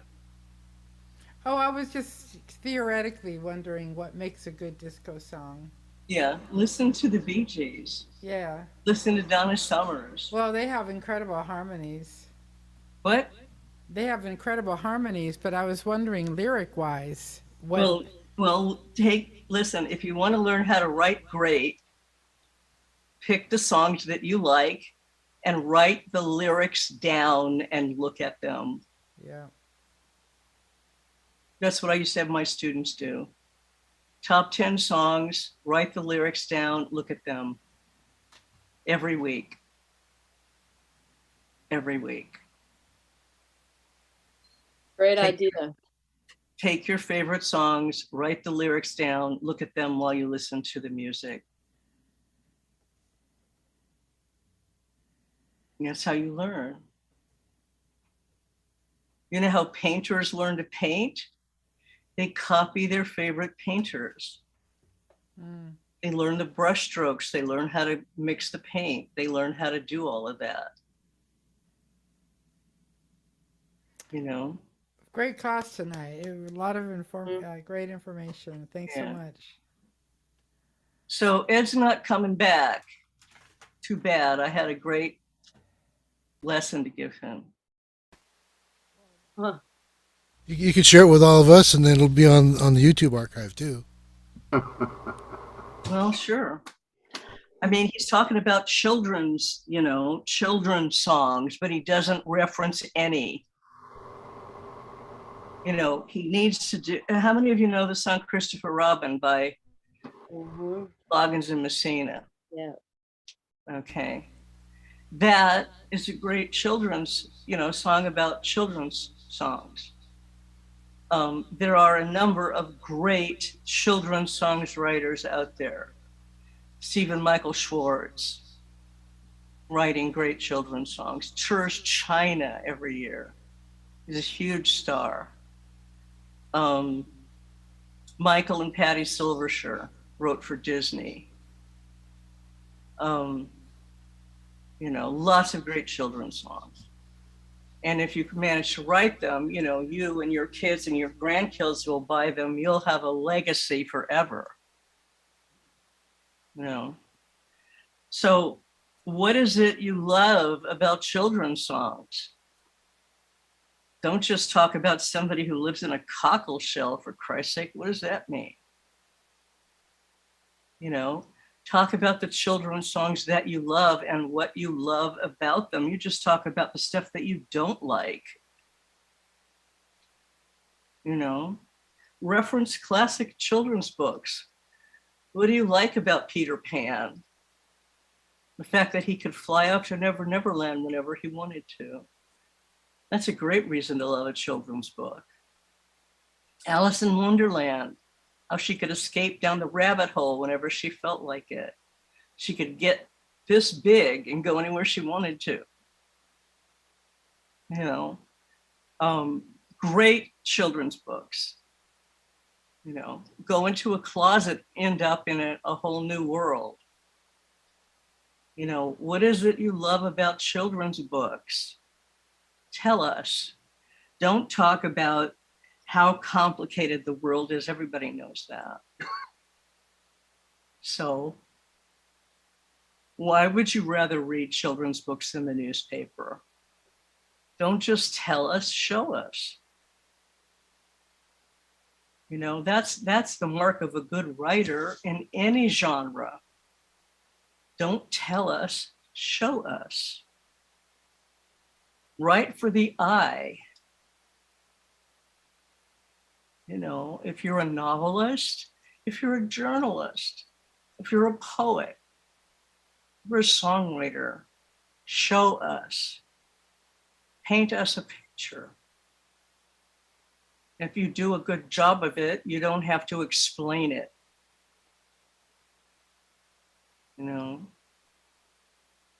Oh, I was just theoretically wondering what makes a good disco song. Yeah, listen to the Bee Gees. Yeah. Listen to Donna Summers. Well, they have incredible harmonies. What? They have incredible harmonies, but I was wondering lyric-wise. What? Well, listen, if you want to learn how to write great, pick the songs that you like and write the lyrics down and look at them. Yeah. That's what I used to have my students do. Top 10 songs, write the lyrics down, look at them every week. Every week. Great idea. Take your favorite songs, write the lyrics down, look at them while you listen to the music. And that's how you learn. You know how painters learn to paint? They copy their favorite painters. They learn the brush strokes. They learn how to mix the paint. They learn how to do all of that. You know? Great class tonight. A lot of great information. Thanks so much. So Ed's not coming back. Too bad. I had a great lesson to give him. Huh. You could share it with all of us, and then it'll be on the YouTube archive too. Well, sure. I mean, he's talking about children's songs, but he doesn't reference any. You know, he needs to do. How many of you know the song Christopher Robin by Loggins and Messina? Yeah. Okay. That is a great children's, song about children's songs. There are a number of great children's songwriters out there. Stephen Michael Schwartz, writing great children's songs. Tours China every year. He's a huge star. Michael and Patty Silvershire wrote for Disney. Lots of great children's songs. And if you can manage to write them, you and your kids and your grandkids will buy them. You'll have a legacy forever. So what is it you love about children's songs? Don't just talk about somebody who lives in a cockle shell, for Christ's sake. What does that mean? Talk about the children's songs that you love and what you love about them. You just talk about the stuff that you don't like. Reference classic children's books. What do you like about Peter Pan? The fact that he could fly up to Never Never Land whenever he wanted to. That's a great reason to love a children's book. Alice in Wonderland. How she could escape down the rabbit hole whenever she felt like it. She could get this big and go anywhere she wanted to. Great children's books. Go into a closet, end up in a whole new world. What is it you love about children's books? Tell us. Don't talk about how complicated the world is. Everybody knows that. So why would you rather read children's books than the newspaper? Don't just tell us, show us. That's the mark of a good writer in any genre. Don't tell us, show us. Write for the eye. If you're a novelist, if you're a journalist, if you're a poet, if you're a songwriter, show us. Paint us a picture. If you do a good job of it, you don't have to explain it. You know,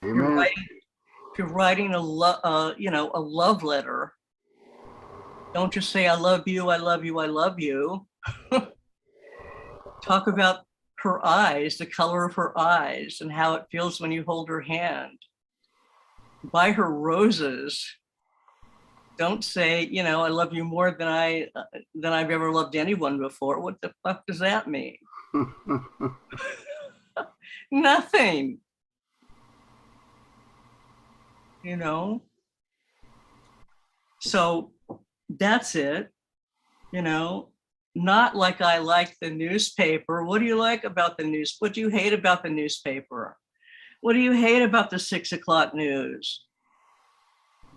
Amen. if you're writing a love letter, don't just say, I love you, I love you, I love you. Talk about her eyes, the color of her eyes, and how it feels when you hold her hand. Buy her roses. Don't say, I love you more than I've ever loved anyone before. What the fuck does that mean? Nothing. So that's it. Not like I like the newspaper. What do you like about the news? What do you hate about the newspaper? What do you hate about the 6 o'clock news?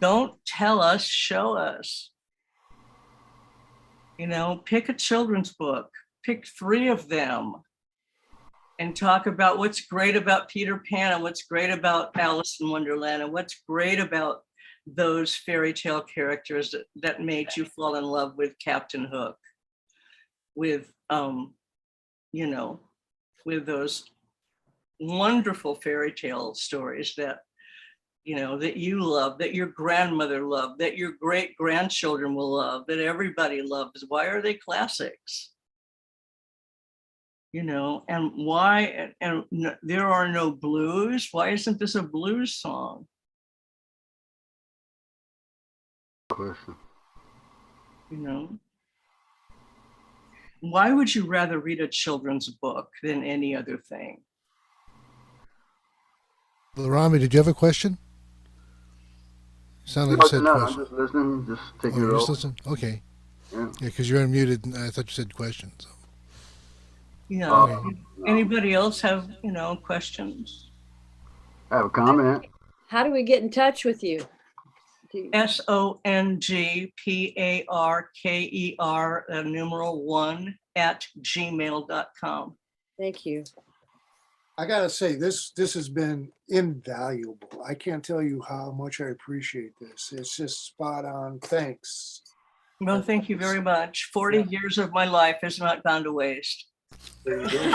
Don't tell us, show us. Pick a children's book, pick 3 of them, and talk about what's great about Peter Pan and what's great about Alice in Wonderland and what's great about those fairy tale characters that made you fall in love with Captain Hook, with with those wonderful fairy tale stories that that you love, that your grandmother loved, that your great grandchildren will love, that everybody loves. Why are they classics? And why, and there are no blues. Why isn't this a blues song? Why would you rather read a children's book than any other thing? Rami, did you have a question? Sound like you said I'm question. just listening, just taking You're it just over. listening? Okay. Yeah. Yeah, because you're unmuted. And I thought you said question. So. Anybody else have, questions? I have a comment. How do we get in touch with you? SONGPARKER, numeral 1 @gmail.com. Thank you. I gotta say, this has been invaluable. I can't tell you how much I appreciate this. It's just spot on. Thanks. Well, thank you very much. 40 years of my life has not gone to waste. There you go.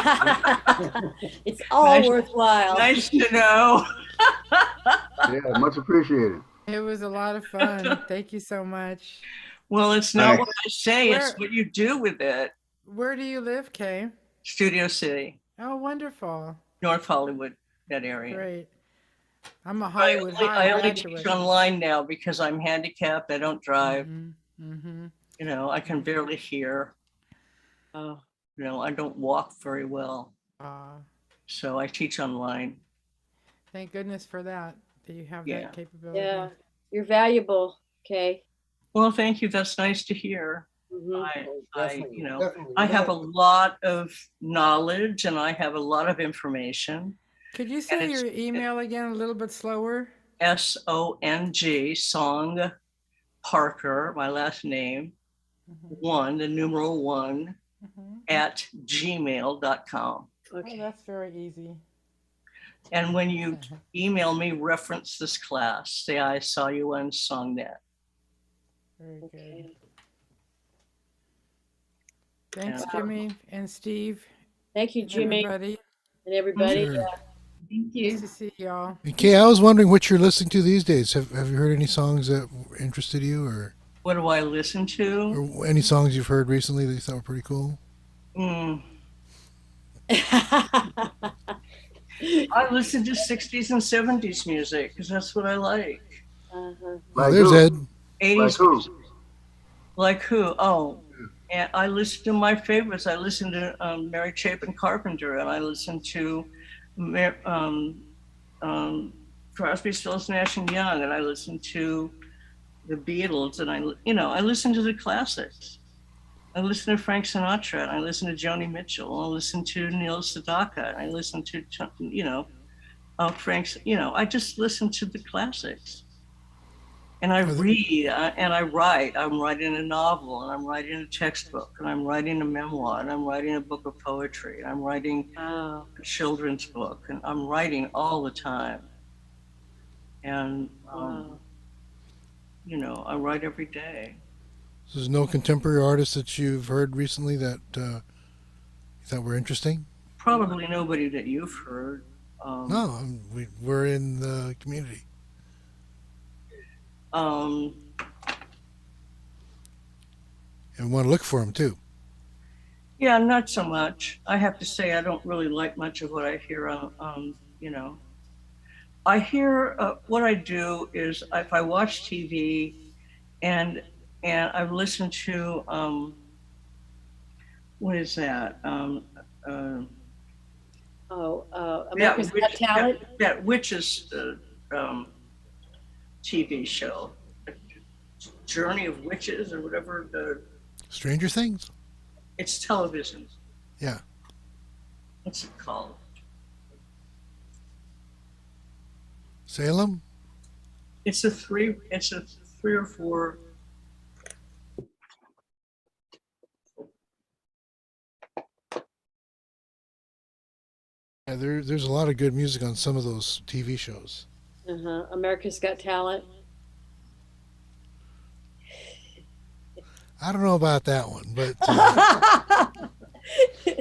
It's all worthwhile. Nice to know. Yeah, much appreciated. It was a lot of fun. Thank you so much. Well, it's not what I say, it's what you do with it. Where do you live, Kay? Studio City. Oh, wonderful. North Hollywood, that area. Great. I'm a Hollywood I only graduate. teach online now because I'm handicapped. I don't drive. Mm-hmm. I can barely hear. I don't walk very well. So I teach online. Thank goodness for that you have that capability. Yeah, you're valuable, Kay. Well, thank you. That's nice to hear. Definitely. I have a lot of knowledge and I have a lot of information. Could you say your email again a little bit slower? SONG, Song Parker, my last name, 1, the numeral 1, @gmail.com. Okay. Oh, that's very easy. And when you email me, reference this class. Say I saw you on SongNet. Very good. Thanks, Jimmy and Steve. Thank you, Jimmy. Everybody. And everybody. Sure. Yeah. Thank you. Nice to see y'all. Okay, I was wondering what you're listening to these days. Have you heard any songs that interested you, or What do I listen to? or any songs you've heard recently that you thought were pretty cool? I listen to 60s and 70s music because that's what I like. Like there's who? Ed. 80s Like who? music. Like who? Oh, and I listen to my favorites. I listen to Mary Chapin Carpenter, and I listen to Crosby, Stills, Nash and Young, and I listen to the Beatles, and I listen to the classics. I listen to Frank Sinatra, and I listen to Joni Mitchell, and I listen to Neil Sedaka, and I listen to, Frank's, I just listen to the classics. And I read and I write. I'm writing a novel, and I'm writing a textbook, and I'm writing a memoir, and I'm writing a book of poetry, and I'm writing a children's book, and I'm writing all the time. And, I write every day. There's no contemporary artists that you've heard recently that were interesting? Probably nobody that you've heard. No, we're in the community. Um, And want to look for them too. yeah, not so much. I have to say, I don't really like much of what I hear on I hear, what I do is if I watch TV and I've listened to, what is that? America's Got Talent. That witches TV show, Journey of Witches or whatever. Stranger Things? It's television. Yeah. What's it called? Salem? It's a three or four. Yeah, there's a lot of good music on some of those TV shows. America's Got Talent. I don't know about that one, but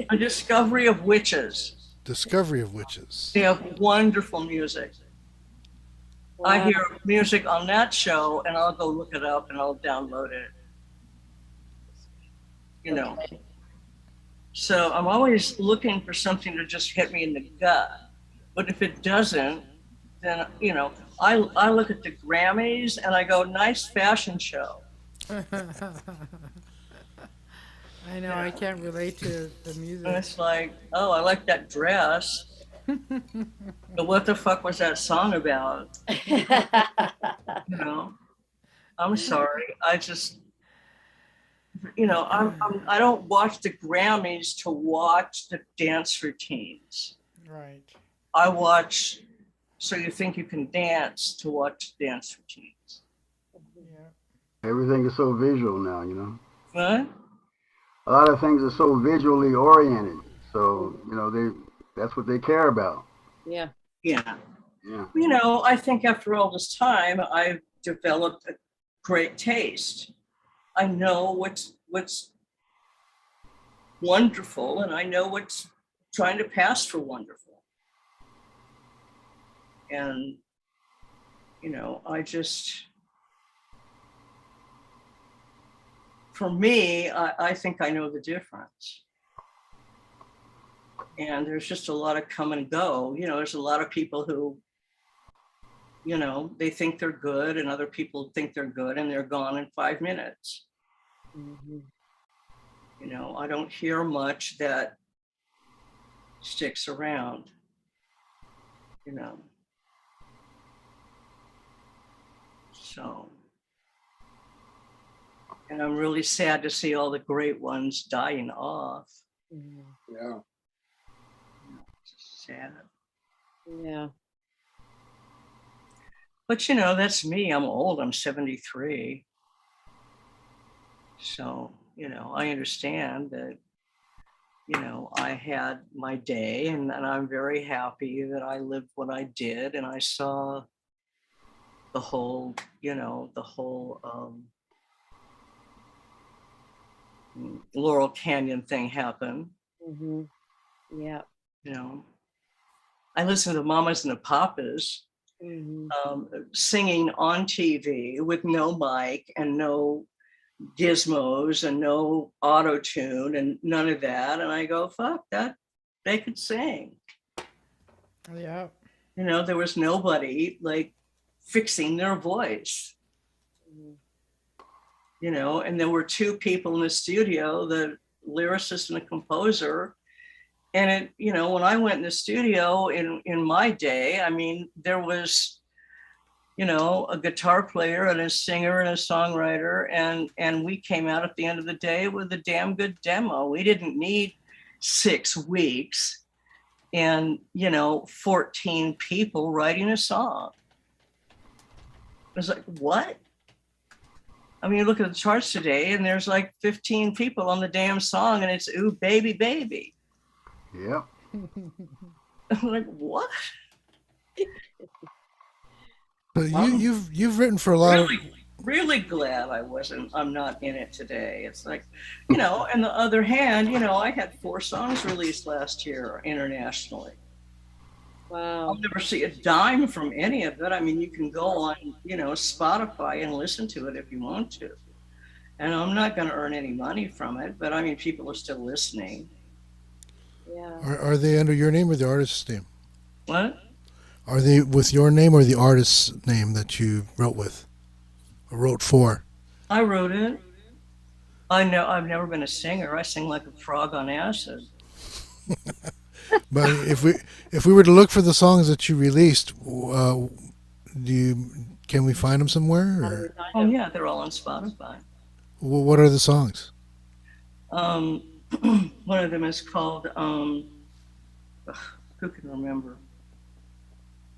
A Discovery of Witches. Discovery of Witches. They have wonderful music. Wow. I hear music on that show and I'll go look it up and I'll download it. You know. So I'm always looking for something to just hit me in the gut. But if it doesn't, then, I look at the Grammys and I go, nice fashion show. I know, I can't relate to the music. And it's like, oh, I like that dress. But what the fuck was that song about? I'm sorry. I just, I don't watch the Grammys to watch the dance routines. Right. I watch So You Think You Can Dance to watch dance routines. Everything is so visual now, What? A lot of things are so visually oriented. So, that's what they care about. Yeah. Yeah. Yeah. I think after all this time, I've developed a great taste. I know what's wonderful, and I know what's trying to pass for wonderful. And, for me, I think I know the difference. And there's just a lot of come and go. There's a lot of people who, they think they're good and other people think they're good and they're gone in 5 minutes. I don't hear much that sticks around, So, and I'm really sad to see all the great ones dying off. Yeah. It's sad. Yeah. But that's me. I'm old. I'm 73. So, I understand that, I had my day and I'm very happy that I lived what I did and I saw the whole, Laurel Canyon thing happen. Yeah. I listened to Mamas and the Papas singing on TV with no mic and no gizmos and no auto tune and none of that. And I go, fuck that. They could sing. Yeah. There was nobody like fixing their voice. And there were 2 people in the studio, the lyricist and the composer. And when I went in the studio in my day, I mean, there was, a guitar player and a singer and a songwriter. And we came out at the end of the day with a damn good demo. We didn't need 6 weeks and, 14 people writing a song. It was like, what? I mean, you look at the charts today and there's like 15 people on the damn song and it's, ooh, baby, baby. Yeah. I'm like, what? But you've written for a lot of really glad I'm not in it today. It's like, you know, on the other hand, you know, I had 4 songs released last year internationally. Wow. I'll never see a dime from any of it. I mean, you can go on, you know, Spotify and listen to it if you want to. And I'm not going to earn any money from it, but I mean, people are still listening. Yeah. Are they under your name or the artist's name? What? Are they with your name or the artist's name that you wrote with or wrote for? I wrote it. I know I've never been a singer. I sing like a frog on acid. But if we were to look for the songs that you released, can we find them somewhere? Or? Oh yeah, they're all on Spotify. What are the songs? One of them is called who can remember?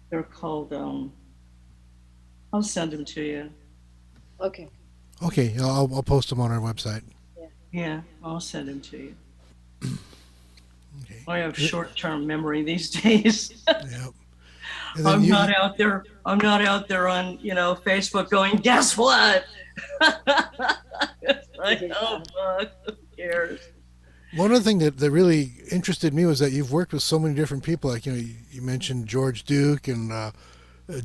They're called I'll send them to you. Okay. Okay, I'll post them on our website. Yeah, I'll send them to you. I have short-term memory these days. Yep. I'm not out there on, you know, Facebook going, guess what? It's like, oh fuck, who cares? One other thing that really interested me was that you've worked with so many different people. Like, you know, you mentioned George Duke and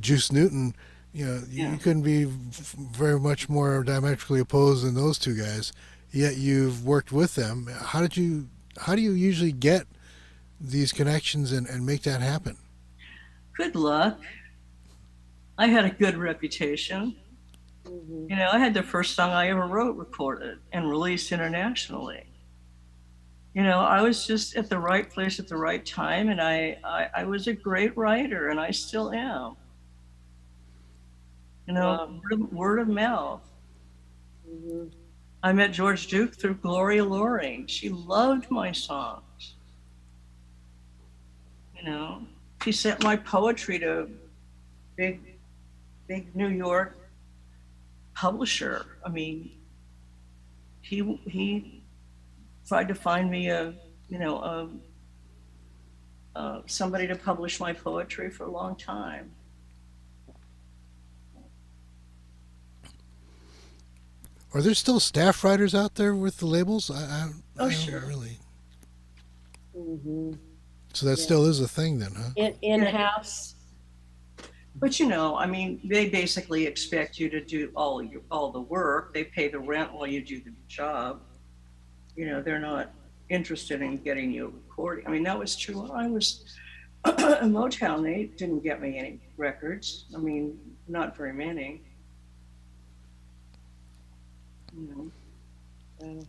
Juice Newton. You know, you couldn't be very much more diametrically opposed than those two guys. Yet you've worked with them. How do you usually get these connections and make that happen? Good luck. I had a good reputation. You know, I had the first song I ever wrote recorded and released internationally. You know, I was just at the right place at the right time, and I was a great writer, and I still am. You know, word of mouth. I met George Duke through Gloria Loring. She loved my songs. You know, she sent my poetry to big New York publisher. I mean, he tried to find me somebody to publish my poetry for a long time. Are there still staff writers out there with the labels? I sure. Don't really. Mm-hmm. So that still is a thing then, huh? In-house. But you know, I mean, they basically expect you to do all the work. They pay the rent while you do the job. You know, they're not interested in getting you a recording. I mean, that was true when I was in Motown. They didn't get me any records. I mean, not very many. You know.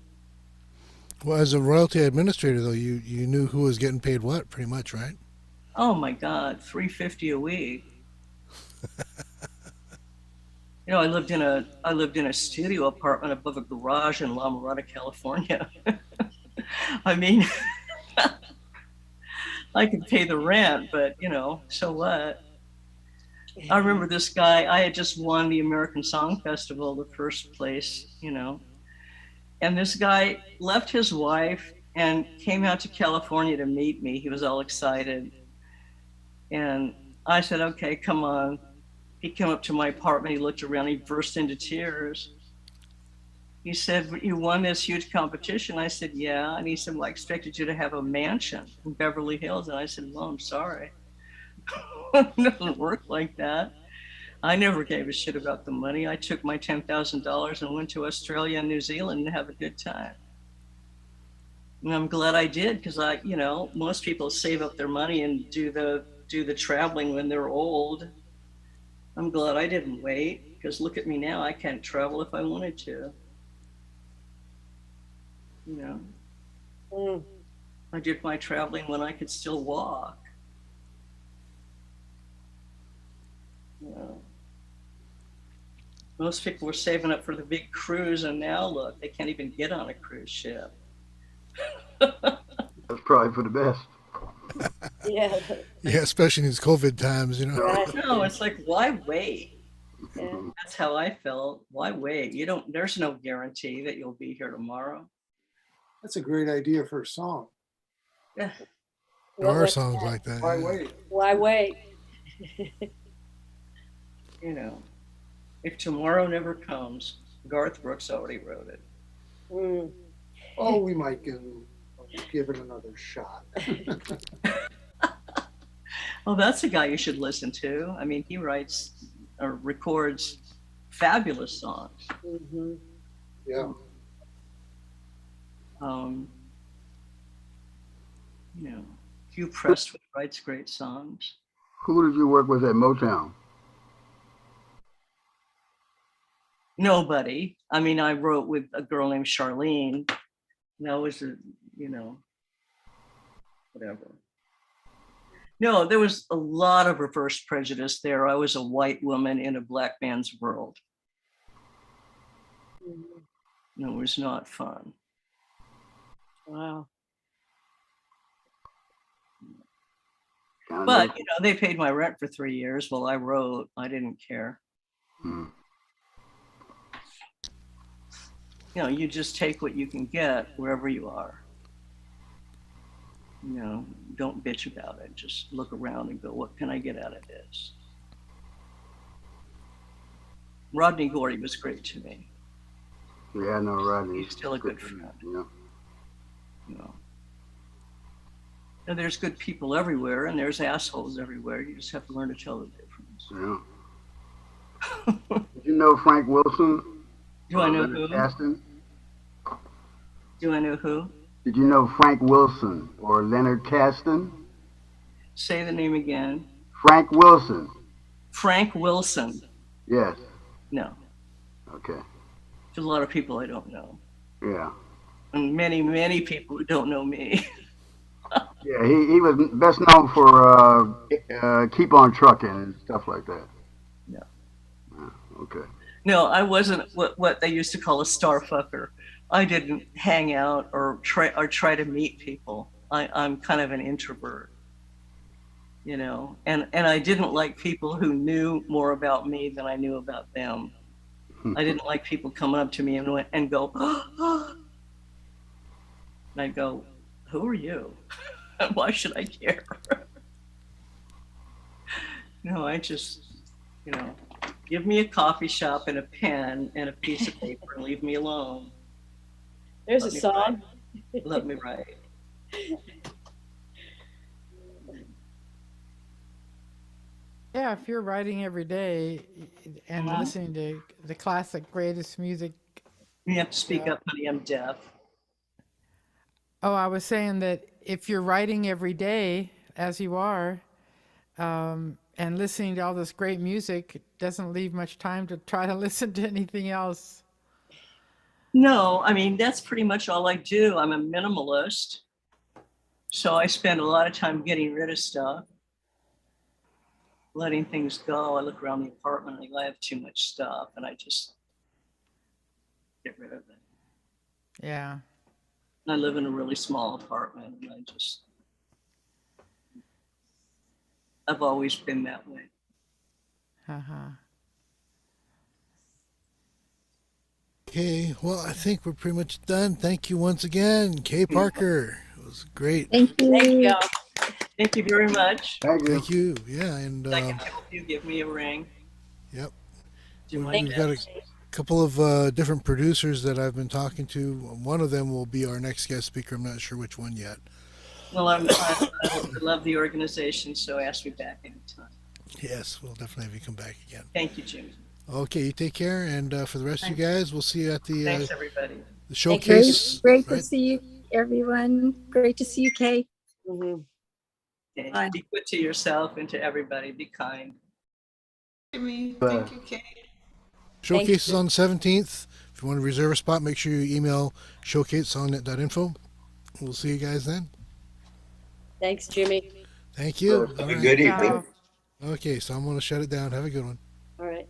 Well, as a royalty administrator, though, you knew who was getting paid what, pretty much, right? Oh my God, $350 a week. You know, I lived in a studio apartment above a garage in La Mirada, California. I mean, I could pay the rent, but you know, so what? I remember this guy, I had just won the American Song Festival, the first place, you know. And this guy left his wife and came out to California to meet me. He was all excited. And I said, okay, come on. He came up to my apartment, he looked around, he burst into tears. He said, you won this huge competition? I said, yeah. And he said, well, I expected you to have a mansion in Beverly Hills. And I said, well, I'm sorry. It doesn't work like that. I never gave a shit about the money. I took my $10,000 and went to Australia and New Zealand and have a good time. And I'm glad I did, because you know, most people save up their money and do the traveling when they're old. I'm glad I didn't wait, because look at me now. I can't travel if I wanted to. You know, I did my traveling when I could still walk. You know, most people were saving up for the big cruise, and now look, they can't even get on a cruise ship. That's probably for the best. Yeah. Yeah, especially in these COVID times, you know. No, it's like, why wait? Yeah. That's how I felt. Why wait? There's no guarantee that you'll be here tomorrow. That's a great idea for a song. Yeah. There are songs like that. Why yeah. wait? Why wait? You know, If Tomorrow Never Comes, Garth Brooks already wrote it. Mm. Oh, we might give it another shot. Oh, that's a guy you should listen to. I mean, he writes or records fabulous songs. Mhm. Yeah. You know, Hugh Prestwood writes great songs. Who did you work with at Motown? Nobody. I mean, I wrote with a girl named Charlene. That was whatever. No, there was a lot of reverse prejudice there. I was a white woman in a black man's world. It was not fun. Wow. But, they paid my rent for 3 years while I wrote. I didn't care. You just take what you can get wherever you are. Don't bitch about it. Just look around and go, what can I get out of this? Rodney Gordy was great to me. Yeah, no, Rodney. He's still a good friend. And there's good people everywhere, and there's assholes everywhere. You just have to learn to tell the difference. Yeah. Did you know Frank Wilson? Do I know who? Caston? Do I know who? Did you know Frank Wilson or Leonard Caston? Say the name again. Frank Wilson. Frank Wilson. Yes. No. Okay. There's a lot of people I don't know. Yeah. And many, many people who don't know me. Yeah, he was best known for Keep On Trucking and stuff like that. Yeah. Okay. No, I wasn't what they used to call a star fucker. I didn't hang out or try to meet people. I'm kind of an introvert, and I didn't like people who knew more about me than I knew about them. I didn't like people coming up to me and go, oh. And I'd go, who are you? Why should I care? No, I just, give me a coffee shop and a pen and a piece of paper and leave me alone. There's a song. Let me write. Yeah, if you're writing every day and listening to the classic greatest music. You have to speak up, honey, I'm deaf. Oh, I was saying that if you're writing every day, as you are, and listening to all this great music, it doesn't leave much time to try to listen to anything else. No, I mean, that's pretty much all I do. I'm a minimalist. So I spend a lot of time getting rid of stuff, letting things go. I look around the apartment and I have too much stuff and I just get rid of it. Yeah. I live in a really small apartment and I've always been that way. Okay, well, I think we're pretty much done. Thank you once again, Kay Parker. It was great. Thank you. Thank you. Thank you very much. Thank you. Yeah, and I can help you. Give me a ring. Yep. We've got a couple of different producers that I've been talking to. One of them will be our next guest speaker. I'm not sure which one yet. Well, I love the organization, so ask me back anytime. Yes, we'll definitely have you come back again. Thank you, Jimmy. Okay, you take care, and for the rest of you guys, we'll see you at the Thanks, everybody. The showcase. Great to see you, everyone. Great to see you, Kay. Okay. Be good to yourself and to everybody. Be kind. Jimmy, thank you, Kay. Showcase is on the 17th. If you want to reserve a spot, make sure you email showcase@songnet.info. We'll see you guys then. Thanks, Jimmy. Thank you. Have a good evening. Okay, so I'm going to shut it down. Have a good one. All right.